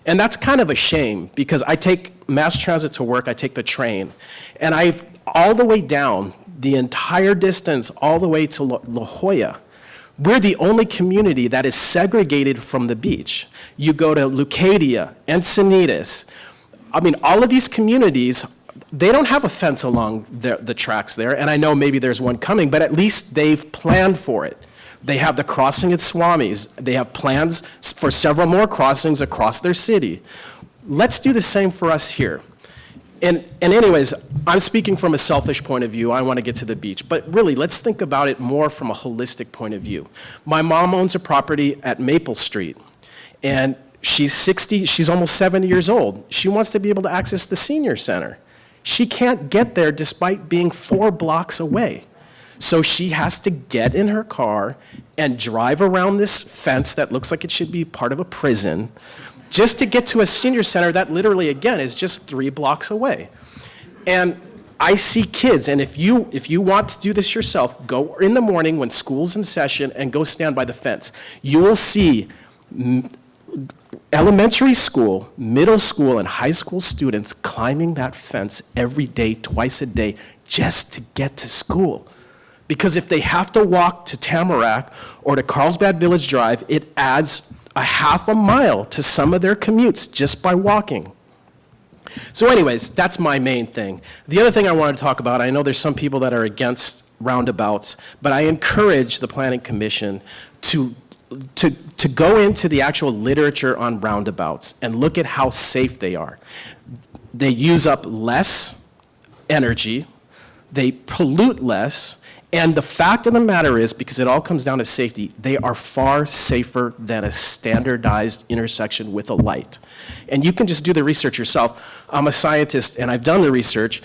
And that's kind of a shame, because I take mass transit to work, I take the train, and I've all the way down the entire distance, all the way to La Jolla. We're the only community that is segregated from the beach. You go to Leucadia, Encinitas. I mean, all of these communities, they don't have a fence along the tracks there, and I know maybe there's one coming, but at least they've planned for it. They have the crossing at Swami's. They have plans for several more crossings across their city. Let's do the same for us here. And anyways, I'm speaking from a selfish point of view. I want to get to the beach. But really, let's think about it more from a holistic point of view. My mom owns a property at Maple Street, and she's 60, she's almost 70 years old. She wants to be able to access the senior center. She can't get there despite being 4 blocks away. So she has to get in her car and drive around this fence that looks like it should be part of a prison just to get to a senior center that literally, again, is just 3 blocks away. And I see kids, and if you want to do this yourself, go in the morning when school's in session and go stand by the fence. You will see elementary school, middle school, and high school students climbing that fence every day, twice a day, just to get to school. Because if they have to walk to Tamarack or to Carlsbad Village Drive, it adds a half a mile to some of their commutes just by walking. So anyways, that's my main thing. The other thing I wanted to talk about, I know there's some people that are against roundabouts, but I encourage the Planning Commission to go into the actual literature on roundabouts and look at how safe they are. They use up less energy, they pollute less, and the fact of the matter is, because it all comes down to safety, they are far safer than a standardized intersection with a light. And you can just do the research yourself. I'm a scientist and I've done the research.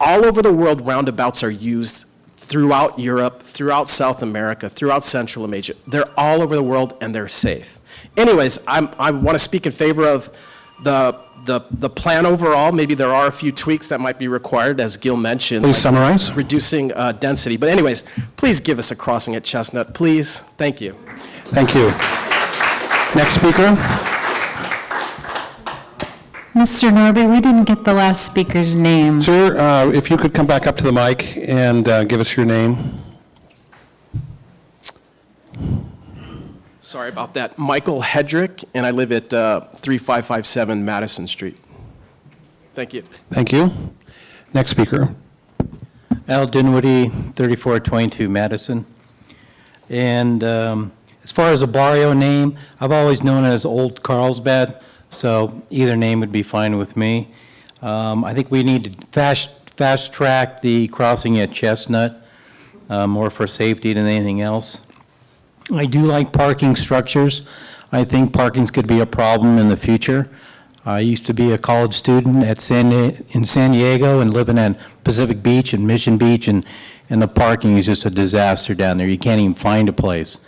All over the world, roundabouts are used throughout Europe, throughout South America, throughout Central Asia. They're all over the world and they're safe. Anyways, I want to speak in favor of the plan overall. Maybe there are a few tweaks that might be required, as Gil mentioned. Please summarize. Reducing density. But anyways, please give us a crossing at Chestnut, please. Thank you. Thank you. Next speaker. Mr. Norby, we didn't get the last speaker's name. Sir, if you could come back up to the mic and give us your name. Sorry about that. Michael Hedrick, and I live at 3557 Madison Street. Thank you. Thank you. Next speaker. Al Dinwiddie, 3422 Madison. And as far as the barrio name, I've always known it as Old Carlsbad, so either name would be fine with me. I think we need to fast track the crossing at Chestnut, more for safety than anything else. I do like parking structures. I think parking's could be a problem in the future. I used to be a college student in San Diego and living at Pacific Beach and Mission Beach, and the parking is just a disaster down there. You can't even find a place.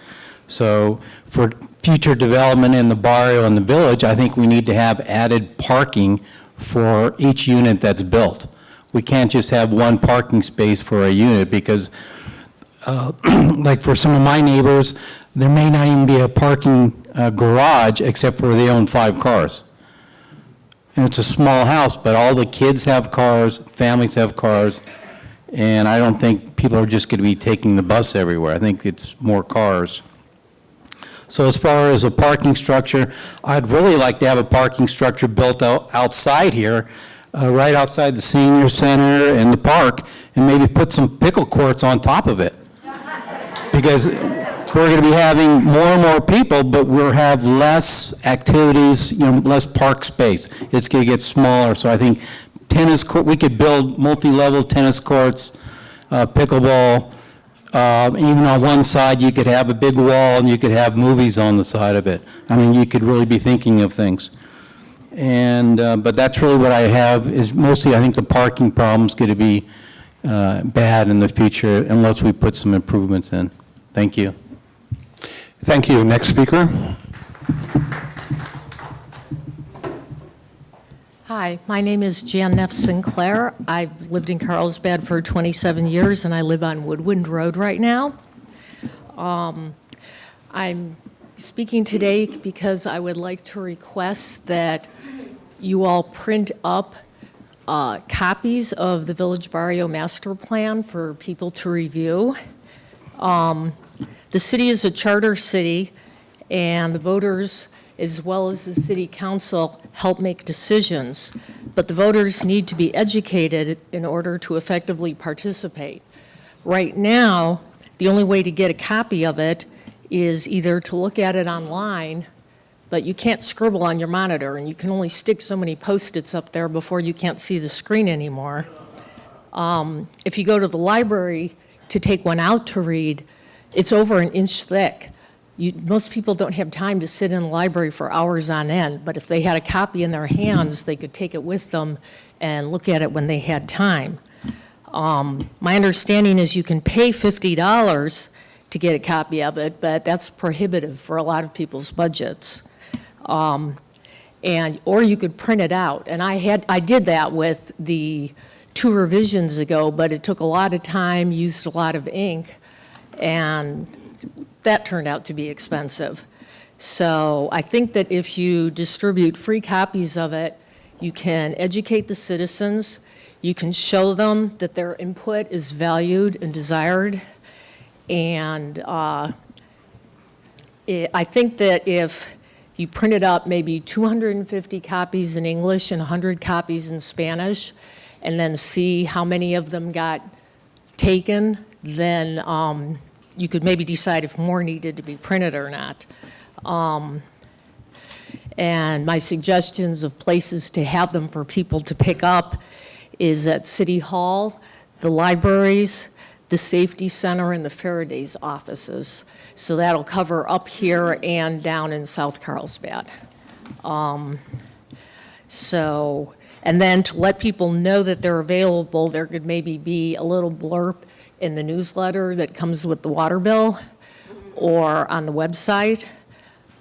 So for future development in the barrio and the village, I think we need to have added parking for each unit that's built. We can't just have one parking space for a unit because like for some of my neighbors, there may not even be a parking garage except for they own 5 cars. And it's a small house, but all the kids have cars, families have cars, and I don't think people are just going to be taking the bus everywhere. I think it's more cars. So as far as a parking structure, I'd really like to have a parking structure built outside here, right outside the senior center and the park, and maybe put some pickle courts on top of it. Because we're going to be having more and more people, but we'll have less activities, less park space. It's going to get smaller. So I think tennis court, we could build multi-level tennis courts, pickleball. Even on one side, you could have a big wall and you could have movies on the side of it. I mean, you could really be thinking of things. And, but that's really what I have is mostly I think the parking problem's going to be bad in the future unless we put some improvements in. Thank you. Thank you. Next speaker. Hi, my name is Jan Neff Sinclair. I've lived in Carlsbad for 27 years, and I live on Woodwind Road right now. I'm speaking today because I would like to request that you all print up copies of the Village Barrio Master Plan for people to review. The city is a charter city, and the voters, as well as the city council, help make decisions. But the voters need to be educated in order to effectively participate. Right now, the only way to get a copy of it is either to look at it online, but you can't scribble on your monitor, and you can only stick so many Post-its up there before you can't see the screen anymore. If you go to the library to take one out to read, it's over an inch thick. Most people don't have time to sit in the library for hours on end, but if they had a copy in their hands, they could take it with them and look at it when they had time. My understanding is you can pay $50 to get a copy of it, but that's prohibitive for a lot of people's budgets. Or you could print it out. And I did that with the 2 revisions ago, but it took a lot of time, used a lot of ink, and that turned out to be expensive. So I think that if you distribute free copies of it, you can educate the citizens, you can show them that their input is valued and desired, And I think that if you printed up maybe 250 copies in English and 100 copies in Spanish, and then see how many of them got taken, then you could maybe decide if more needed to be printed or not. And my suggestions of places to have them for people to pick up is at City Hall, the libraries, the Safety Center, and the Faraday's offices. So that'll cover up here and down in South Carlsbad. And then to let people know that they're available, there could maybe be a little blurb in the newsletter that comes with the water bill or on the website.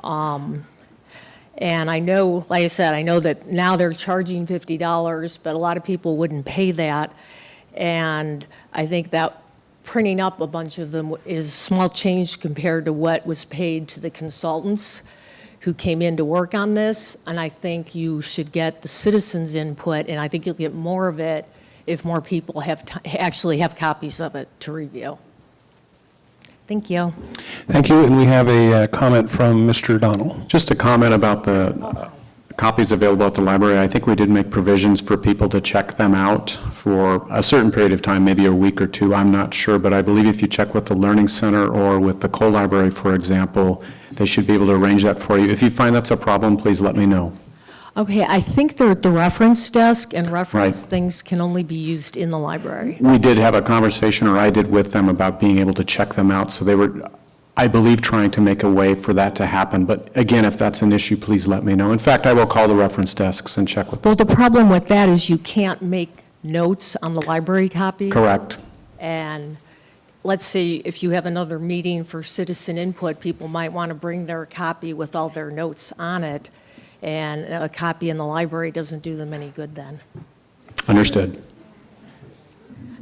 And I know, like I said, I know that now they're charging $50, but a lot of people wouldn't pay that. And I think that printing up a bunch of them is small change compared to what was paid to the consultants who came in to work on this. And I think you should get the citizens' input, and I think you'll get more of it if more people actually have copies of it to review. Thank you. Thank you, and we have a comment from Mr. Donnell. Just a comment about the copies available at the library. I think we did make provisions for people to check them out for a certain period of time, maybe a week or two, I'm not sure, but I believe if you check with the Learning Center or with the Cole Library, for example, they should be able to arrange that for you. If you find that's a problem, please let me know. Okay, I think they're at the reference desk, and reference Right. things can only be used in the library. We did have a conversation, or I did with them, about being able to check them out, so they were, I believe, trying to make a way for that to happen. But again, if that's an issue, please let me know. In fact, I will call the reference desks and check with them. Well, the problem with that is you can't make notes on the library copy. Correct. And let's say if you have another meeting for citizen input, people might want to bring their copy with all their notes on it, and a copy in the library doesn't do them any good then. Understood.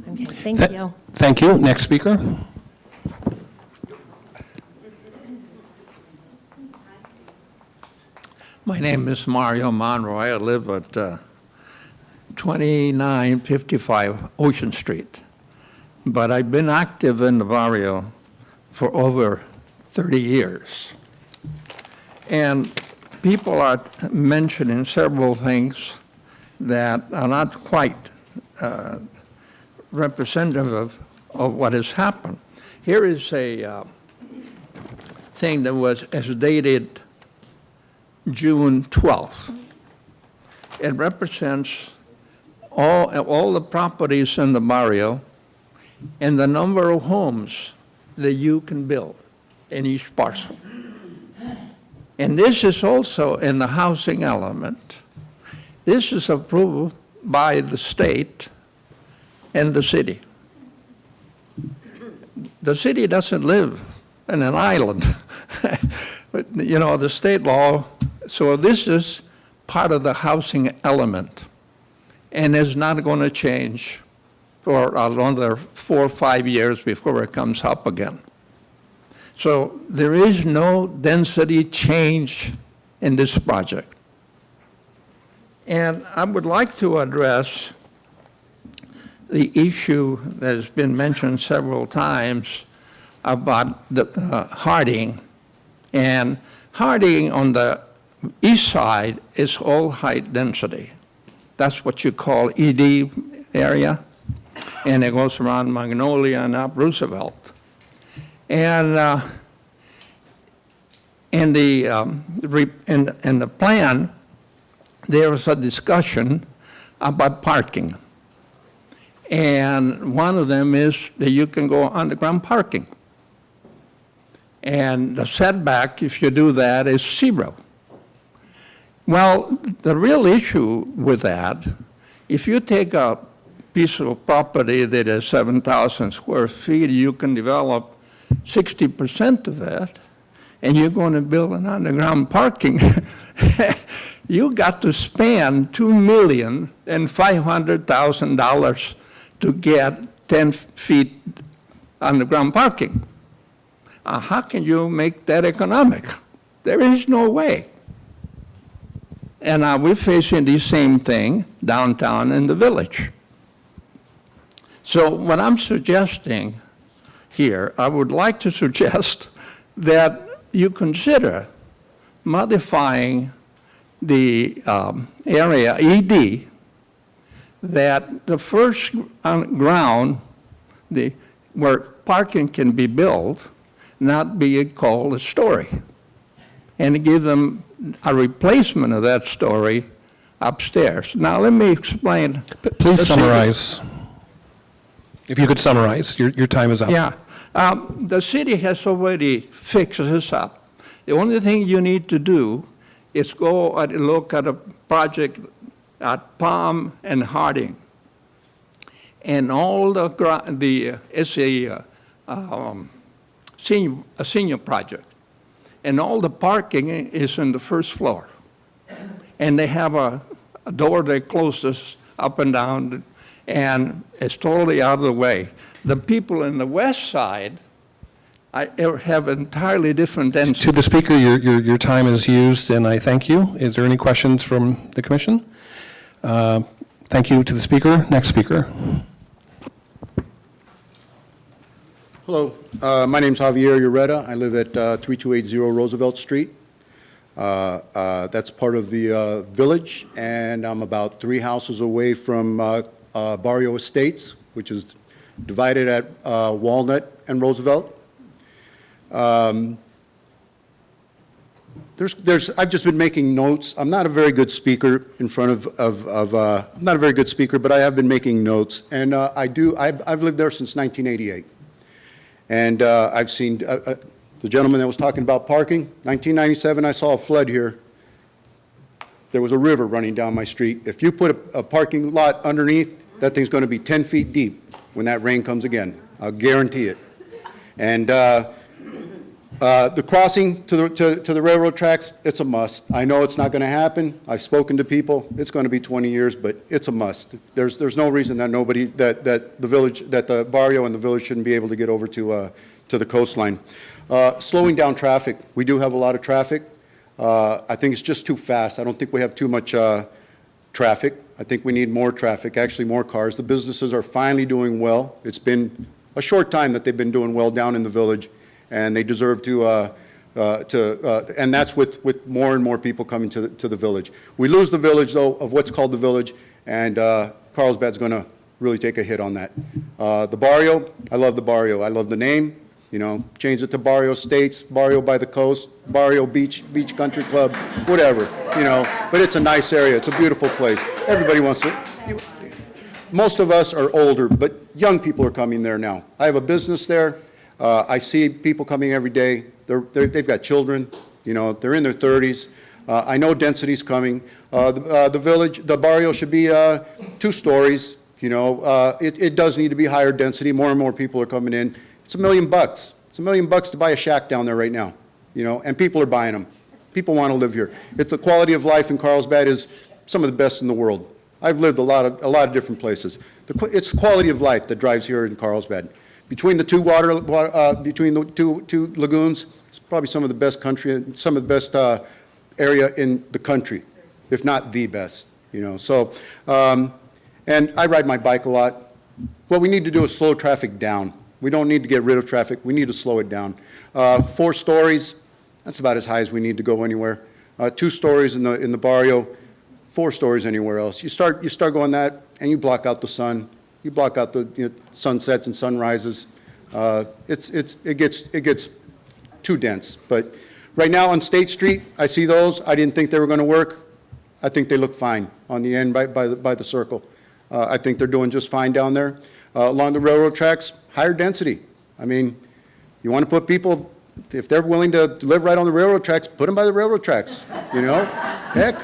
Okay, thank you. Thank you. Next speaker. My name is Mario Monroy. I live at 2955 Ocean Street. But I've been active in the barrio for over 30 years. And people are mentioning several things that are not quite representative of what has happened. Here is a thing that was dated June 12th. It represents all the properties in the barrio and the number of homes that you can build in each parcel. And this is also in the housing element. This is approved by the state and the city. The city doesn't live in an island. But, you know, the state law, so this is part of the housing element, and it's not going to change for another 4 or 5 years before it comes up again. So there is no density change in this project. And I would like to address the issue that has been mentioned several times about the Harding. And Harding on the east side is all high density. That's what you call ED area. And it goes around Magnolia and up Roosevelt. And in the plan, there was a discussion about parking. And one of them is that you can go underground parking. And the setback, if you do that, is 0. Well, the real issue with that, if you take a piece of property that is 7,000 square feet, you can develop 60% of that, and you're going to build an underground parking. You got to spend $2,500,000 to get 10 feet underground parking. How can you make that economic? There is no way. And we're facing the same thing downtown in the village. So what I'm suggesting here, I would like to suggest that you consider modifying the area ED, that the first ground, where parking can be built, not be called a story, and give them a replacement of that story upstairs. Now, let me explain. Please summarize. If you could summarize, your time is up. Yeah. The city has already fixed this up. The only thing you need to do is go and look at a project at Palm and Harding. And all it's a senior project. And all the parking is in the first floor. And they have a door that closes up and down, and it's totally out of the way. The people in the west side have entirely different density. To the speaker, your time is used, and I thank you. Is there any questions from the commission? Thank you to the speaker. Next speaker. Hello, my name's Javier Ureta. I live at 3280 Roosevelt Street. That's part of the village, and I'm about 3 houses away from Barrio Estates, which is divided at Walnut and Roosevelt. I've just been making notes. I'm not a very good speaker in front I'm not a very good speaker, but I have been making notes, and I've lived there since 1988. And I've seen the gentleman that was talking about parking. 1997, I saw a flood here. There was a river running down my street. If you put a parking lot underneath, that thing's going to be 10 feet deep when that rain comes again. I'll guarantee it. And the crossing to the railroad tracks, it's a must. I know it's not going to happen. I've spoken to people. It's going to be 20 years, but it's a must. There's no reason that the barrio and the village shouldn't be able to get over to the coastline. Slowing down traffic. We do have a lot of traffic. I think it's just too fast. I don't think we have too much traffic. I think we need more traffic, actually more cars. The businesses are finally doing well. It's been a short time that they've been doing well down in the village, and they deserve and that's with more and more people coming to the village. We lose the village, though, of what's called the village, and Carlsbad's going to really take a hit on that. The barrio, I love the barrio. I love the name. You know, change it to Barrio Estates, Barrio by the Coast, Barrio Beach Country Club, whatever, you know. But it's a nice area. It's a beautiful place. Everybody wants to. Most of us are older, but young people are coming there now. I have a business there. I see people coming every day. They've got children. You know, they're in their 30s. I know density's coming. The village, the barrio should be 2 stories. You know, it does need to be higher density. More and more people are coming in. It's $1 million. It's $1 million to buy a shack down there right now, you know, and people are buying them. People want to live here. The quality of life in Carlsbad is some of the best in the world. I've lived a lot of different places. It's quality of life that drives here in Carlsbad. Between the two between the two lagoons, it's probably some of the best country, some of the best area in the country, if not the best, you know. So, and I ride my bike a lot. What we need to do is slow traffic down. We don't need to get rid of traffic. We need to slow it down. 4 stories, that's about as high as we need to go anywhere. 2 stories in the barrio, 4 stories anywhere else. You start going that, and you block out the sun. You block out the sunsets and sunrises. It gets too dense. But right now on State Street, I see those. I didn't think they were going to work. I think they look fine on the end by the circle. I think they're doing just fine down there. Along the railroad tracks, higher density. I mean, you want to put people, if they're willing to live right on the railroad tracks, put them by the railroad tracks, you know? Heck.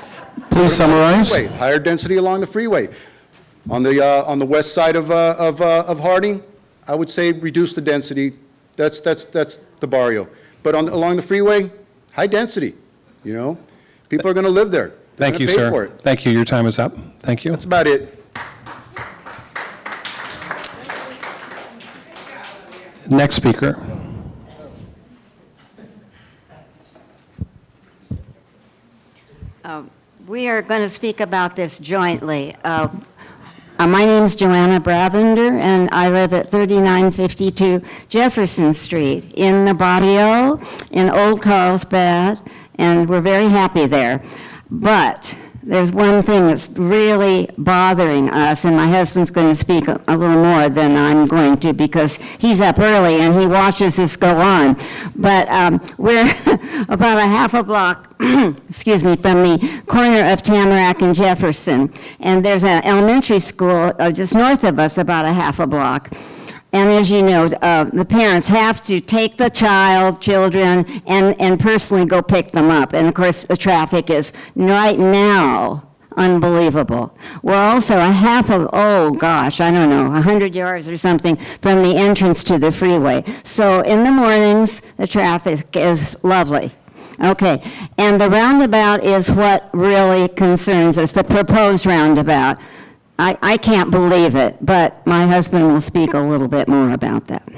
Please summarize. Higher density along the freeway. On the west side of Harding, I would say reduce the density. That's the barrio. But along the freeway, high density, you know? People are going to live there. They're Thank you, gonna pay sir. for it. Thank you. Your time is up. Thank you. That's about it. Next speaker. We are going to speak about this jointly. My name's Joanna Bravender, and I live at 3952 Jefferson Street in the barrio in Old Carlsbad, and we're very happy there. But there's one thing that's really bothering us, and my husband's going to speak a little more than I'm going to because he's up early and he watches this go on. But we're about a half a block, excuse me, from the corner of Tamarack and Jefferson. And there's an elementary school just north of us, about a half a block. And as you know, the parents have to take the children, and personally go pick them up. And of course, the traffic is right now unbelievable. We're also a half of, 100 yards or something from the entrance to the freeway. So in the mornings, the traffic is lovely. Okay, and the roundabout is what really concerns us, the proposed roundabout. I can't believe it, but my husband will speak a little bit more about that.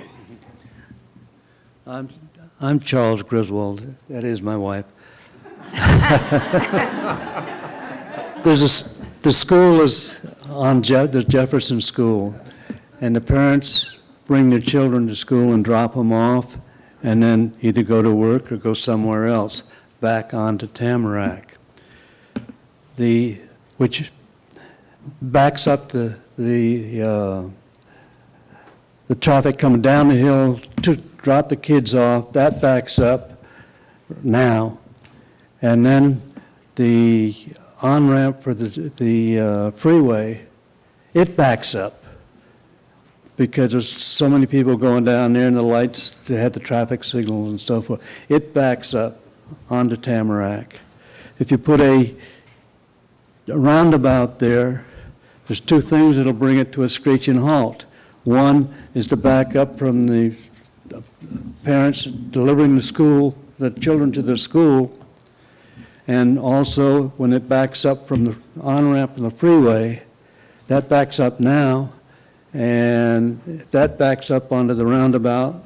I'm Charles Griswold. That is my wife. The school is on the Jefferson School, and the parents bring their children to school and drop them off, and then either go to work or go somewhere else, back onto Tamarack. Which backs up the traffic coming down the hill to drop the kids off. That backs up now, and then the on-ramp for the freeway, it backs up because there's so many people going down there, and the lights, they have the traffic signals and so forth. It backs up onto Tamarack. If you put a roundabout there's two things that'll bring it to a screeching halt. One is to back up from the parents delivering the children to the school, and also when it backs up from the on-ramp and the freeway, that backs up now, and if that backs up onto the roundabout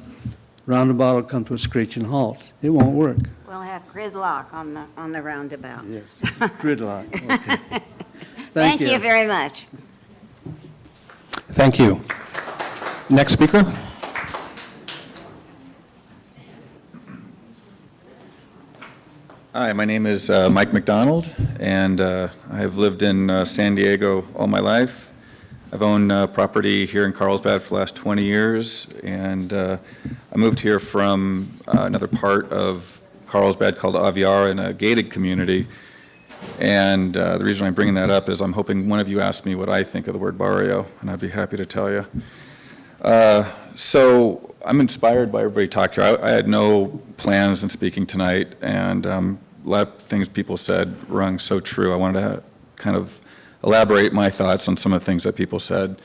will come to a screeching halt. It won't work. We'll have gridlock on the roundabout. Yes, gridlock. Okay. Thank you very much. Thank you. Next speaker. Hi, my name is Mike McDonald, and I've lived in San Diego all my life. I've owned property here in Carlsbad for the last 20 years, and I moved here from another part of Carlsbad called Aviara in a gated community. And the reason I'm bringing that up is I'm hoping one of you asked me what I think of the word barrio, and I'd be happy to tell you. So I'm inspired by everybody talked here. I had no plans in speaking tonight, and a lot of things people said rung so true. I wanted to kind of elaborate my thoughts on some of the things that people said.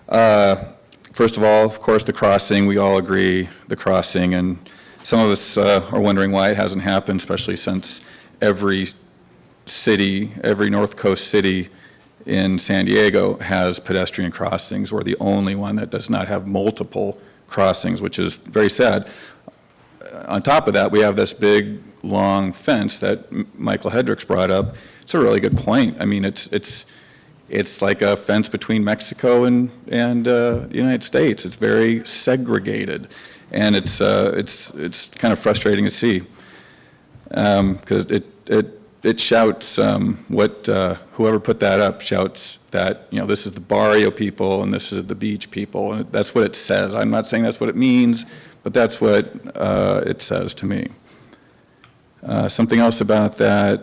First of all, of course, the crossing, we all agree, the crossing, and some of us are wondering why it hasn't happened, especially since every North Coast city in San Diego has pedestrian crossings. We're the only one that does not have multiple crossings, which is very sad. On top of that, we have this big, long fence that Michael Hedricks brought up. It's a really good point. I mean, it's like a fence between Mexico and the United States. It's very segregated, and it's kind of frustrating to see because it shouts whoever put that up shouts that, this is the barrio people and this is the beach people, and that's what it says. I'm not saying that's what it means, but that's what it says to me. Something else about that,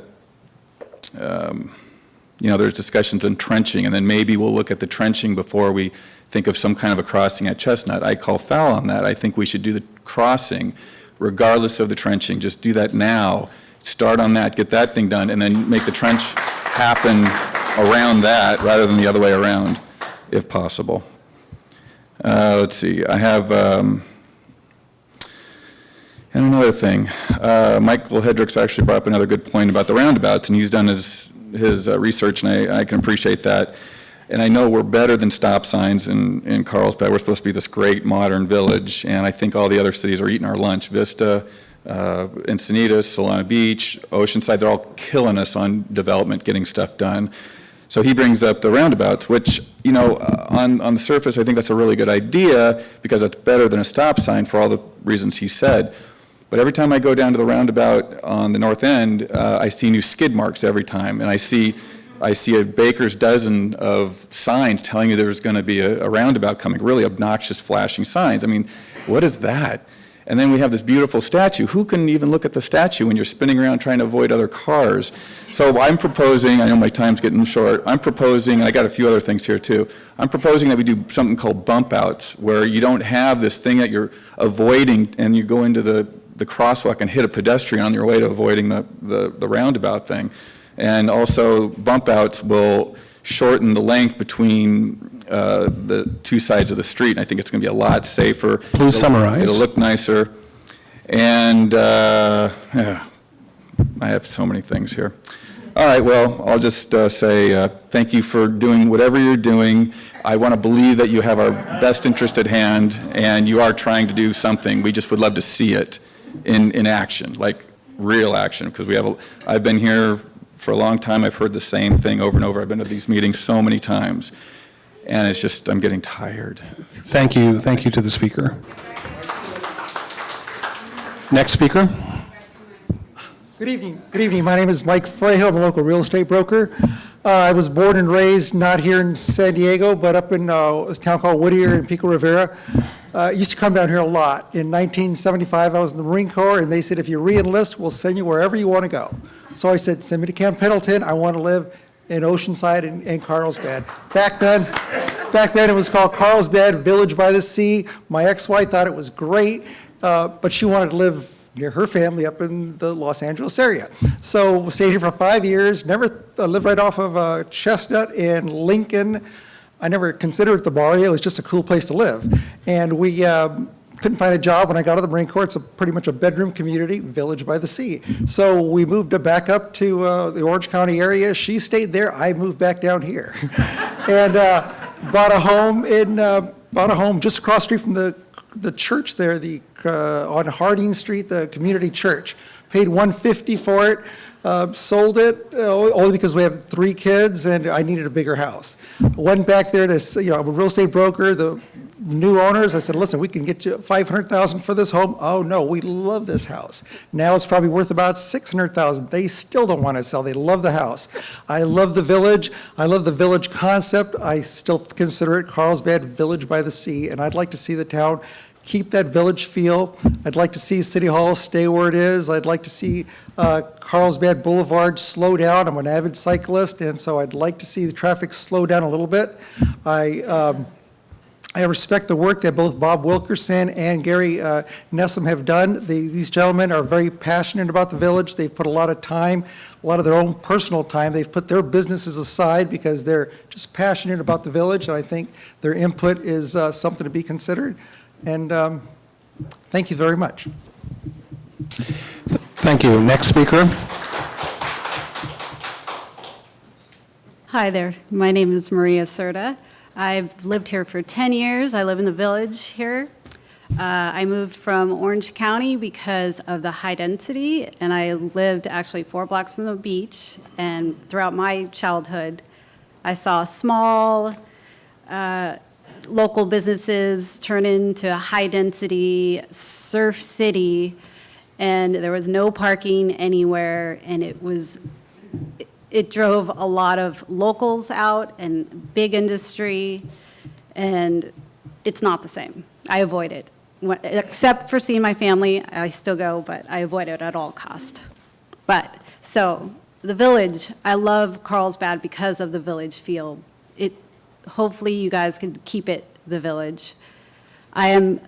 there's discussions on trenching, and then maybe we'll look at the trenching before we think of some kind of a crossing at Chestnut. I call foul on that. I think we should do the crossing regardless of the trenching. Just do that now. Start on that, get that thing done, and then make the trench happen around that rather than the other way around, if possible. Let's see, I have, and another thing. Michael Hedricks actually brought up another good point about the roundabouts, and he's done his research, and I can appreciate that. And I know we're better than stop signs in Carlsbad. We're supposed to be this great modern village, and I think all the other cities are eating our lunch. Vista, Encinitas, Solana Beach, Oceanside, they're all killing us on development, getting stuff done. So he brings up the roundabouts, which, you know, on the surface, I think that's a really good idea because it's better than a stop sign for all the reasons he said. But every time I go down to the roundabout on the north end, I see new skid marks every time. And I see a baker's dozen of signs telling you there's going to be a roundabout coming, really obnoxious flashing signs. I mean, what is that? And then we have this beautiful statue. Who can even look at the statue when you're spinning around trying to avoid other cars? So I'm proposing, I know my time's getting short, I'm proposing, and I got a few other things here too, I'm proposing that we do something called bump outs, where you don't have this thing that you're avoiding and you go into the crosswalk and hit a pedestrian on your way to avoiding the roundabout thing. And also bump outs will shorten the length between the two sides of the street. I think it's going to be a lot safer. Please summarize. It'll look nicer. And I have so many things here. All right, well, I'll just say thank you for doing whatever you're doing. I want to believe that you have our best interest at hand, and you are trying to do something. We just would love to see it in action, like real action, because I've been here for a long time. I've heard the same thing over and over. I've been to these meetings so many times. And it's just, I'm getting tired. Thank you to the speaker. Next speaker. Good evening. My name is Mike Frayhill. I'm a local real estate broker. I was born and raised not here in San Diego, but up in a town called Whittier in Pico Rivera. I used to come down here a lot. In 1975, I was in the Marine Corps, and they said, if you re-enlist, we'll send you wherever you want to go. So I said, send me to Camp Pendleton. I want to live in Oceanside and Carlsbad. Back then it was called Carlsbad Village by the Sea. My ex-wife thought it was great, but she wanted to live near her family up in the Los Angeles area. So we stayed here for 5 years, never lived right off of Chestnut in Lincoln. I never considered it the barrio. It was just a cool place to live. And we couldn't find a job when I got out of the Marine Corps. It's pretty much a bedroom community, village by the sea. So we moved back up to the Orange County area. She stayed there. I moved back down here. And bought a home just across the street from the church there, on Harding Street, the community church. Paid $150 for it. Sold it only because we have 3 kids and I needed a bigger house. Went back there to, I'm a real estate broker, the new owners, I said, listen, we can get you $500,000 for this home. Oh no, we love this house. Now it's probably worth about $600,000. They still don't want to sell. They love the house. I love the village. I love the village concept. I still consider it Carlsbad Village by the Sea, and I'd like to see the town keep that village feel. I'd like to see City Hall stay where it is. I'd like to see Carlsbad Boulevard slow down. I'm an avid cyclist, and so I'd like to see the traffic slow down a little bit. I respect the work that both Bob Wilkerson and Gary Nessum have done. These gentlemen are very passionate about the village. They've put a lot of time, a lot of their own personal time. They've put their businesses aside because they're just passionate about the village, and I think their input is something to be considered. And thank you very much. Thank you. Next speaker. Hi there. My name is Maria Serta. I've lived here for 10 years. I live in the village here. I moved from Orange County because of the high density, and I lived actually 4 blocks from the beach. And throughout my childhood, I saw small local businesses turn into a high-density surf city, and there was no parking anywhere, and it drove a lot of locals out and big industry, and it's not the same. I avoid it. Except for seeing my family, I still go, but I avoid it at all cost. So the village, I love Carlsbad because of the village feel. Hopefully you guys can keep it the village. I am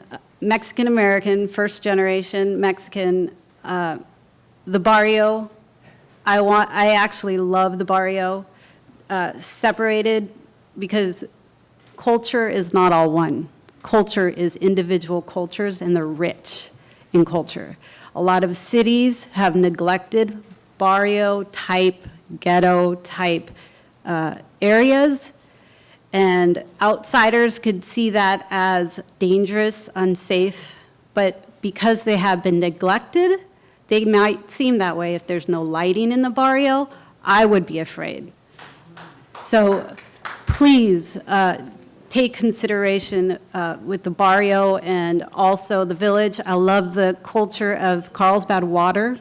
Mexican-American, first generation Mexican. The barrio, I actually love the barrio, separated because culture is not all one. Culture is individual cultures, and they're rich in culture. A lot of cities have neglected barrio-type, ghetto-type areas, and outsiders could see that as dangerous, unsafe, but because they have been neglected, they might seem that way. If there's no lighting in the barrio, I would be afraid. So please take consideration with the barrio and also the village. I love the culture of Carlsbad water,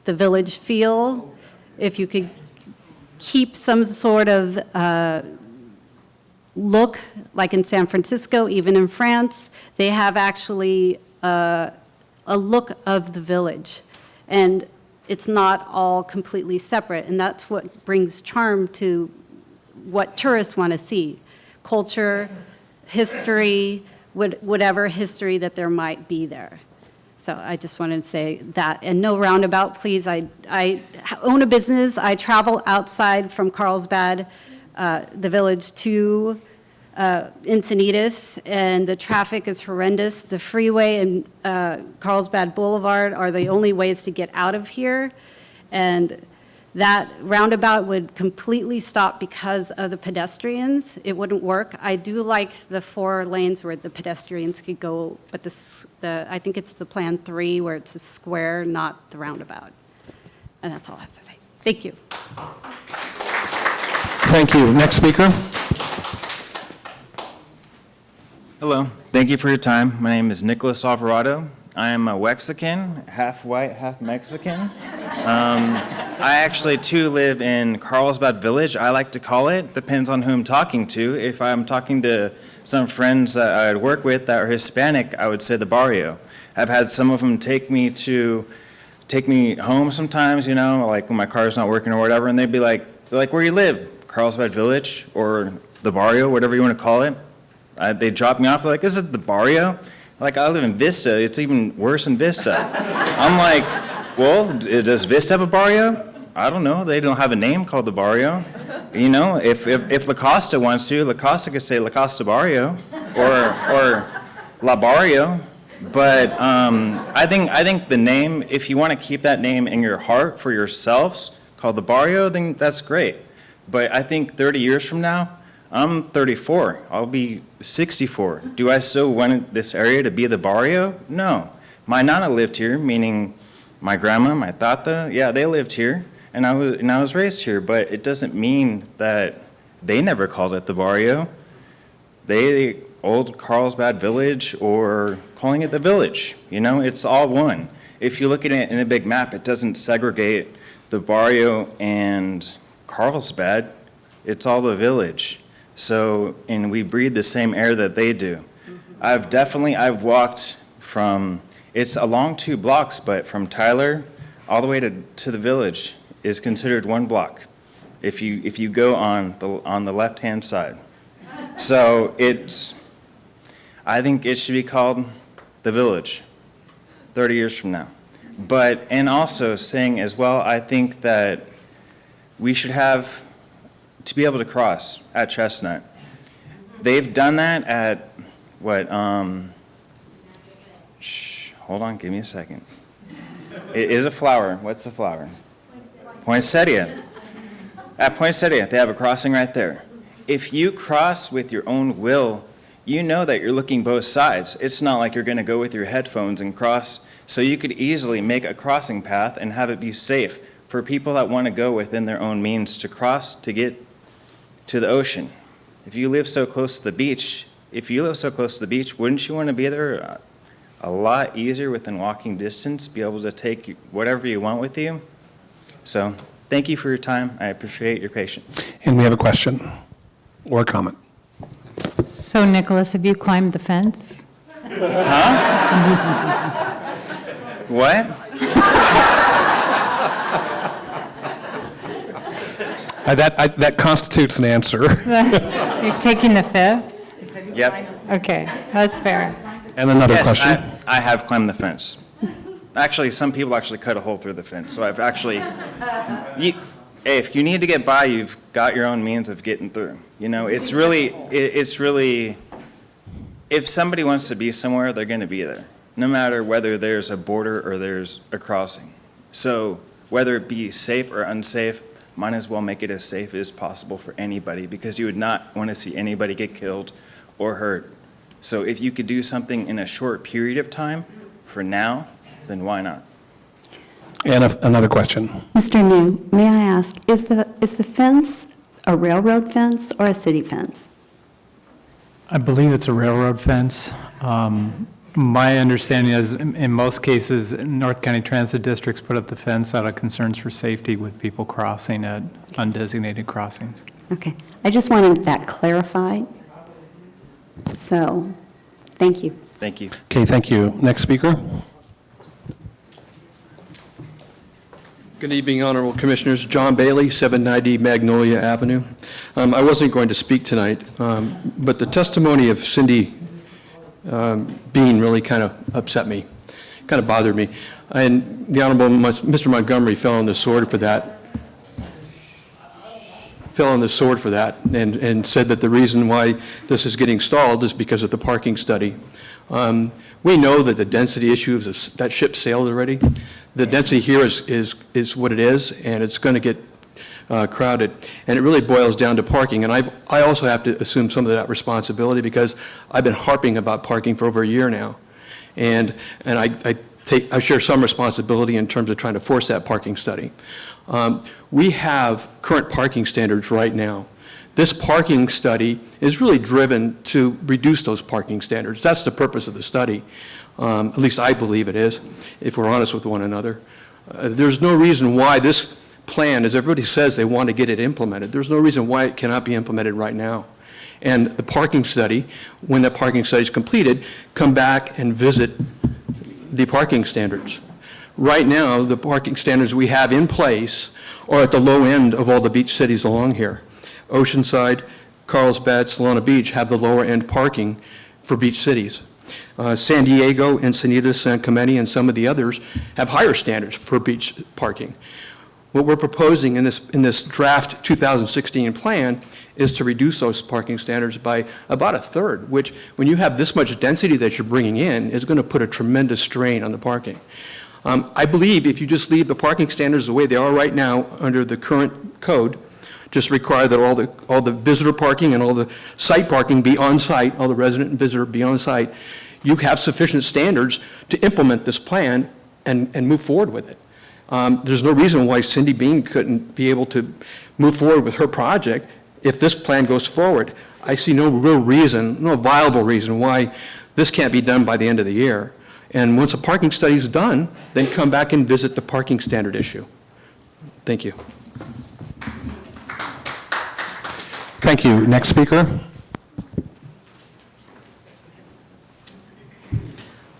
the village feel. If you could keep some sort of look, like in San Francisco, even in France, they have actually a look of the village. And it's not all completely separate, and that's what brings charm to what tourists want to see. Culture, history, whatever history that there might be there. So I just wanted to say that. And no roundabout, please. I own a business. I travel outside from Carlsbad, the village, to Encinitas, and the traffic is horrendous. The freeway and Carlsbad Boulevard are the only ways to get out of here. And that roundabout would completely stop because of the pedestrians. It wouldn't work. I do like the 4 lanes where the pedestrians could go, but I think it's the Plan 3 where it's a square, not the roundabout. And that's all I have to say. Thank you. Thank you. Next speaker. Hello, thank you for your time. My name is Nicholas Alvarado. I am a Wexican, half white, half Mexican. I actually, too, live in Carlsbad Village, I like to call it. Depends on who I'm talking to. If I'm talking to some friends that I'd work with that are Hispanic, I would say the barrio. I've had some of them take me home sometimes, you know, like when my car's not working or whatever, and they'd be like, where you live? Carlsbad Village or the barrio, whatever you want to call it. They drop me off, they're like, this is the barrio? Like, I live in Vista, it's even worse in Vista. I'm like, well, does Vista have a barrio? I don't know, they don't have a name called the barrio. You know, if La Costa wants to, La Costa could say La Costa Barrio or La Barrio. But I think the name, if you want to keep that name in your heart for yourselves, called the barrio, then that's great. But I think 30 years from now, I'm 34. I'll be 64. Do I still want this area to be the barrio? No. My nana lived here, meaning my grandma, my tata, yeah, they lived here, and I was raised here. But it doesn't mean that they never called it the barrio. They old Carlsbad Village or calling it the village. You know, it's all one. If you look at it in a big map, it doesn't segregate the barrio and Carlsbad. It's all the village. So, and we breathe the same air that they do. I've walked from, it's along 2 blocks, but from Tyler all the way to the village is considered 1 block if you go on the left-hand side. So I think it should be called the village 30 years from now. But, and also saying as well, I think that we should have to be able to cross at Chestnut. They've done that at what, hold on, give me a second. It is a flower. What's the flower? Poinsettia. At Poinsettia, they have a crossing right there. If you cross with your own will, you know that you're looking both sides. It's not like you're going to go with your headphones and cross. So you could easily make a crossing path and have it be safe for people that want to go within their own means to cross to get to the ocean. If you live so close to the beach, wouldn't you want to be there a lot easier within walking distance, be able to take whatever you want with you? So thank you for your time. I appreciate your patience. And we have a question or a comment. So Nicholas, have you climbed the fence? Huh? What? That constitutes an answer. You're taking the 5th? Yep. Okay, that's fair. And another Yes, question. I have climbed the fence. Actually, some people actually cut a hole through the fence, so I've actually, if you need to get by, you've got your own means of getting through. You know, it's really, if somebody wants to be somewhere, they're going to be there, no matter whether there's a border or there's a crossing. So whether it be safe or unsafe, might as well make it as safe as possible for anybody, because you would not want to see anybody get killed or hurt. So if you could do something in a short period of time for now, then why not? And another question. Mr. New, may I ask, is the fence a railroad fence or a city fence? I believe it's a railroad fence. My understanding is, in most cases, North County Transit Districts put up the fence out of concerns for safety with people crossing at undesignated crossings. Okay, I just wanted that clarified. So, thank you. Thank you. Okay, thank you. Next speaker? Good evening, Honorable Commissioners. John Bailey, 790 Magnolia Avenue. I wasn't going to speak tonight, but the testimony of Cindy Bean really kind of upset me, kind of bothered me. And the Honorable Mr. Montgomery fell on the sword for that. And said that the reason why this is getting stalled is because of the parking study. We know that the density issue is that ship sailed already. The density here is what it is, and it's going to get crowded. And it really boils down to parking. And I also have to assume some of that responsibility because I've been harping about parking for over a year now. And I share some responsibility in terms of trying to force that parking study. We have current parking standards right now. This parking study is really driven to reduce those parking standards. That's the purpose of the study. At least I believe it is, if we're honest with one another. There's no reason why this plan, as everybody says they want to get it implemented, there's no reason why it cannot be implemented right now. And the parking study, when that parking study is completed, come back and visit the parking standards. Right now, the parking standards we have in place are at the low end of all the beach cities along here. Oceanside, Carlsbad, Solana Beach have the lower end parking for beach cities. San Diego, Encinitas, San Clemente, and some of the others have higher standards for beach parking. What we're proposing in this draft 2016 plan is to reduce those parking standards by about a third, which when you have this much density that you're bringing in is going to put a tremendous strain on the parking. I believe if you just leave the parking standards the way they are right now under the current code, just require that all the visitor parking and all the site parking be on site, all the resident and visitor be on site, you have sufficient standards to implement this plan and move forward with it. There's no reason why Cindy Bean couldn't be able to move forward with her project if this plan goes forward. I see no real reason, no viable reason why this can't be done by the end of the year. And once a parking study is done, then come back and visit the parking standard issue. Thank you. Thank you. Next speaker?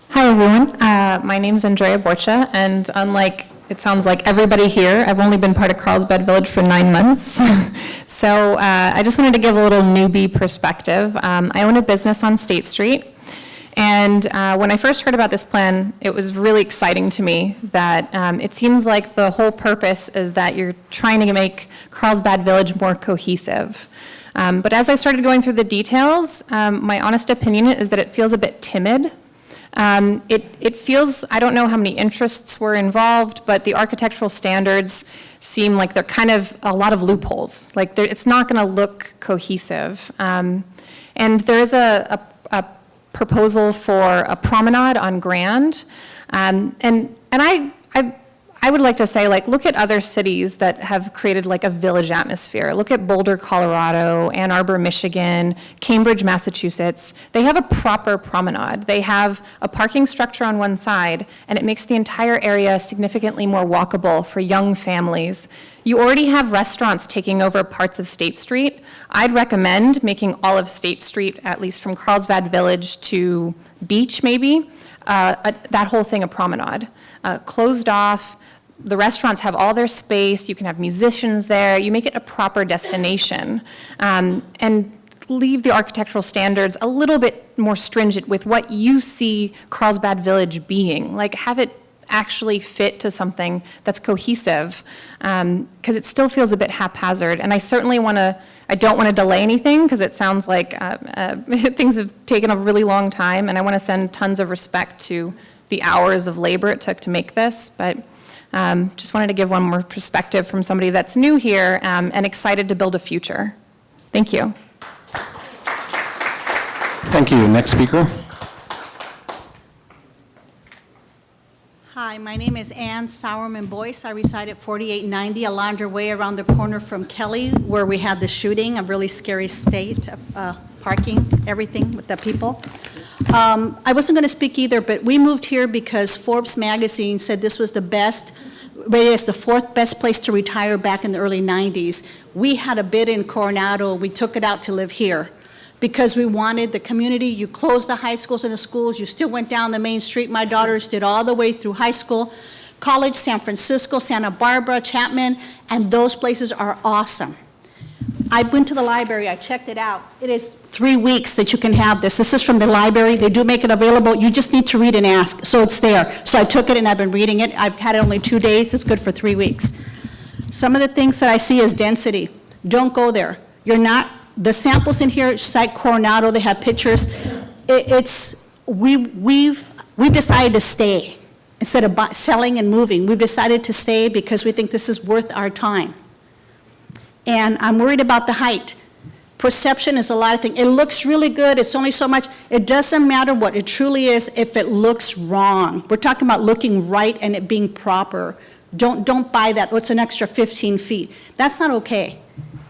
Hi, everyone. My name's Andrea Borcha, and unlike it sounds like everybody here, I've only been part of Carlsbad Village for 9 months. So I just wanted to give a little newbie perspective. I own a business on State Street, and when I first heard about this plan, it was really exciting to me that it seems like the whole purpose is that you're trying to make Carlsbad Village more cohesive. But as I started going through the details, my honest opinion is that it feels a bit timid. It feels, I don't know how many interests were involved, but the architectural standards seem like they're kind of a lot of loopholes. Like it's not going to look cohesive. And there is a proposal for a promenade on Grand. And I would like to say, like, look at other cities that have created like a village atmosphere. Look at Boulder, Colorado, Ann Arbor, Michigan, Cambridge, Massachusetts. They have a proper promenade. They have a parking structure on one side, and it makes the entire area significantly more walkable for young families. You already have restaurants taking over parts of State Street. I'd recommend making all of State Street, at least from Carlsbad Village to Beach maybe, that whole thing a promenade. Closed off. The restaurants have all their space. You can have musicians there. You make it a proper destination. And leave the architectural standards a little bit more stringent with what you see Carlsbad Village being. Like, have it actually fit to something that's cohesive, because it still feels a bit haphazard. And I certainly I don't want to delay anything, because it sounds like things have taken a really long time, and I want to send tons of respect to the hours of labor it took to make this, but just wanted to give one more perspective from somebody that's new here and excited to build a future. Thank you. Thank you. Next speaker? Hi, my name is Ann Sauerman Boyce. I reside at 4890 Alondra Way, around the corner from Kelly, where we had the shooting, a really scary state of parking, everything with the people. I wasn't going to speak either, but we moved here because Forbes magazine said this was the best, rated as the 4th best place to retire back in the early 90s. We had a bid in Coronado. We took it out to live here because we wanted the community. You closed the high schools and the schools. You still went down the main street. My daughters did all the way through high school, college, San Francisco, Santa Barbara, Chapman, and those places are awesome. I went to the library. I checked it out. It is 3 weeks that you can have this. This is from the library. They do make it available. You just need to read and ask, so it's there. So I took it and I've been reading it. I've had it only 2 days. It's good for 3 weeks. Some of the things that I see is density. Don't go there. You're not, the samples in here cite Coronado. They have pictures. We've decided to stay instead of selling and moving. We've decided to stay because we think this is worth our time. And I'm worried about the height. Perception is a lot of things. It looks really good. It's only so much. It doesn't matter what it truly is if it looks wrong. We're talking about looking right and it being proper. Don't buy that. What's an extra 15 feet? That's not okay.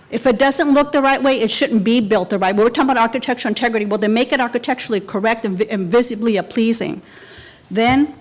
If it doesn't look the right way, it shouldn't be built the right way. We're talking about architectural integrity. Well, then make it architecturally correct and visibly pleasing. Then,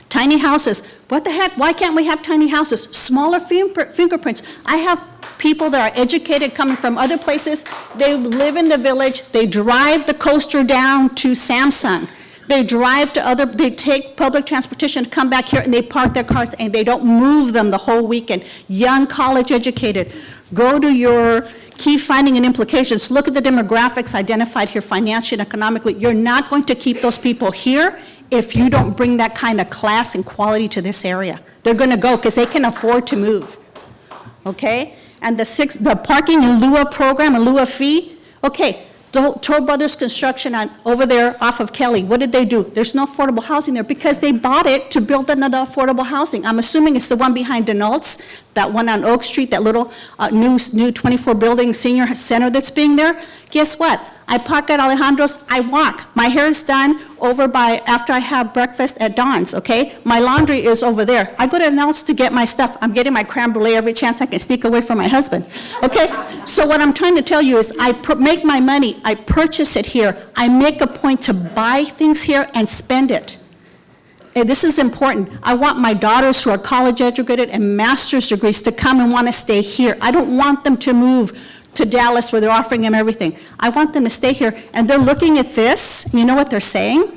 tiny houses. What the heck? Why can't we have tiny houses? Smaller fingerprints. I have people that are educated coming from other places. They live in the village. They drive the coaster down to Samsung. They drive to they take public transportation to come back here and they park their cars and they don't move them the whole weekend. Young, college educated. Go to your key finding and implications. Look at the demographics identified here financially and economically. You're not going to keep those people here if you don't bring that kind of class and quality to this area. They're going to go because they can afford to move. Okay? And the parking in lieu of program, in lieu of fee, okay, Toll Brothers Construction over there off of Kelly, what did they do? There's no affordable housing there because they bought it to build another affordable housing. I'm assuming it's the one behind Denolt's, that one on Oak Street, that little new 24-building senior center that's being there. Guess what? I park at Alejandro's, I walk. My hair is done over by, after I have breakfast at Dawn's, okay? My laundry is over there. I go to Denolt's to get my stuff. I'm getting my creme brulee every chance I can sneak away from my husband, okay? So what I'm trying to tell you is I make my money, I purchase it here. I make a point to buy things here and spend it. And this is important. I want my daughters who are college educated and master's degrees to come and want to stay here. I don't want them to move to Dallas where they're offering them everything. I want them to stay here. And they're looking at this, and you know what they're saying?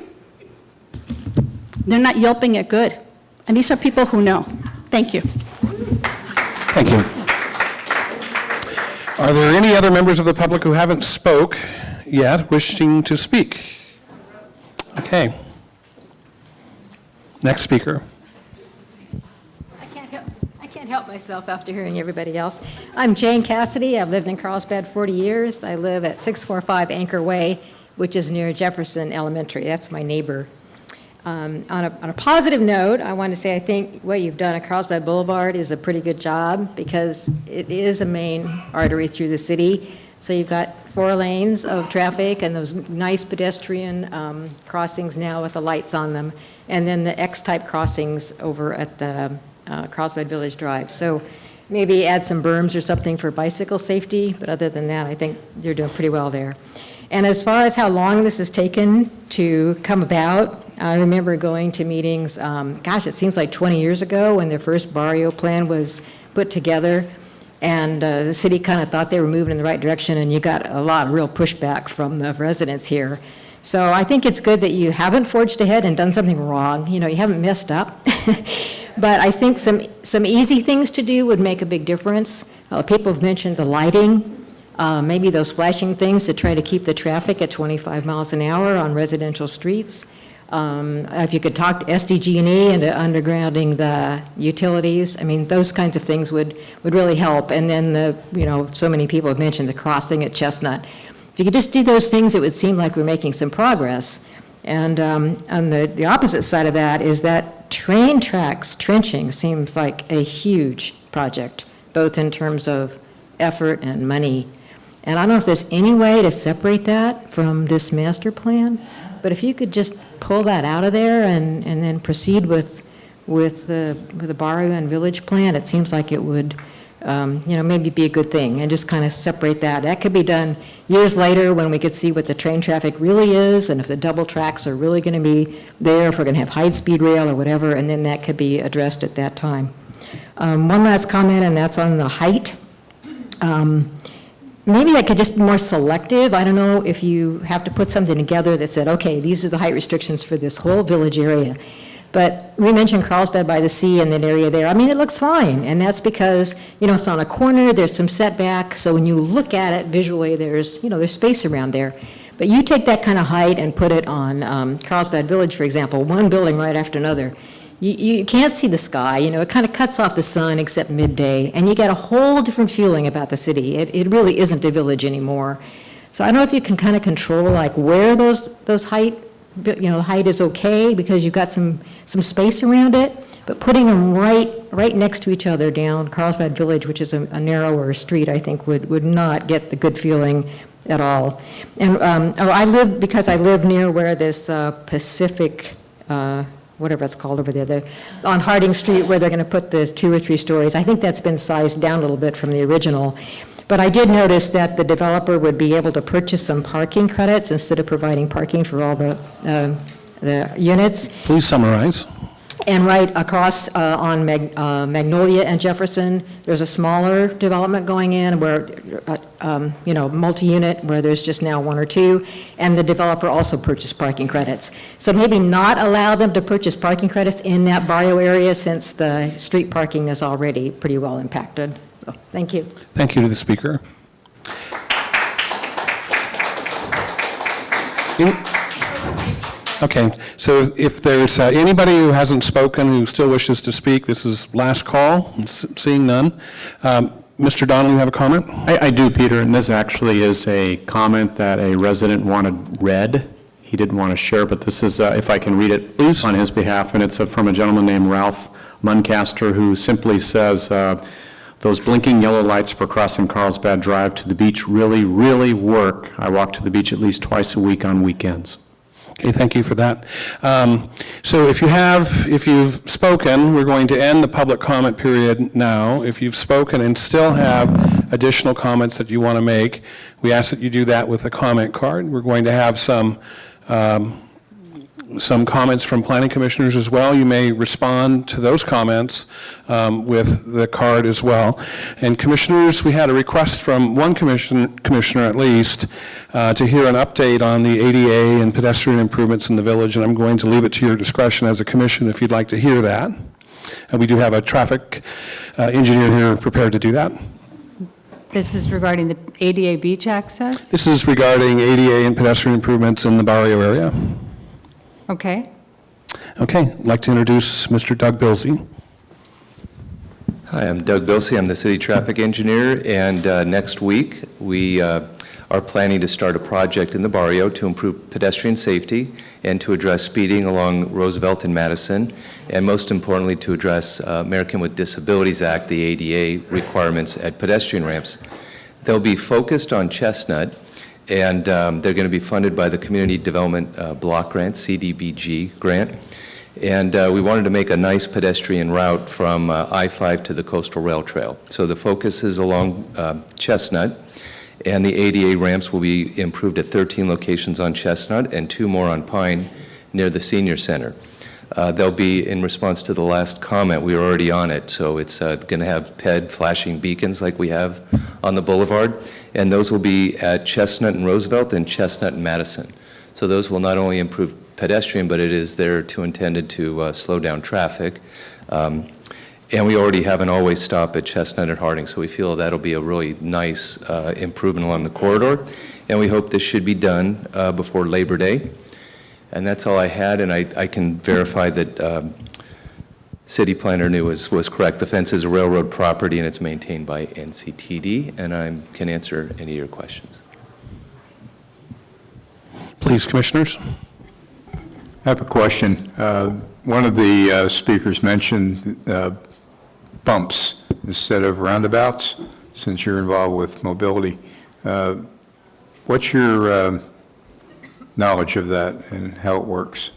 They're not yelping it good. And these are people who know. Thank you. Thank you. Are there any other members of the public who haven't spoke yet wishing to speak? Okay. Next speaker. I can't help myself after hearing everybody else. I'm Jane Cassidy. I've lived in Carlsbad 40 years. I live at 645 Anchor Way, which is near Jefferson Elementary. That's my neighbor. On a positive note, I want to say I think what you've done at Carlsbad Boulevard is a pretty good job because it is a main artery through the city. So you've got 4 lanes of traffic and those nice pedestrian crossings now with the lights on them, and then the X-type crossings over at the Carlsbad Village Drive. So maybe add some berms or something for bicycle safety, but other than that, I think you're doing pretty well there. And as far as how long this has taken to come about, I remember going to meetings, gosh, it seems like 20 years ago when their first Barrio plan was put together, and the city kind of thought they were moving in the right direction, and you got a lot of real pushback from the residents here. So I think it's good that you haven't forged ahead and done something wrong. You know, you haven't messed up. But I think some easy things to do would make a big difference. People have mentioned the lighting, maybe those flashing things to try to keep the traffic at 25 miles an hour on residential streets. If you could talk to SDG&E into undergrounding the utilities, I mean, those kinds of things would really help. And then so many people have mentioned the crossing at Chestnut. If you could just do those things, it would seem like we're making some progress. And on the opposite side of that is that train tracks trenching seems like a huge project, both in terms of effort and money. And I don't know if there's any way to separate that from this master plan, but if you could just pull that out of there and then proceed with with the Barrio and Village plan, it seems like it would, maybe be a good thing, and just kind of separate that. That could be done years later when we could see what the train traffic really is, and if the double tracks are really going to be there, if we're going to have high-speed rail or whatever, and then that could be addressed at that time. One last comment, and that's on the height. Maybe that could just be more selective. I don't know if you have to put something together that said, okay, these are the height restrictions for this whole village area. But we mentioned Carlsbad by the Sea and that area there. I mean, it looks fine, and that's because, it's on a corner, there's some setback, so when you look at it visually, there's space around there. But you take that kind of height and put it on Carlsbad Village, for example, one building right after another. You can't see the sky, it kind of cuts off the sun except midday, and you get a whole different feeling about the city. It really isn't a village anymore. So I don't know if you can kind of control like where those height, height is okay because you've got some space around it, but putting them right next to each other down Carlsbad Village, which is a narrower street, I think would not get the good feeling at all. And because I live near where this Pacific, whatever it's called over there, on Harding Street where they're going to put the 2 or 3 stories. I think that's been sized down a little bit from the original. But I did notice that the developer would be able to purchase some parking credits instead of providing parking for all the units. Please summarize. And right across on Magnolia and Jefferson, there's a smaller development going in where, multi-unit, where there's just now 1 or 2, and the developer also purchased parking credits. So maybe not allow them to purchase parking credits in that Barrio area since the street parking is already pretty well impacted. So, thank you. Thank you to the speaker. Okay, so if there's anybody who hasn't spoken who still wishes to speak, this is last call. Seeing none. Mr. Donnelly, you have a comment? I do, Peter, and this actually is a comment that a resident wanted read. He didn't want to share, but this is, if I can read it Please. on his behalf, and it's from a gentleman named Ralph Muncaster, who simply says, those blinking yellow lights for crossing Carlsbad Drive to the beach really, really work. I walk to the beach at least twice a week on weekends. Okay, thank you for that. So if you've spoken, we're going to end the public comment period now. If you've spoken and still have additional comments that you want to make, we ask that you do that with a comment card. We're going to have some comments from planning commissioners as well. You may respond to those comments with the card as well. And commissioners, we had a request from one commissioner at least to hear an update on the ADA and pedestrian improvements in the village, and I'm going to leave it to your discretion as a commission if you'd like to hear that. And we do have a traffic engineer here prepared to do that. This is regarding the ADA beach access? This is regarding ADA and pedestrian improvements in the Barrio area. Okay. Okay, I'd like to introduce Mr. Doug Bilsey. Hi, I'm Doug Bilsey. I'm the city traffic engineer, and next week we are planning to start a project in the Barrio to improve pedestrian safety and to address speeding along Roosevelt and Madison, and most importantly to address American with Disabilities Act, the ADA requirements at pedestrian ramps. They'll be focused on Chestnut, and they're going to be funded by the Community Development Block Grant, CDBG grant. And we wanted to make a nice pedestrian route from I-5 to the Coastal Rail Trail. So the focus is along Chestnut, and the ADA ramps will be improved at 13 locations on Chestnut and 2 more on Pine near the Senior Center. They'll be in response to the last comment. We were already on it, so it's going to have PED flashing beacons like we have on the boulevard, and those will be at Chestnut and Roosevelt and Chestnut and Madison. So those will not only improve pedestrian, but it is there to intended to slow down traffic. And we already have an always stop at Chestnut and Harding, so we feel that'll be a really nice improvement along the corridor. And we hope this should be done before Labor Day. And that's all I had, and I can verify that City Planner New was correct. The fence is a railroad property, and it's maintained by NCTD, and I can answer any of your questions. Please, commissioners. I have a question. One of the speakers mentioned bumps instead of roundabouts, since you're involved with mobility. What's your knowledge of that and how it works?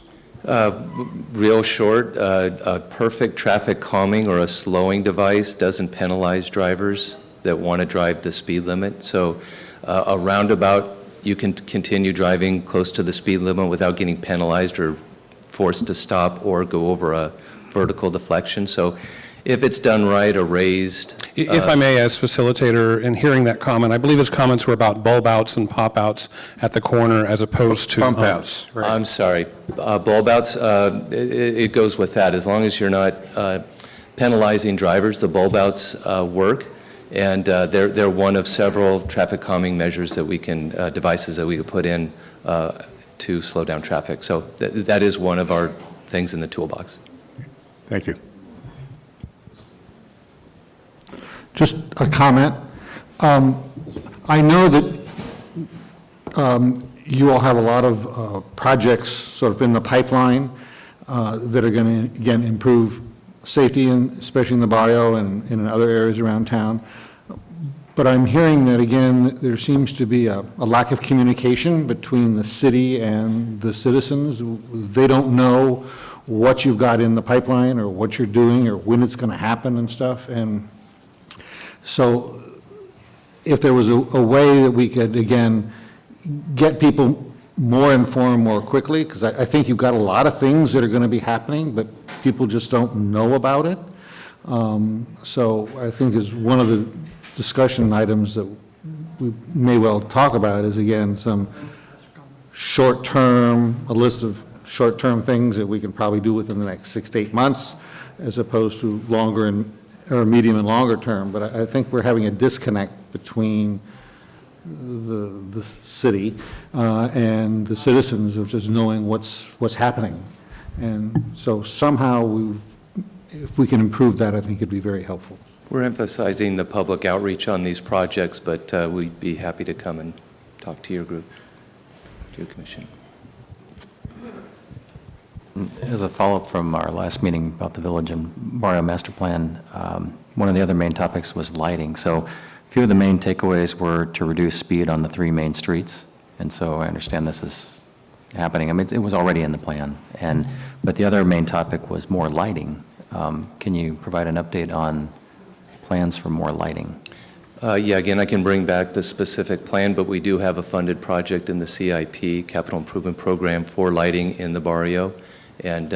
Real short, a perfect traffic calming or a slowing device doesn't penalize drivers that want to drive the speed limit. So a roundabout, you can continue driving close to the speed limit without getting penalized or forced to stop or go over a vertical deflection. So if it's done right or raised. If I may, as facilitator, in hearing that comment, I believe his comments were about bulb outs and pop outs at the corner as opposed to Bump outs. I'm sorry, bulb outs, it goes with that. As long as you're not penalizing drivers, the bulb outs work. And they're one of several traffic calming measures that we can, devices that we could put in to slow down traffic. So that is one of our things in the toolbox. Thank you. Just a comment. I know that you all have a lot of projects sort of in the pipeline that are going to, again, improve safety, especially in the barrio and in other areas around town. But I'm hearing that, again, there seems to be a lack of communication between the city and the citizens. They don't know what you've got in the pipeline or what you're doing or when it's going to happen and stuff. And so if there was a way that we could, again, get people more informed more quickly, because I think you've got a lot of things that are going to be happening, but people just don't know about it. So I think is one of the discussion items that we may well talk about is, again, some short-term, a list of short-term things that we can probably do within the next 6 to 8 months, as opposed to longer and, or medium and longer term. But I think we're having a disconnect between the city and the citizens of just knowing what's happening. And so somehow if we can improve that, I think it'd be very helpful. We're emphasizing the public outreach on these projects, but we'd be happy to come and talk to your group, to your commission. As a follow-up from our last meeting about the Village and Barrio Master Plan, one of the other main topics was lighting. So a few of the main takeaways were to reduce speed on the 3 main streets. And so I understand this is happening. I mean, it was already in the plan. But the other main topic was more lighting. Can you provide an update on plans for more lighting? Yeah, again, I can bring back the specific plan, but we do have a funded project in the CIP, Capital Improvement Program, for lighting in the barrio. And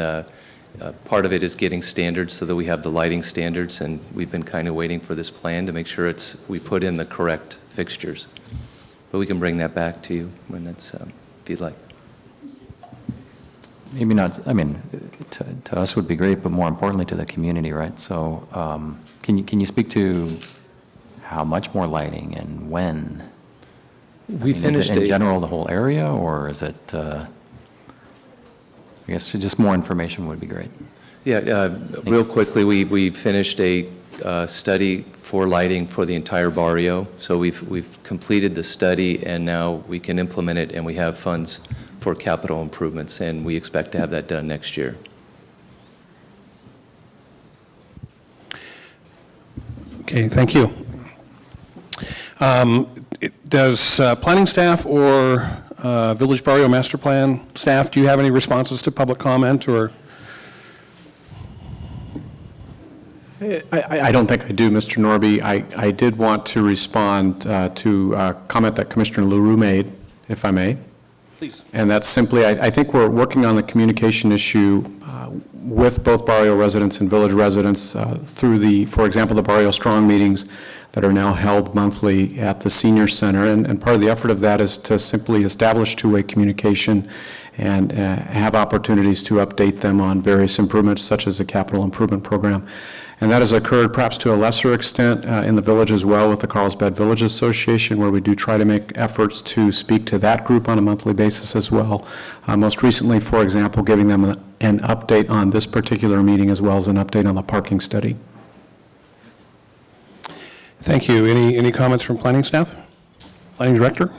part of it is getting standards so that we have the lighting standards, and we've been kind of waiting for this plan to make sure we put in the correct fixtures. But we can bring that back to you when it's, if you'd like. Maybe not, I mean, to us would be great, but more importantly to the community, right? So can you speak to how much more lighting and when? We Is finished it in general the whole area, or is it, I guess just more information would be great. Yeah, real quickly, we finished a study for lighting for the entire barrio. So we've completed the study, and now we can implement it, and we have funds for capital improvements, and we expect to have that done next year. Okay, thank you. Does planning staff or Village Barrio Master Plan staff, do you have any responses to public comment, or? I don't think I do, Mr. Norby. I did want to respond to a comment that Commissioner LaRue made, if I may. Please. And that's simply, I think we're working on the communication issue with both Barrio residents and Village residents through for example, the Barrio Strong meetings that are now held monthly at the Senior Center. And part of the effort of that is to simply establish two-way communication and have opportunities to update them on various improvements, such as the Capital Improvement Program. And that has occurred perhaps to a lesser extent in the village as well with the Carlsbad Village Association, where we do try to make efforts to speak to that group on a monthly basis as well. Most recently, for example, giving them an update on this particular meeting as well as an update on the parking study. Thank you. Any comments from planning staff? Planning director?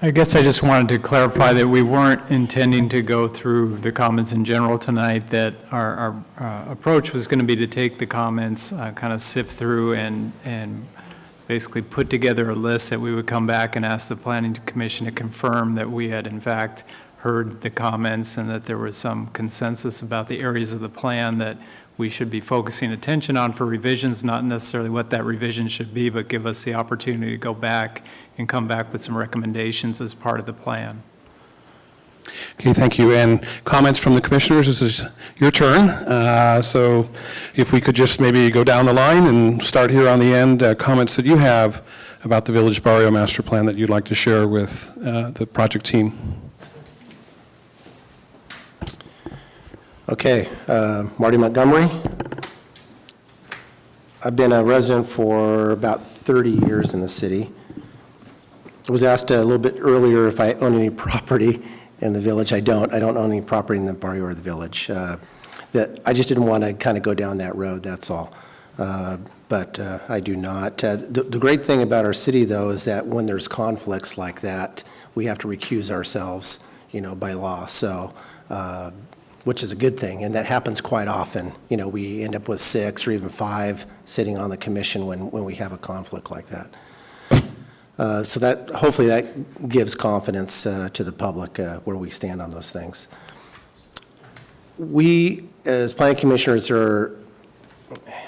I guess I just wanted to clarify that we weren't intending to go through the comments in general tonight, that our approach was going to be to take the comments, kind of sift through and basically put together a list that we would come back and ask the Planning Commission to confirm that we had in fact heard the comments and that there was some consensus about the areas of the plan that we should be focusing attention on for revisions, not necessarily what that revision should be, but give us the opportunity to go back and come back with some recommendations as part of the plan. Okay, thank you. And comments from the commissioners, this is your turn. So if we could just maybe go down the line and start here on the end, comments that you have about the Village Barrio Master Plan that you'd like to share with the project team. Okay, Marty Montgomery. I've been a resident for about 30 years in the city. I was asked a little bit earlier if I own any property in the village. I don't. I don't own any property in the barrio or the village. I just didn't want to kind of go down that road, that's all. But I do not. The great thing about our city, though, is that when there's conflicts like that, we have to recuse ourselves, by law. So, which is a good thing, and that happens quite often. We end up with 6 or even 5 sitting on the commission when we have a conflict like that. So that, hopefully that gives confidence to the public where we stand on those things. We, as planning commissioners,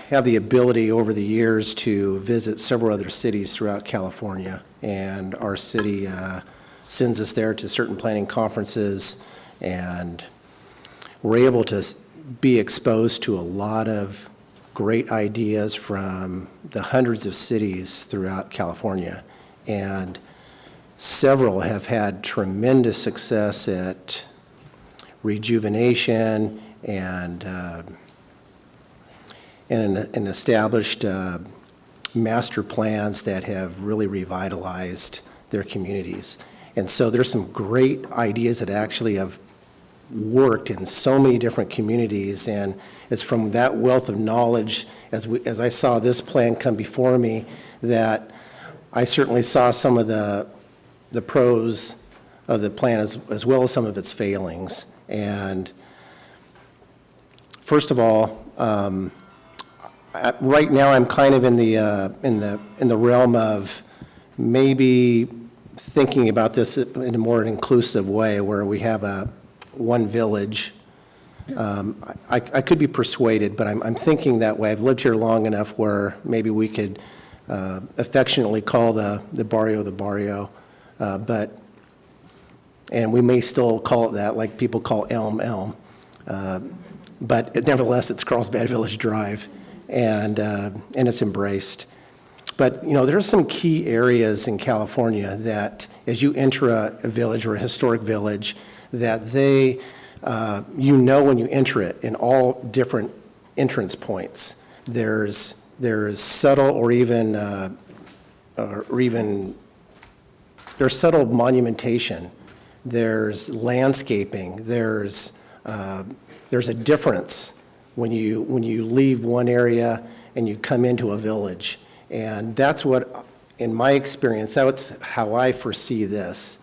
have the ability over the years to visit several other cities throughout California, and our city sends us there to certain planning conferences, and we're able to be exposed to a lot of great ideas from the hundreds of cities throughout California. And several have had tremendous success at rejuvenation and established master plans that have really revitalized their communities. And so there's some great ideas that actually have worked in so many different communities, and it's from that wealth of knowledge, as I saw this plan come before me, that I certainly saw some of the pros of the plan as well as some of its failings. And first of all, right now I'm kind of in the realm of maybe thinking about this in a more inclusive way, where we have one village. I could be persuaded, but I'm thinking that way. I've lived here long enough where maybe we could affectionately call the barrio, and we may still call it that, like people call Elm. But nevertheless, it's Carlsbad Village Drive, and it's embraced. But, there are some key areas in California that, as you enter a village or a historic village, that when you enter it in all different entrance points, there's subtle or even there's subtle monumentation, there's landscaping, there's a difference when you leave one area and you come into a village. And that's what, in my experience, that's how I foresee this.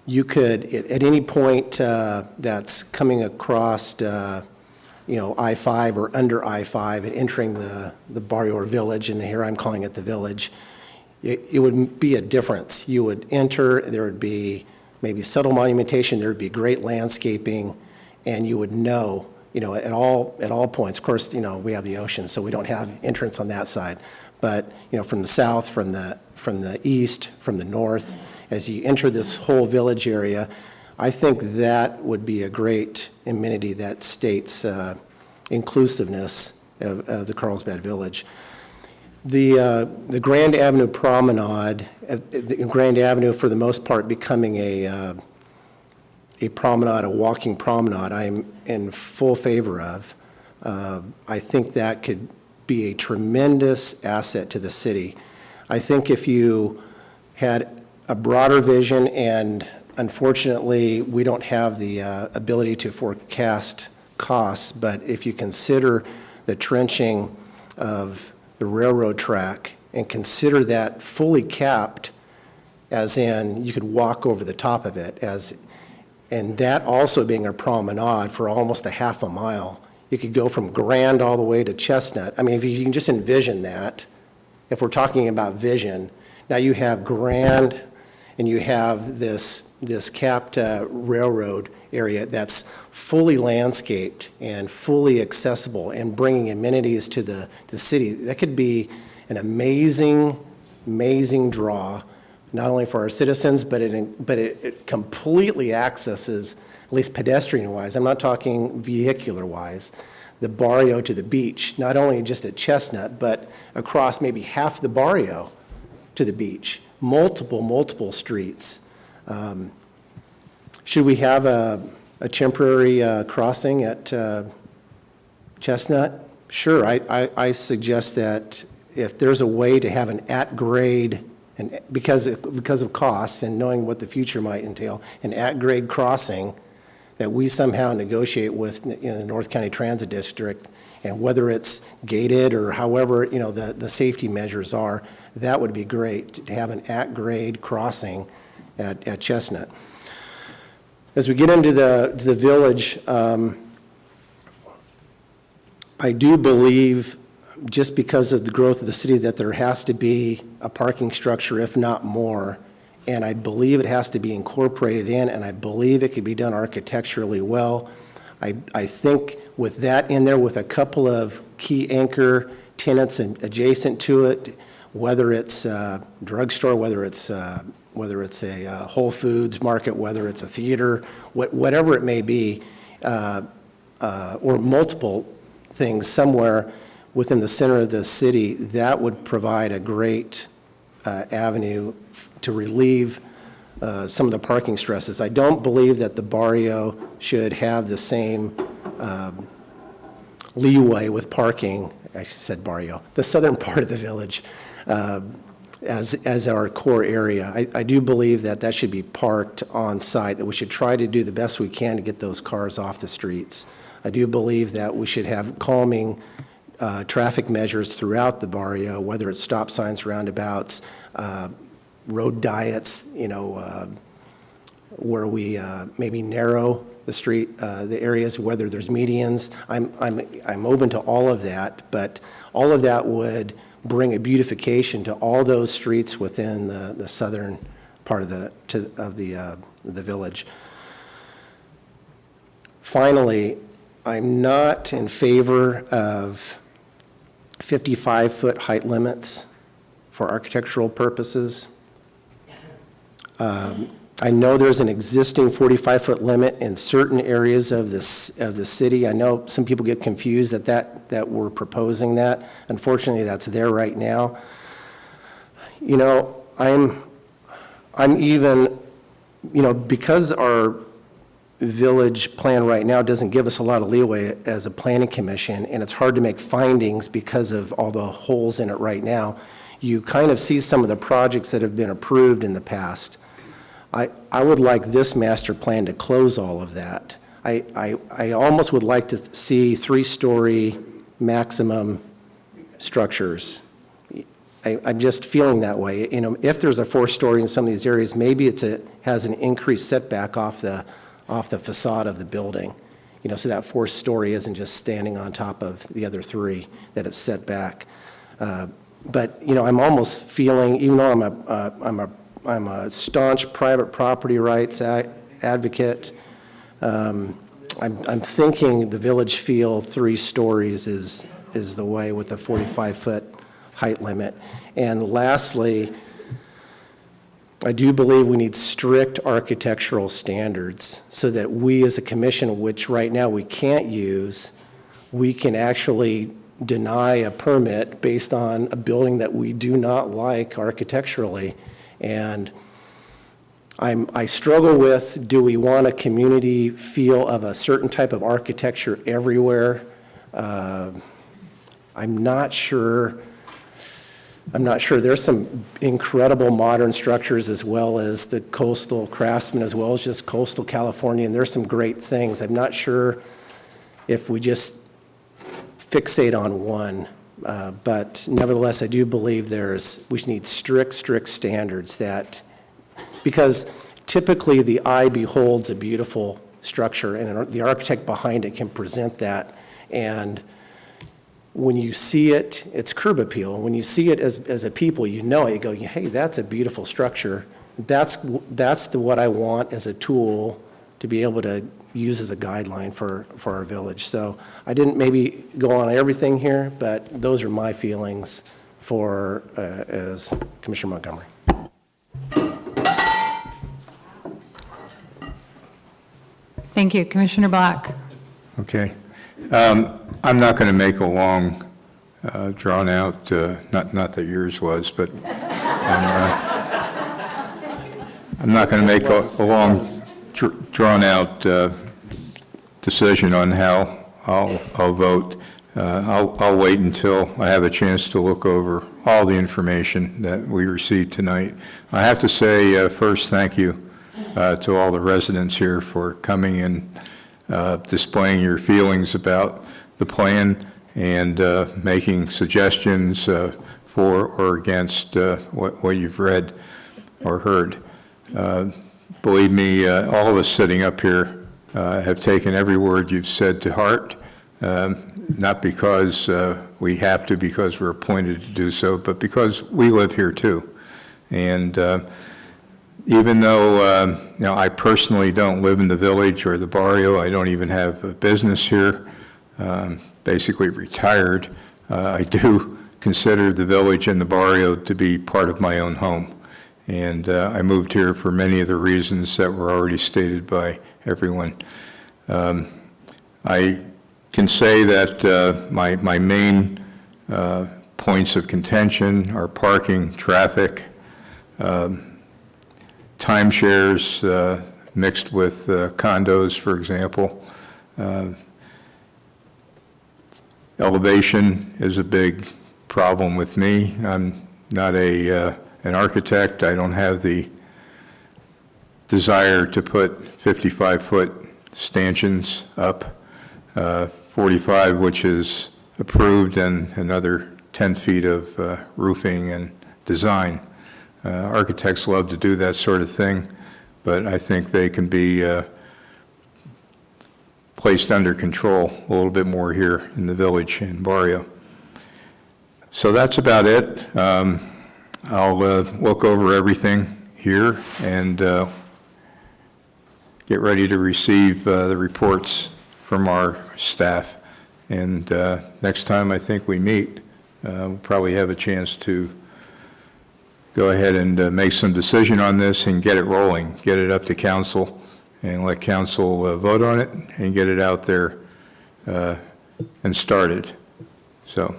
You could, at any point that's coming across, I-5 or under I-5 and entering the barrio or village, and here I'm calling it the village, it would be a difference. You would enter, there would be maybe subtle monumentation, there would be great landscaping, and you would know, at all points. Of course, we have the ocean, so we don't have entrance on that side. But, from the south, from the east, from the north, as you enter this whole village area, I think that would be a great amenity that states inclusiveness of the Carlsbad Village. The Grand Avenue Promenade, the Grand Avenue for the most part becoming a promenade, a walking promenade, I'm in full favor of. I think that could be a tremendous asset to the city. I think if you had a broader vision, and unfortunately, we don't have the ability to forecast costs, but if you consider the trenching of the railroad track and consider that fully capped, as in you could walk over the top of it, and that also being a promenade for almost a half a mile, you could go from Grand all the way to Chestnut. I mean, if you can just envision that, if we're talking about vision, now you have Grand and you have this this capped railroad area that's fully landscaped and fully accessible and bringing amenities to the city, that could be an amazing, amazing draw, not only for our citizens, but it completely accesses, at least pedestrian-wise, I'm not talking vehicular-wise, the barrio to the beach, not only just at Chestnut, but across maybe half the barrio to the beach, multiple streets. Should we have a temporary crossing at Chestnut? Sure, I suggest that if there's a way to have an at-grade, and because of costs and knowing what the future might entail, an at-grade crossing that we somehow negotiate with in the North County Transit District, and whether it's gated or however, the safety measures are, that would be great, to have an at-grade crossing at Chestnut. As we get into the village, I do believe, just because of the growth of the city, that there has to be a parking structure, if not more, and I believe it has to be incorporated in, and I believe it could be done architecturally well. I think with that in there, with a couple of key anchor tenants and adjacent to it, whether it's a drugstore, whether it's a Whole Foods market, whether it's a theater, whatever it may be, or multiple things somewhere within the center of the city, that would provide a great avenue to relieve some of the parking stresses. I don't believe that the barrio should have the same leeway with parking, I said barrio, the southern part of the village, as our core area. I do believe that that should be parked on site, that we should try to do the best we can to get those cars off the streets. I do believe that we should have calming traffic measures throughout the barrio, whether it's stop signs, roundabouts, road diets, where we maybe narrow the street, the areas, whether there's medians. I'm open to all of that, but all of that would bring a beautification to all those streets within the southern part of the village. Finally, I'm not in favor of 55-foot height limits for architectural purposes. I know there's an existing 45-foot limit in certain areas of the city. I know some people get confused that we're proposing that. Unfortunately, that's there right now. I'm even, because our village plan right now doesn't give us a lot of leeway as a planning commission, and it's hard to make findings because of all the holes in it right now. You kind of see some of the projects that have been approved in the past. I would like this master plan to close all of that. I almost would like to see 3-story maximum structures. I'm just feeling that way. If there's a 4-story in some of these areas, maybe it has an increased setback off the facade of the building, so that 4th story isn't just standing on top of the other 3, that it's set back. But, I'm almost feeling, even though I'm a staunch private property rights advocate, I'm thinking the village feel 3 stories is the way with the 45-foot height limit. And lastly, I do believe we need strict architectural standards so that we as a commission, which right now we can't use, we can actually deny a permit based on a building that we do not like architecturally. And I struggle with, do we want a community feel of a certain type of architecture everywhere? I'm not sure. There's some incredible modern structures, as well as the coastal craftsmen, as well as just coastal California, and there's some great things. I'm not sure if we just fixate on one, but nevertheless, I do believe we need strict standards because typically the eye beholds a beautiful structure, and the architect behind it can present that, and when you see it, it's curb appeal. When you see it as a people, you go, hey, that's a beautiful structure what I want as a tool to be able to use as a guideline for our village. So I didn't maybe go on everything here, but those are my feelings for, as Commissioner Montgomery. Thank you. Commissioner Black. Okay. I'm not going to make a long, drawn-out, not that yours was, but I'm not going to make a long, drawn-out decision on how I'll vote. I'll wait until I have a chance to look over all the information that we received tonight. I have to say, first, thank you to all the residents here for coming and displaying your feelings about the plan and making suggestions for or against what you've read or heard. Believe me, all of us sitting up here have taken every word you've said to heart, not because we have to, because we're appointed to do so, but because we live here too. And even though I personally don't live in the village or the barrio, I don't even have a business here, basically retired, I do consider the village and the barrio to be part of my own home. And I moved here for many of the reasons that were already stated by everyone. I can say that my main points of contention are parking, traffic, timeshares mixed with condos, for example. Elevation is a big problem with me. I'm not an architect. I don't have the desire to put 55-foot stanchions up, 45, which is approved, and another 10 feet of roofing and design. Architects love to do that sort of thing, but I think they can be placed under control a little bit more here in the village in Barrio. So that's about it. I'll look over everything here and get ready to receive the reports from our staff. And next time I think we meet, we'll probably have a chance to go ahead and make some decision on this and get it rolling, get it up to council, and let council vote on it and get it out there and started. So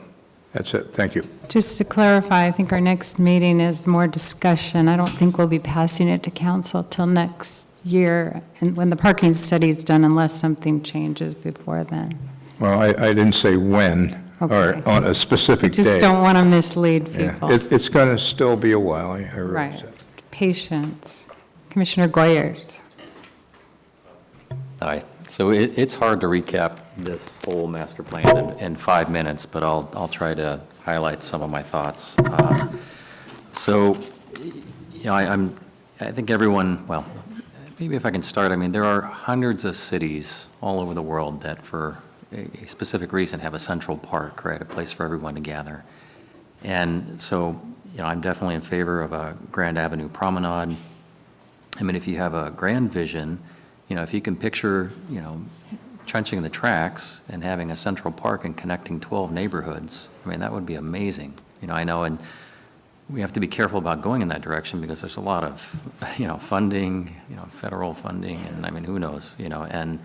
that's it. Thank you. Just to clarify, I think our next meeting is more discussion. I don't think we'll be passing it to council till next year, and when the parking study is done, unless something changes before then. Well, I didn't say when, or on a specific day. Just don't want to mislead people. Yeah. It's going to still be a while, I realize Right. that. Patience. Commissioner Goyers. Hi. So it's hard to recap this whole master plan in 5 minutes, but I'll try to highlight some of my thoughts. So, you know, I think everyone, well, maybe if I can start, I mean, there are hundreds of cities all over the world that for a specific reason have a central park, right, a place for everyone to gather. And so, you know, I'm definitely in favor of a Grand Avenue promenade. I mean, if you have a grand vision, you know, if you can picture, you know, trenching the tracks and having a central park and connecting 12 neighborhoods, I mean, that would be amazing. You know, I know, and we have to be careful about going in that direction because there's a lot of, you know, funding, you know, federal funding, and I mean, who knows, you know, and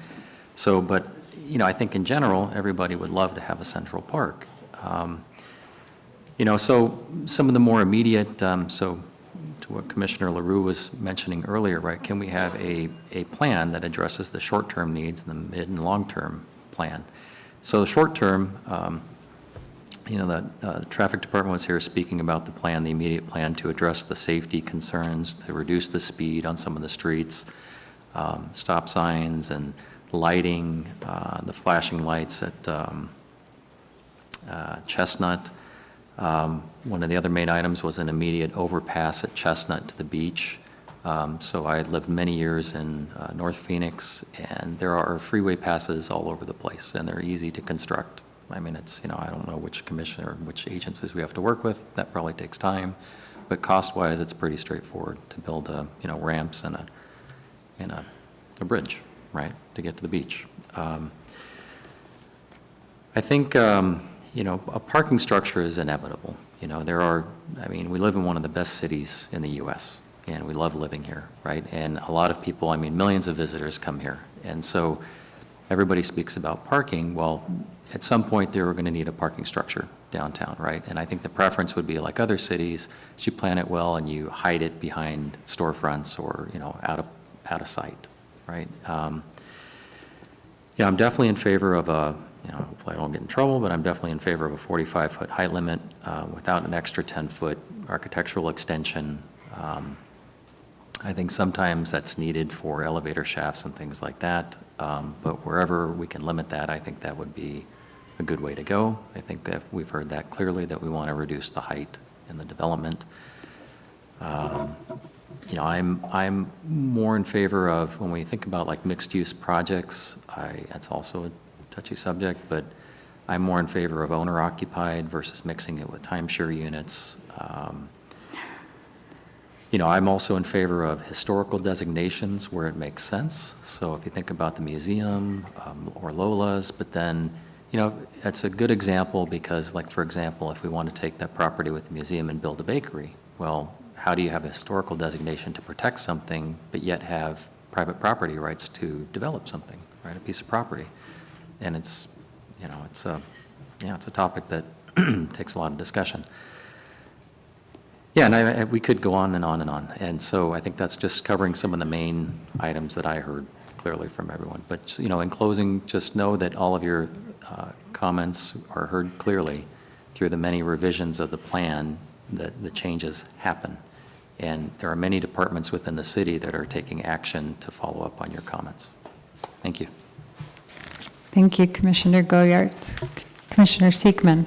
so, but, you know, I think in general, everybody would love to have a central park. You know, so some of the more immediate, so to what Commissioner LaRue was mentioning earlier, right, can we have a plan that addresses the short-term needs and the mid and long-term plan? So the short-term, you know, the traffic department was here speaking about the plan, the immediate plan to address the safety concerns, to reduce the speed on some of the streets, stop signs and lighting, the flashing lights at Chestnut. One of the other main items was an immediate overpass at Chestnut to the beach. So I lived many years in North Phoenix, and there are freeway passes all over the place, and they're easy to construct. I mean, it's, you know, I don't know which commissioner, which agencies we have to work with. That probably takes time. but cost-wise, it's pretty straightforward to build ramps and a bridge, right, to get to the beach. I think, a parking structure is inevitable. We live in one of the best cities in the U.S., and we love living here, right? And a lot of people, millions of visitors come here. And so everybody speaks about parking. Well, at some point, they're going to need a parking structure downtown, right? And I think the preference would be like other cities, you plan it well and you hide it behind storefronts or, out of sight, right? I'm definitely in favor of hopefully I don't get in trouble, but I'm definitely in favor of a 45-foot height limit without an extra 10-foot architectural extension. I think sometimes that's needed for elevator shafts and things like that, but wherever we can limit that, I think that would be a good way to go. I think that we've heard that clearly, that we want to reduce the height in the development. I'm more in favor of, when we think about like mixed-use projects, that's also a touchy subject, but I'm more in favor of owner-occupied versus mixing it with timeshare units. I'm also in favor of historical designations where it makes sense. So if you think about the museum or Lola's, but then, it's a good example because, like, for example, if we want to take that property with the museum and build a bakery, well, how do you have a historical designation to protect something, but yet have private property rights to develop something, right, a piece of property? And it's a topic that takes a lot of discussion. Yeah, and we could go on and on and on. And so I think that's just covering some of the main items that I heard clearly from everyone. But, in closing, just know that all of your comments are heard clearly through the many revisions of the plan, that the changes happen. And there are many departments within the city that are taking action to follow up on your comments. Thank you. Thank you, Commissioner Goyards. Commissioner Siekman.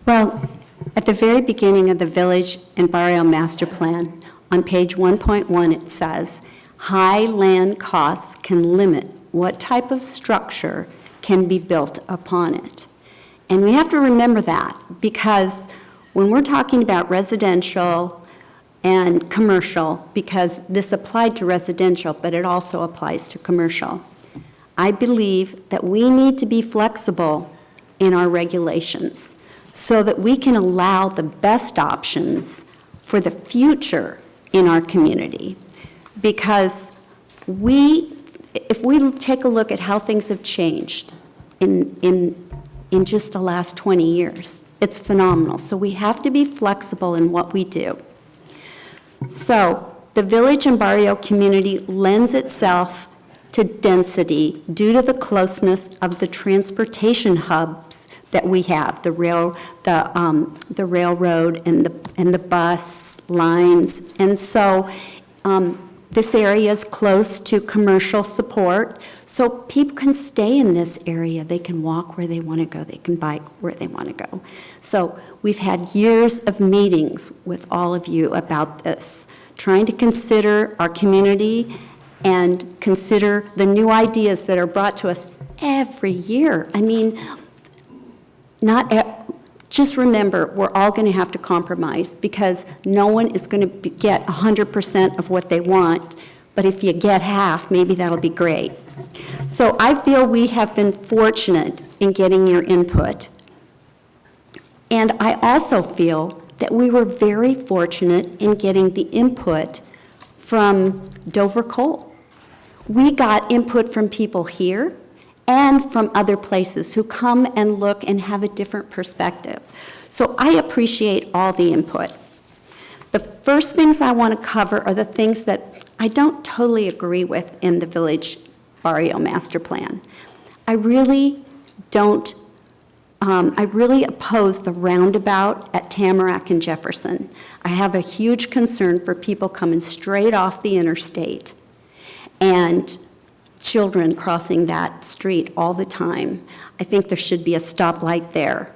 Well, at the very beginning of the Village and Barrio Master Plan, on page 1.1, it says, high land costs can limit what type of structure can be built upon it. And we have to remember that, because when we're talking about residential and commercial, because this applied to residential, but it also applies to commercial, I believe that we need to be flexible in our regulations so that we can allow the best options for the future in our community. Because if we take a look at how things have changed in just the last 20 years, it's phenomenal. So we have to be flexible in what we do. So the Village and Barrio community lends itself to density due to the closeness of the transportation hubs that we have, the railroad and the bus lines. And so this area is close to commercial support, so people can stay in this area. They can walk where they want to go. They can bike where they want to go. So we've had years of meetings with all of you about this, trying to consider our community and consider the new ideas that are brought to us every year. Just remember, we're all going to have to compromise, because no one is going to get 100% of what they want, but if you get half, maybe that'll be great. So I feel we have been fortunate in getting your input. And I also feel that we were very fortunate in getting the input from Dover Coal. We got input from people here and from other places who come and look and have a different perspective. So I appreciate all the input. The first things I want to cover are the things that I don't totally agree with in the Village Barrio Master Plan. I really oppose the roundabout at Tamarack and Jefferson. I have a huge concern for people coming straight off the interstate and children crossing that street all the time. I think there should be a stoplight there.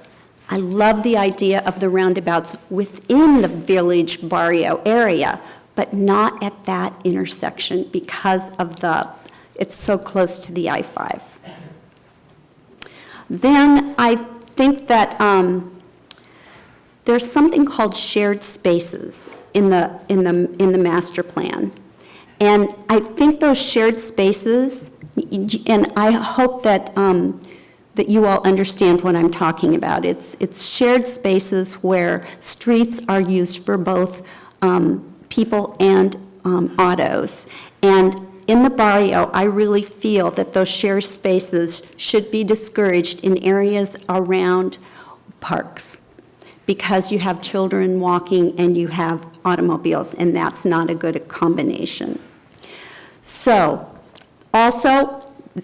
I love the idea of the roundabouts within the Village Barrio area, but not at that intersection because of it's so close to the I-5. Then I think that there's something called shared spaces in the master plan. And I think those shared spaces, and I hope that, that you all understand what I'm talking about. It's shared spaces where streets are used for both people and autos. And in the barrio, I really feel that those shared spaces should be discouraged in areas around parks, because you have children walking and you have automobiles, and that's not a good combination. So, also,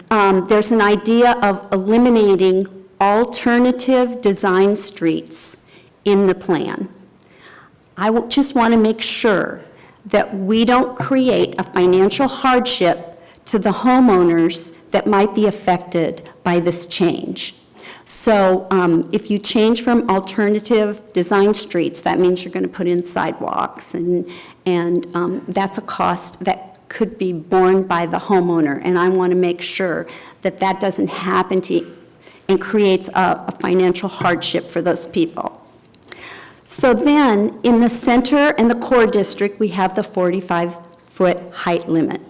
there's an idea of eliminating alternative design streets in the plan. I just want to make sure that we don't create a financial hardship to the homeowners that might be affected by this change. So if you change from alternative design streets, that means you're going to put in sidewalks, and that's a cost that could be borne by the homeowner, and I want to make sure that that doesn't happen and creates a financial hardship for those people. So then, in the center and the core district, we have the 45-foot height limit.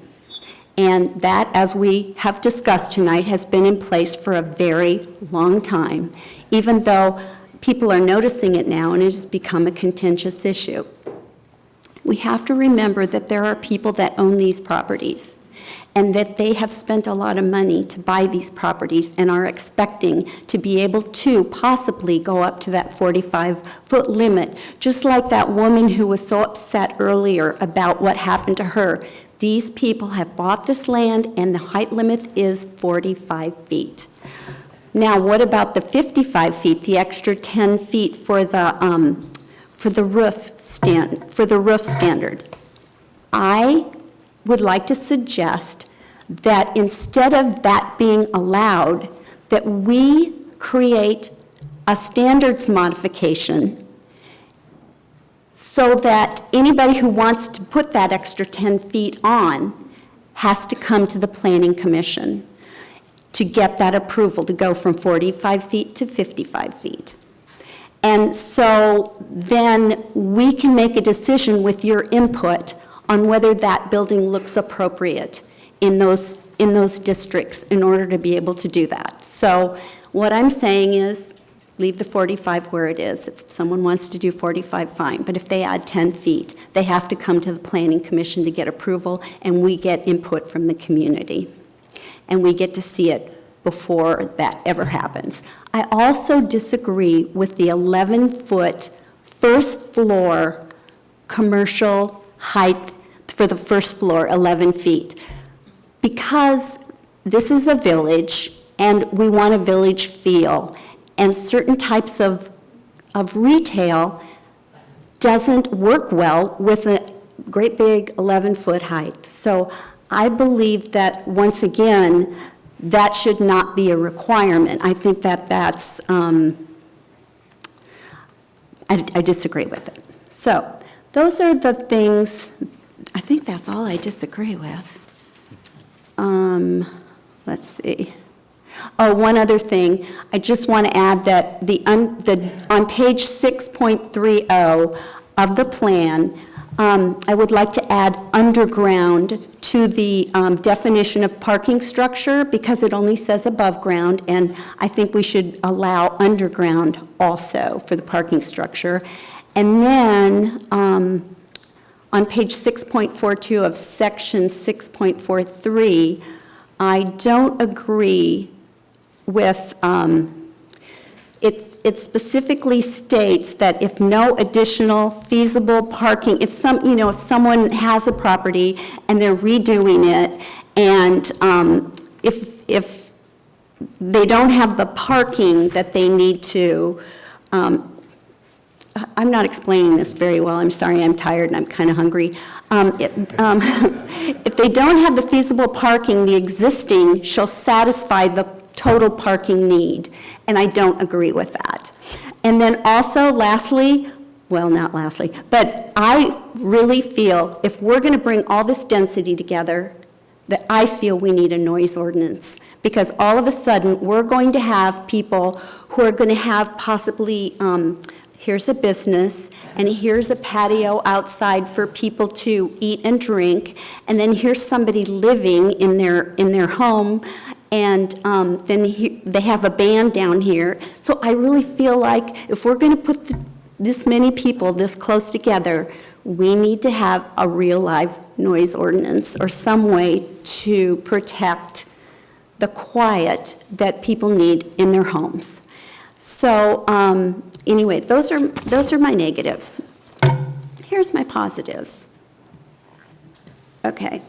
And that, as we have discussed tonight, has been in place for a very long time, even though people are noticing it now and it has become a contentious issue. We have to remember that there are people that own these properties, and that they have spent a lot of money to buy these properties and are expecting to be able to possibly go up to that 45-foot limit, just like that woman who was so upset earlier about what happened to her. These people have bought this land, and the height limit is 45 feet. Now, what about the 55 feet, the extra 10 feet for the roof standard? I would like to suggest that instead of that being allowed, that we create a standards modification so that anybody who wants to put that extra 10 feet on has to come to the Planning Commission to get that approval to go from 45 feet to 55 feet. And so then we can make a decision with your input on whether that building looks appropriate in those districts in order to be able to do that. So what I'm saying is, leave the 45 where it is. If someone wants to do 45, fine. But if they add 10 feet, they have to come to the Planning Commission to get approval, and we get input from the community. And we get to see it before that ever happens. I also disagree with the 11-foot first floor commercial height for the first floor, 11 feet. Because this is a village, and we want a village feel, and certain types of retail doesn't work well with a great big 11-foot height. So I believe that, once again, that should not be a requirement. I think that that's, I disagree with it. So those are the things, I think that's all I disagree with. Let's see. Oh, one other thing. I just want to add that on page 6.30 of the plan, I would like to add underground to the definition of parking structure, because it only says above ground, and I think we should allow underground also for the parking structure. And then on page 6.42 of section 6.43, I don't agree with, it specifically states that if no additional feasible parking, if someone has a property and they're redoing it, and if they don't have the parking that they need to, I'm not explaining this very well, I'm sorry, I'm tired and I'm kind of hungry. If they don't have the feasible parking, the existing shall satisfy the total parking need, and I don't agree with that. And then also, lastly, well, not lastly, but I really feel if we're going to bring all this density together, that I feel we need a noise ordinance, because all of a sudden we're going to have people who are going to have possibly here's a business, and here's a patio outside for people to eat and drink, and then here's somebody living in their home, and then they have a band down here. So I really feel like if we're going to put this many people this close together, we need to have a real live noise ordinance or some way to protect the quiet that people need in their homes. So anyway, those are my negatives. Here's my positives. Okay.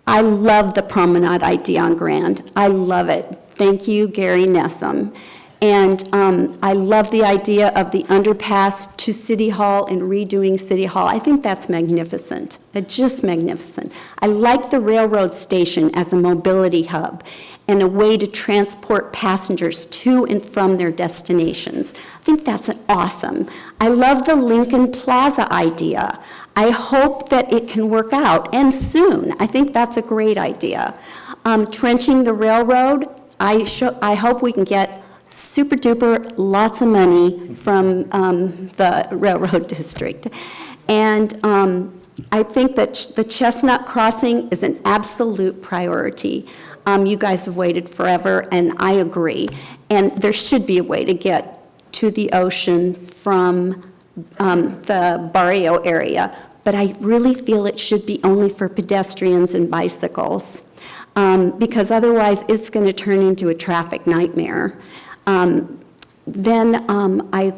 I love the promenade idea on Grand. I love it. Thank you, Gary Nessum. And I love the idea of the underpass to City Hall and redoing City Hall. I think that's magnificent. It's just magnificent. I like the railroad station as a mobility hub and a way to transport passengers to and from their destinations. I think that's awesome. I love the Lincoln Plaza idea. I hope that it can work out, and soon. I think that's a great idea. Trenching the railroad, I hope we can get super duper lots of money from the railroad district. And I think that the Chestnut Crossing is an absolute priority. You guys have waited forever, and I agree. And there should be a way to get to the ocean from the Barrio area, but I really feel it should be only for pedestrians and bicycles, because otherwise it's going to turn into a traffic nightmare. Then I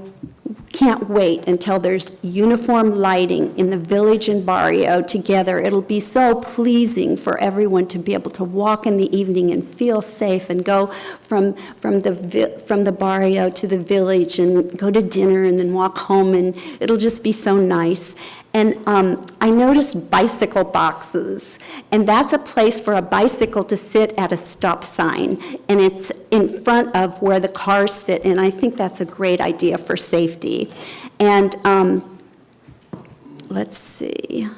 can't wait until there's uniform lighting in the village and Barrio together. It'll be so pleasing for everyone to be able to walk in the evening and feel safe and go from the Barrio to the village and go to dinner and then walk home, and it'll just be so nice. And I noticed bicycle boxes, and that's a place for a bicycle to sit at a stop sign, and it's in front of where the cars sit, and I think that's a great idea for safety. And let's see.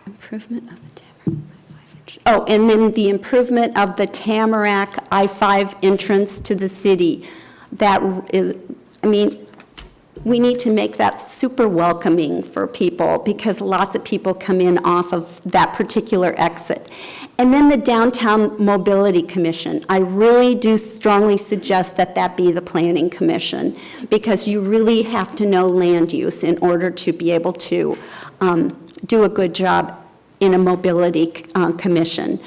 Improvement of the Tamarack. Oh, and then the improvement of the Tamarack I-5 entrance to the city. That is, I mean, we need to make that super welcoming for people, because lots of people come in off of that particular exit. And then the Downtown Mobility Commission. I really do strongly suggest that that be the Planning Commission, because you really have to know land use in order to be able to do a good job in a mobility commission.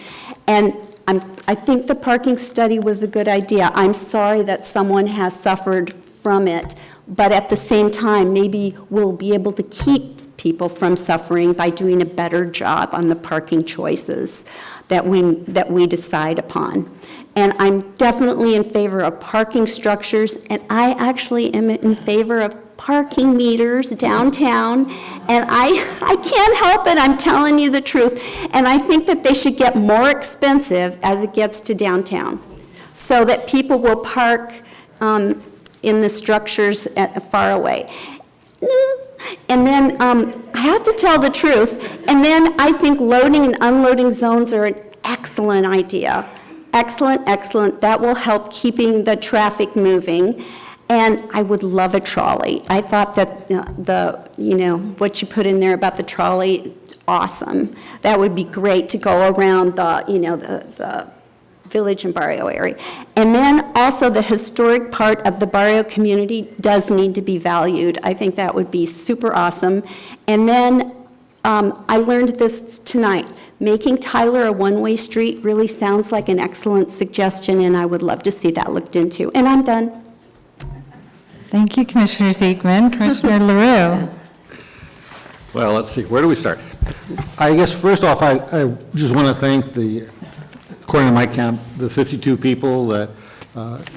And I think the parking study was a good idea. I'm sorry that someone has suffered from it, but at the same time, maybe we'll be able to keep people from suffering by doing a better job on the parking choices that we decide upon. And I'm definitely in favor of parking structures, and I actually am in favor of parking meters downtown, and I can't help it, I'm telling you the truth. And I think that they should get more expensive as it gets to downtown, so that people will park in the structures far away. And then I have to tell the truth, and then I think loading and unloading zones are an excellent idea. Excellent, excellent. That will help keeping the traffic moving. And I would love a trolley. I thought that what you put in there about the trolley, awesome. That would be great to go around the Village and Barrio area. And then also the historic part of the Barrio community does need to be valued. I think that would be super awesome. And then I learned this tonight. Making Tyler a one-way street really sounds like an excellent suggestion, and I would love to see that looked into. And I'm done. Thank you, Commissioner Siegman. Commissioner LaRue. Well, let's see, where do we start? I guess first off, I just want to thank according to my count, the 52 people that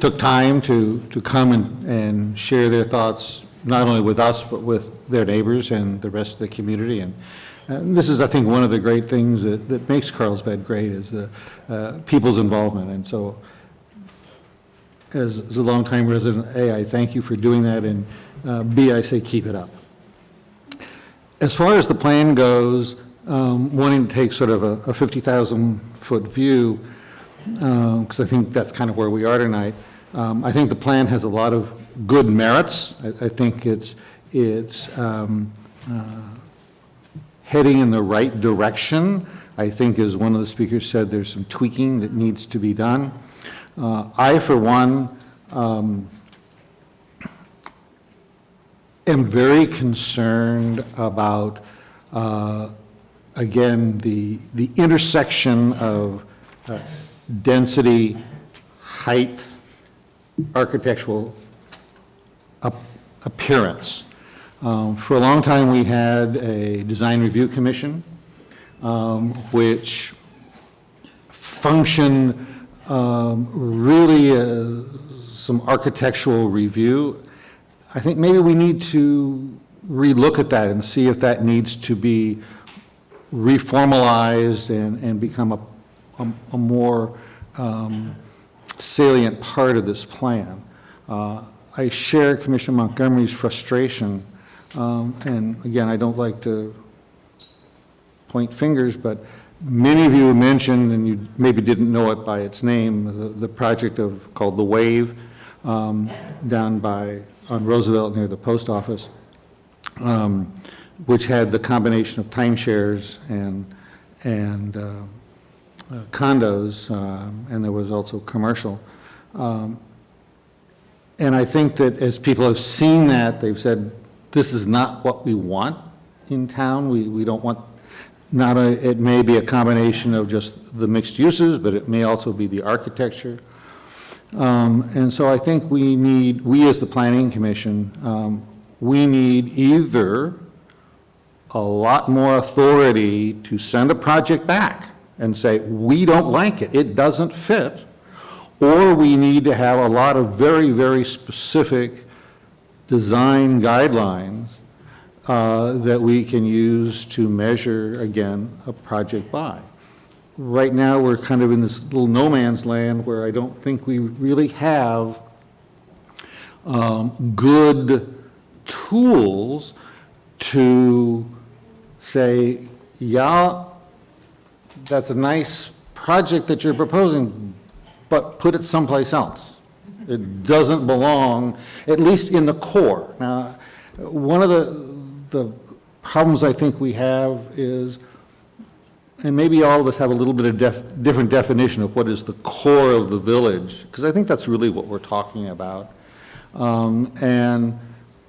took time to come and share their thoughts, not only with us, but with their neighbors and the rest of the community. And this is, I think, one of the great things that makes Carlsbad great, is the people's involvement. And so, as a longtime resident, A, I thank you for doing that, and B, I say keep it up. As far as the plan goes, wanting to take sort of a 50,000-foot view, because I think that's kind of where we are tonight, I think the plan has a lot of good merits. I think it's heading in the right direction. I think, as one of the speakers said, there's some tweaking that needs to be done. I, for one, am very concerned about, again, the intersection of density, height, architectural appearance. For a long time, we had a design review commission, which functioned really as some architectural review. I think maybe we need to relook at that and see if that needs to be reformalized and become a more salient part of this plan. I share Commissioner Montgomery's frustration, and again, I don't like to point fingers, but many of you mentioned, and you maybe didn't know it by its name, the project called The Wave, down on Roosevelt near the post office, which had the combination of timeshares and condos, and there was also commercial. And I think that as people have seen that, they've said, this is not what we want in town. We don't want, it may be a combination of just the mixed uses, but it may also be the architecture. And so I think we as the Planning Commission, we need either a lot more authority to send a project back and say, we don't like it, it doesn't fit, or we need to have a lot of very, very specific design guidelines that we can use to measure, again, a project by. Right now, we're kind of in this little no man's land where I don't think we really have good tools to say, yeah, that's a nice project that you're proposing, but put it someplace else. It doesn't belong, at least in the core. Now, one of the problems I think we have is, and maybe all of us have a little bit of different definition of what is the core of the village, because I think that's really what we're talking about. And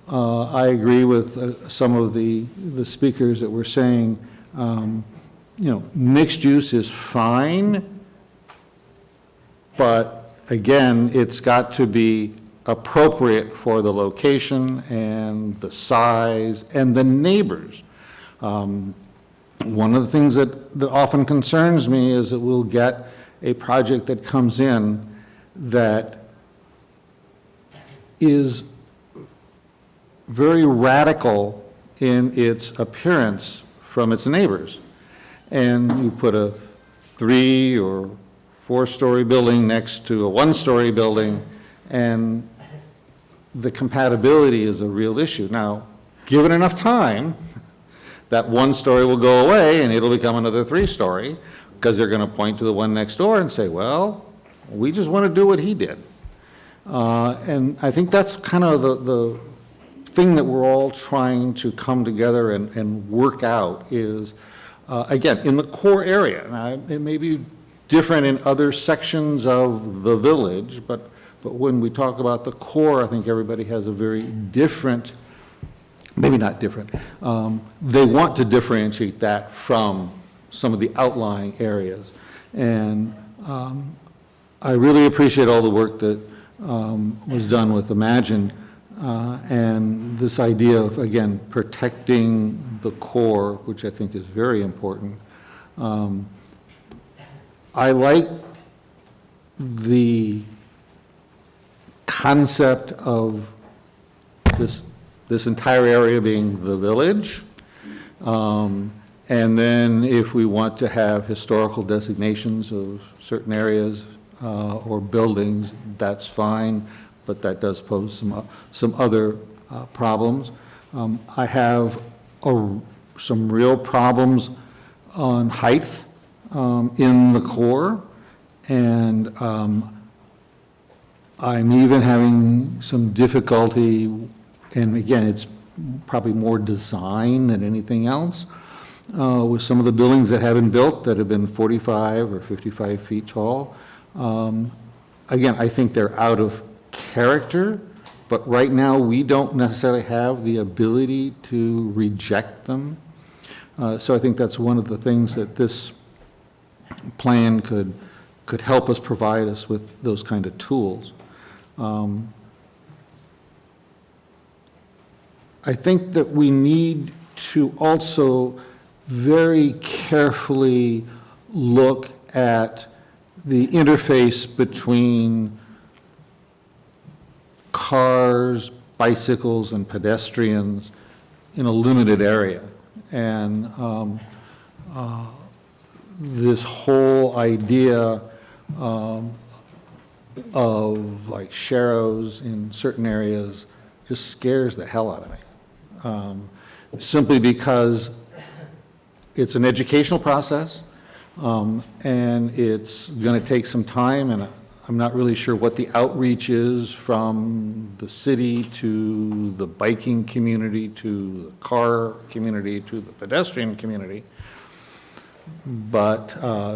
I agree with some of the speakers that were saying, mixed use is fine, but again, it's got to be appropriate for the location and the size and the neighbors. One of the things that often concerns me is that we'll get a project that comes in that is very radical in its appearance from its neighbors. And you put a 3 or 4-story building next to a 1-story building, and the compatibility is a real issue. Now, given enough time, that 1-story will go away and it'll become another 3-story, because they're going to point to the one next door and say, well, we just want to do what he did. And I think that's kind of the thing that we're all trying to come together and work out is, again, in the core area. Now, it may be different in other sections of the village, but when we talk about the core, I think everybody has a very different, maybe not different, they want to differentiate that from some of the outlying areas. And I really appreciate all the work that was done with Imagine, and this idea of, again, protecting the core, which I think is very important. I like the concept of this entire area being the village. And then if we want to have historical designations of certain areas or buildings, that's fine, but that does pose some other problems. I have some real problems on height in the core, and I'm even having some difficulty, and again, it's probably more design than anything else, with some of the buildings that have been built that have been 45 or 55 feet tall. Again, I think they're out of character, but right now, we don't necessarily have the ability to reject them. So I think that's one of the things that this plan could help us, provide us with those kind of tools. I think that we need to also very carefully look at the interface between cars, bicycles, and pedestrians in a limited area. And this whole idea of like sharrows in certain areas just scares the hell out of me. Simply because it's an educational process, and it's going to take some time, and I'm not really sure what the outreach is from the city to the biking community, to the car community, to the pedestrian community. But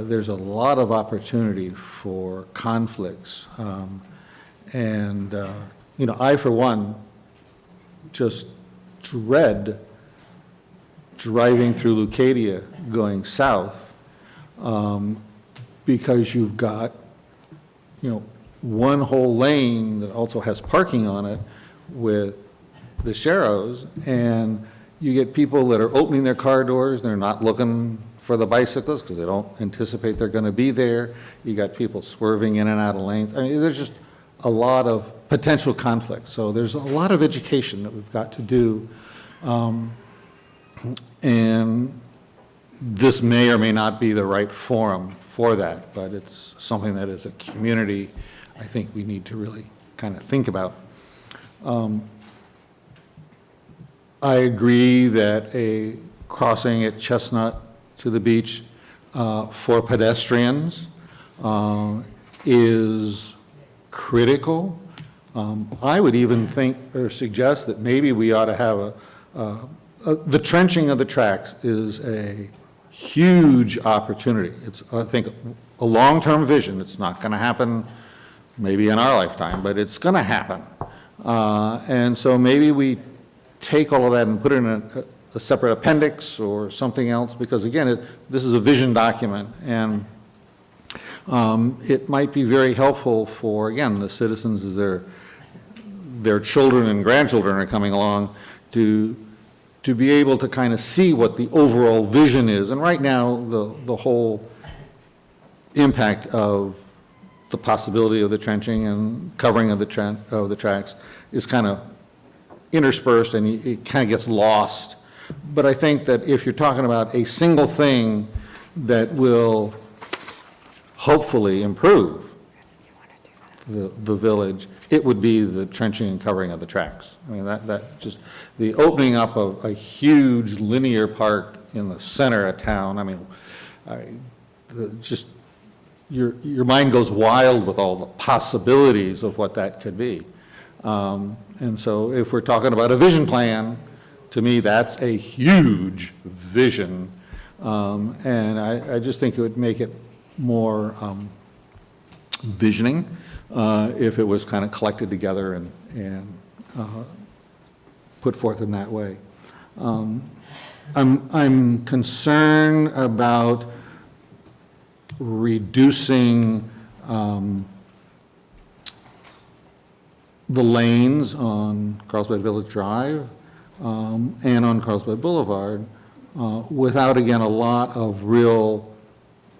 there's a lot of opportunity for conflicts. And, you know, I, for one, just dread driving through Leucadia going south, because you've got, you know, one whole lane that also has parking on it with the sharrows, and you get people that are opening their car doors, they're not looking for the bicyclists because they don't anticipate they're going to be there. You got people swerving in and out of lanes. I mean, there's just a lot of potential conflict. So there's a lot of education that we've got to do. And this may or may not be the right forum for that, but it's something that as a community, I think we need to really kind of think about. I agree that a crossing at Chestnut to the beach for pedestrians is critical. I would even think or suggest that maybe we ought to have the trenching of the tracks is a huge opportunity. It's, I think, a long-term vision. It's not going to happen maybe in our lifetime, but it's going to happen. And so maybe we take all of that and put it in a separate appendix or something else, because again, this is a vision document, and it might be very helpful for, again, the citizens as their children and grandchildren are coming along to be able to kind of see what the overall vision is. And right now, the whole impact of the possibility of the trenching and covering of the tracks is kind of interspersed, and it kind of gets lost. But I think that if you're talking about a single thing that will hopefully improve the village, it would be the trenching and covering of the tracks. I mean, that just, the opening up of a huge linear park in the center of town, I mean, just, your mind goes wild with all the possibilities of what that could be. And so if we're talking about a vision plan, to me, that's a huge vision. And I just think it would make it more visioning if it was kind of collected together and put forth in that way. I'm concerned about reducing the lanes on Carlsbad Village Drive and on Carlsbad Boulevard without, again, a lot of real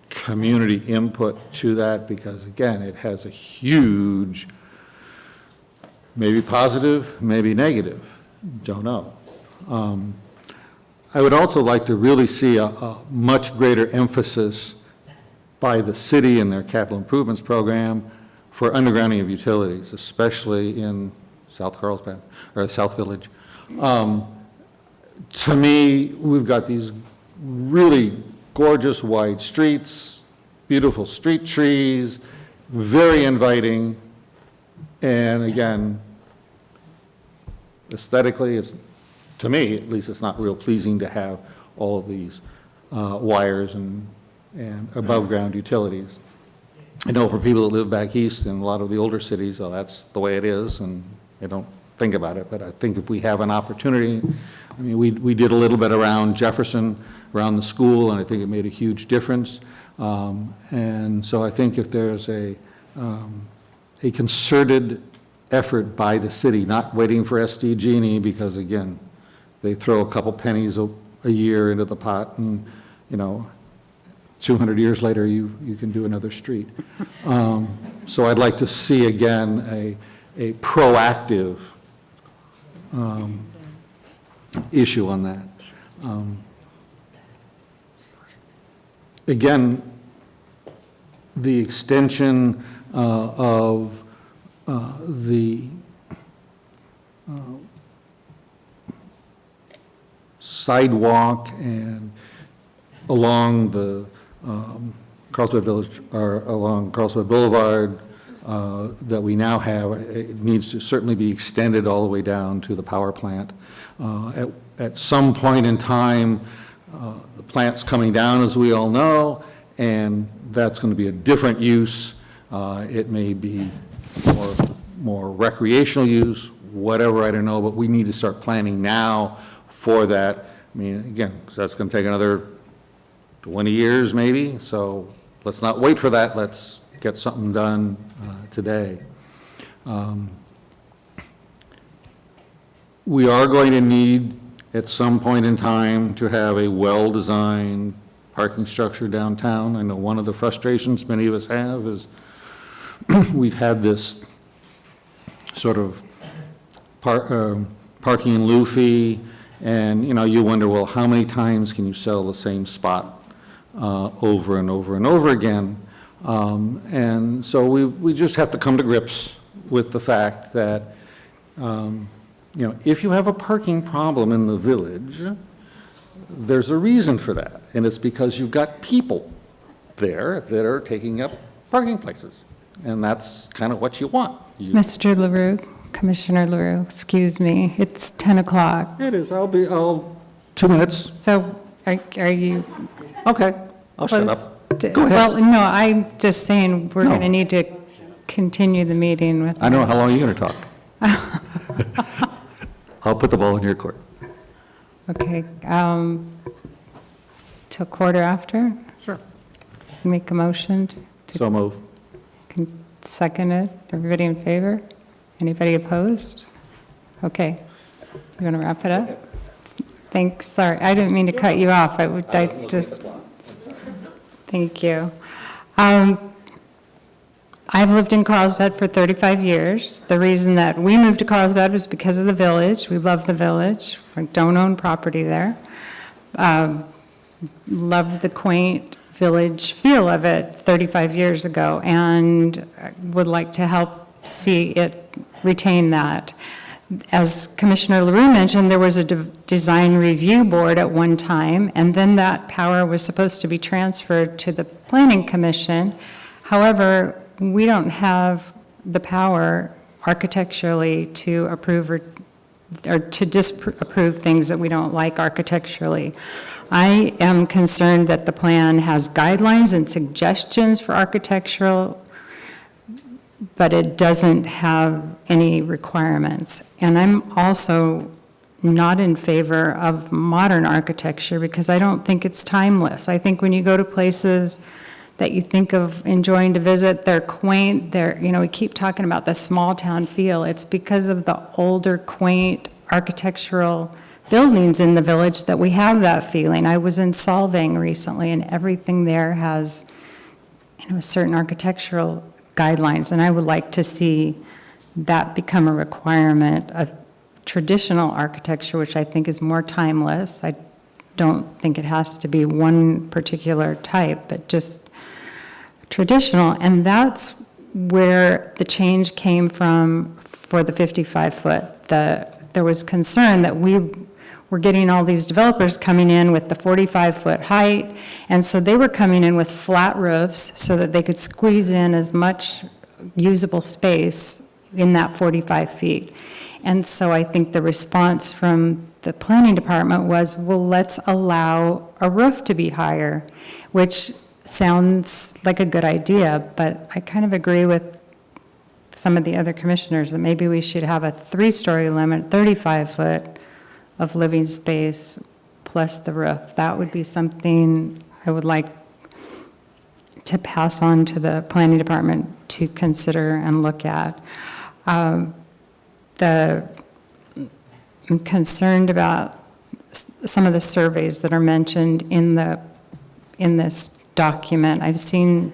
community input to that, because, again, it has a huge, maybe positive, maybe negative, don't know. I would also like to really see a much greater emphasis by the city and their capital improvements program for undergrounding of utilities, especially in South Carlsbad, or South Village. To me, we've got these really gorgeous wide streets, beautiful street trees, very inviting, And again, aesthetically, it's, to me, at least, it's not real pleasing to have all of these wires and above-ground utilities. I know for people that live back east in a lot of the older cities, well, that's the way it is, and they don't think about it. But I think if we have an opportunity, I mean, we did a little bit around Jefferson, around the school, and I think it made a huge difference. And so I think if there's a concerted effort by the city, not waiting for SDG&E, because again, they throw a couple pennies a year into the pot, and, you know, 200 years later, you can do another street. So I'd like to see, again, a proactive issue on that. Again, the extension of the sidewalk and along the Carlsbad Village, or along Carlsbad Boulevard that we now have, it needs to certainly be extended all the way down to the power plant. At some point in time, the plant's coming down, as we all know, and that's going to be a different use. It may be more recreational use, whatever, I don't know, but we need to start planning now for that. I mean, again, so that's going to take another 20 years maybe, so let's not wait for that. Let's get something done today. We are going to need, at some point in time, to have a well-designed parking structure downtown. I know one of the frustrations many of us have is we've had this sort of parking in lieu fee, and, you know, you wonder, well, how many times can you sell the same spot over and over and over again? And so we just have to come to grips with the fact that, you know, if you have a parking problem in the village, there's a reason for that, and it's because you've got people there that are taking up parking places, and that's kind of what you want. Mr. LaRue, Commissioner LaRue, excuse me, it's 10 o'clock. It is, I'll 2 minutes. So are you? Okay, I'll shut up. Go ahead. Well, no, I'm just saying we're No. going to need to continue the meeting with. I don't know how long you're going to talk. I'll put the ball in your court. Okay, till quarter after? Sure. Make a motion? So move. Can second it? Everybody in favor? Anybody opposed? Okay. You want to wrap it up? Thanks, sorry, I didn't mean to cut you off. I just, thank you. I've lived in Carlsbad for 35 years. The reason that we moved to Carlsbad was because of the village. We love the village. We don't own property there. Loved the quaint village feel of it 35 years ago, and would like to help see it retain that. As Commissioner LaRue mentioned, there was a design review board at one time, and then that power was supposed to be transferred to the Planning Commission. However, we don't have the power architecturally to approve or to disapprove things that we don't like architecturally. I am concerned that the plan has guidelines and suggestions for architectural, but it doesn't have any requirements. And I'm also not in favor of modern architecture because I don't think it's timeless. I think when you go to places that you think of enjoying to visit, they're quaint, we keep talking about the small town feel. It's because of the older, quaint architectural buildings in the village that we have that feeling. I was in Solvang recently, and everything there has, certain architectural guidelines, and I would like to see that become a requirement of traditional architecture, which I think is more timeless. I don't think it has to be one particular type, but just traditional, and that's where the change came from for the 55-foot. There was concern that we were getting all these developers coming in with the 45-foot height, and so they were coming in with flat roofs so that they could squeeze in as much usable space in that 45 feet. And so I think the response from the planning department was, well, let's allow a roof to be higher, which sounds like a good idea, but I kind of agree with some of the other commissioners that maybe we should have a 3-story limit, 35 foot of living space plus the roof. That would be something I would like to pass on to the planning department to consider and look at. I'm concerned about some of the surveys that are mentioned in this document. I've seen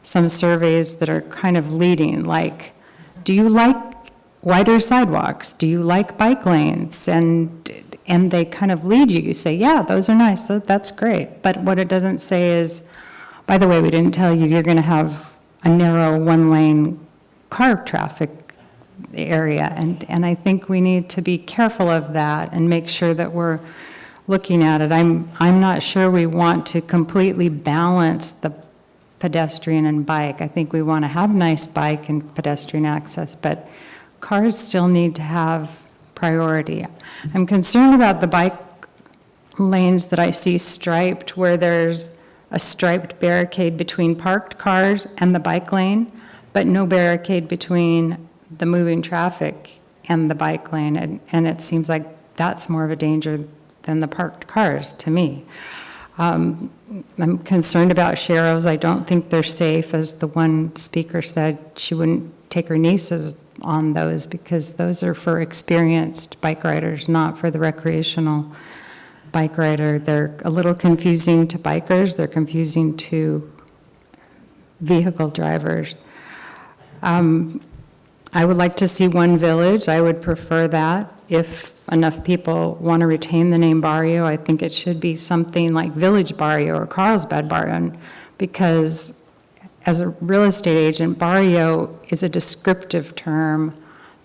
some surveys that are kind of leading, like, do you like wider sidewalks? Do you like bike lanes? And they kind of lead you. You say, yeah, those are nice, that's great. But what it doesn't say is, by the way, we didn't tell you you're going to have a narrow 1-lane car traffic area. And I think we need to be careful of that and make sure that we're looking at it. I'm not sure we want to completely balance the pedestrian and bike. I think we want to have nice bike and pedestrian access, but cars still need to have priority. I'm concerned about the bike lanes that I see striped, where there's a striped barricade between parked cars and the bike lane, but no barricade between the moving traffic and the bike lane. And it seems like that's more of a danger than the parked cars to me. I'm concerned about Sharrows. I don't think they're safe. As the one speaker said, she wouldn't take her nieces on those because those are for experienced bike riders, not for the recreational bike rider. They're a little confusing to bikers. They're confusing to vehicle drivers. I would like to see one village. I would prefer that. If enough people want to retain the name Barrio, I think it should be something like Village Barrio or Carlsbad Barrio, because as a real estate agent, Barrio is a descriptive term,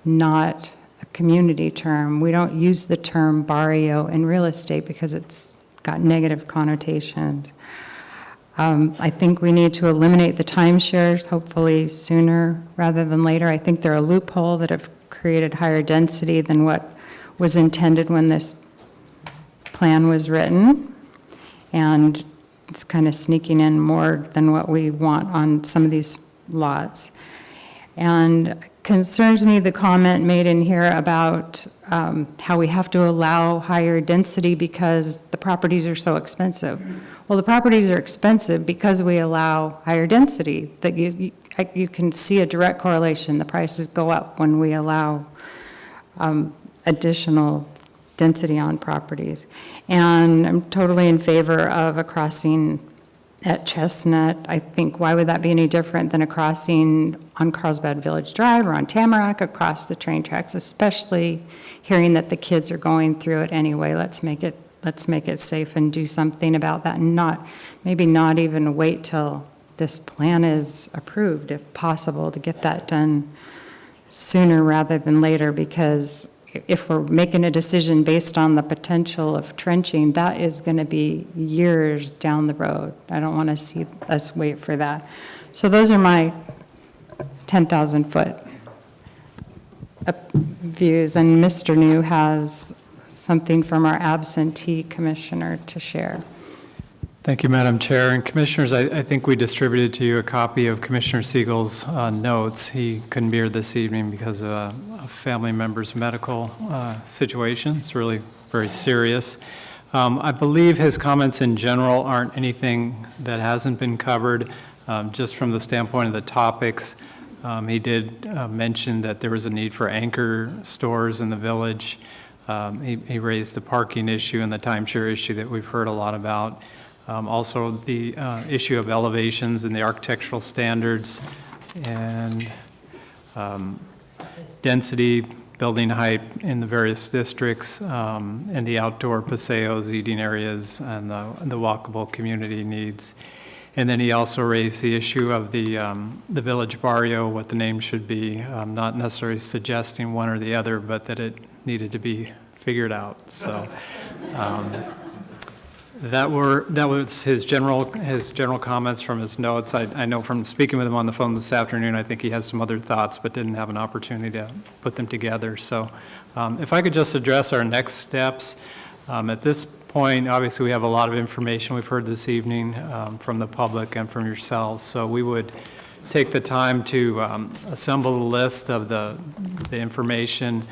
not a community term. We don't use the term Barrio in real estate because it's got negative connotations. I think we need to eliminate the timeshares, hopefully sooner rather than later. I think they're a loophole that have created higher density than what was intended when this plan was written. And it's kind of sneaking in more than what we want on some of these lots. And concerns me the comment made in here about how we have to allow higher density because the properties are so expensive. Well, the properties are expensive because we allow higher density. That you can see a direct correlation. The prices go up when we allow additional density on properties. And I'm totally in favor of a crossing at Chestnut. I think, why would that be any different than a crossing on Carlsbad Village Drive or on Tamarack across the train tracks, especially hearing that the kids are going through it anyway. Let's make it safe and do something about that, and maybe not even wait till this plan is approved, if possible, to get that done sooner rather than later, because if we're making a decision based on the potential of trenching, that is going to be years down the road. I don't want to see us wait for that. So those are my 10,000-foot views, and Mr. New has something from our absentee commissioner to share. Thank you, Madam Chair. And Commissioners, I think we distributed to you a copy of Commissioner Siegel's notes. He couldn't be here this evening because of a family member's medical situation. It's really very serious. I believe his comments in general aren't anything that hasn't been covered. Just from the standpoint of the topics, he did mention that there was a need for anchor stores in the village. He raised the parking issue and the timeshare issue that we've heard a lot about. Also, the issue of elevations and the architectural standards and density, building height in the various districts, and the outdoor paseos, eating areas, and the walkable community needs. And then he also raised the issue of the Village Barrio, what the name should be, not necessarily suggesting one or the other, but that it needed to be figured out. So That was his general comments from his notes. I know from speaking with him on the phone this afternoon, I think he has some other thoughts, but didn't have an opportunity to put them together. So if I could just address our next steps. At this point, obviously, we have a lot of information we've heard this evening from the public and from yourselves. So we would take the time to assemble a list of the information.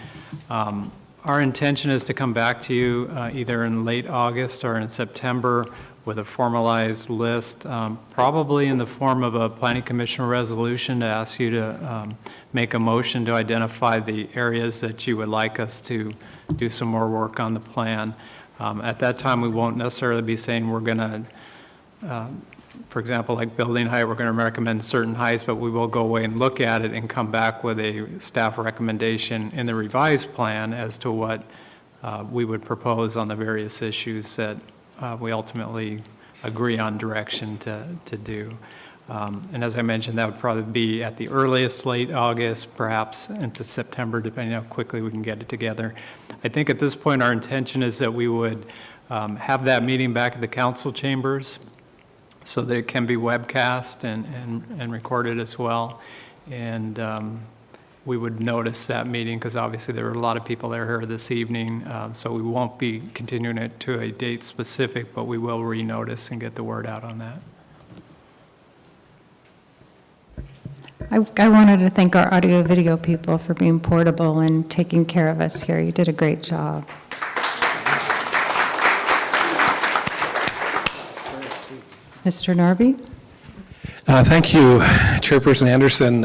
Our intention is to come back to you either in late August or in September with a formalized list, probably in the form of a planning commission resolution to ask you to make a motion to identify the areas that you would like us to do some more work on the plan. At that time, we won't necessarily be saying we're going to, for example, like building height, we're going to recommend certain heights, but we will go away and look at it and come back with a staff recommendation in the revised plan as to what we would propose on the various issues that we ultimately agree on direction to do. And as I mentioned, that would probably be at the earliest late August, perhaps into September, depending on how quickly we can get it together. I think at this point, our intention is that we would have that meeting back at the council chambers so that it can be webcast and recorded as well. And we would notice that meeting because obviously there were a lot of people there here this evening. So we won't be continuing it to a date specific, but we will renotice and get the word out on that. I wanted to thank our audio-video people for being portable and taking care of us here. You did a great job. Mr. Norby? Thank you, Chairperson Anderson.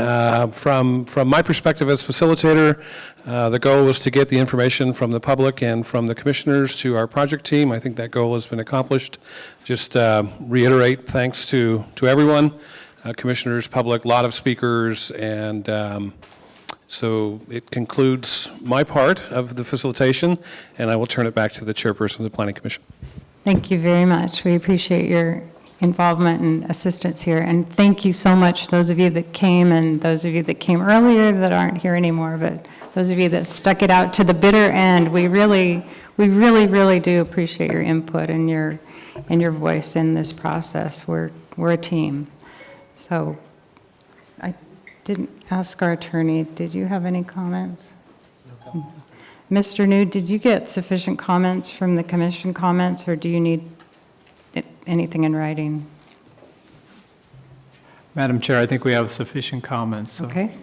From my perspective as facilitator, the goal was to get the information from the public and from the commissioners to our project team. I think that goal has been accomplished. Just reiterate thanks to everyone, commissioners, public, a lot of speakers, and so it concludes my part of the facilitation, and I will turn it back to the Chairperson of the Planning Commission. Thank you very much. We appreciate your involvement and assistance here. And thank you so much, those of you that came and those of you that came earlier that aren't here anymore, but those of you that stuck it out to the bitter end. We really do appreciate your input and your voice in this process. We're a team. So I didn't ask our attorney, did you have any comments? No. Mr. New, did you get sufficient comments from the commission comments, or do you need anything in writing? Madam Chair, I think we have sufficient comments. So. Okay.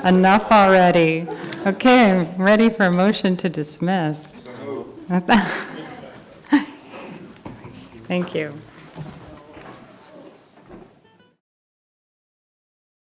Enough already. Okay, I'm ready for a motion to dismiss. Thank you.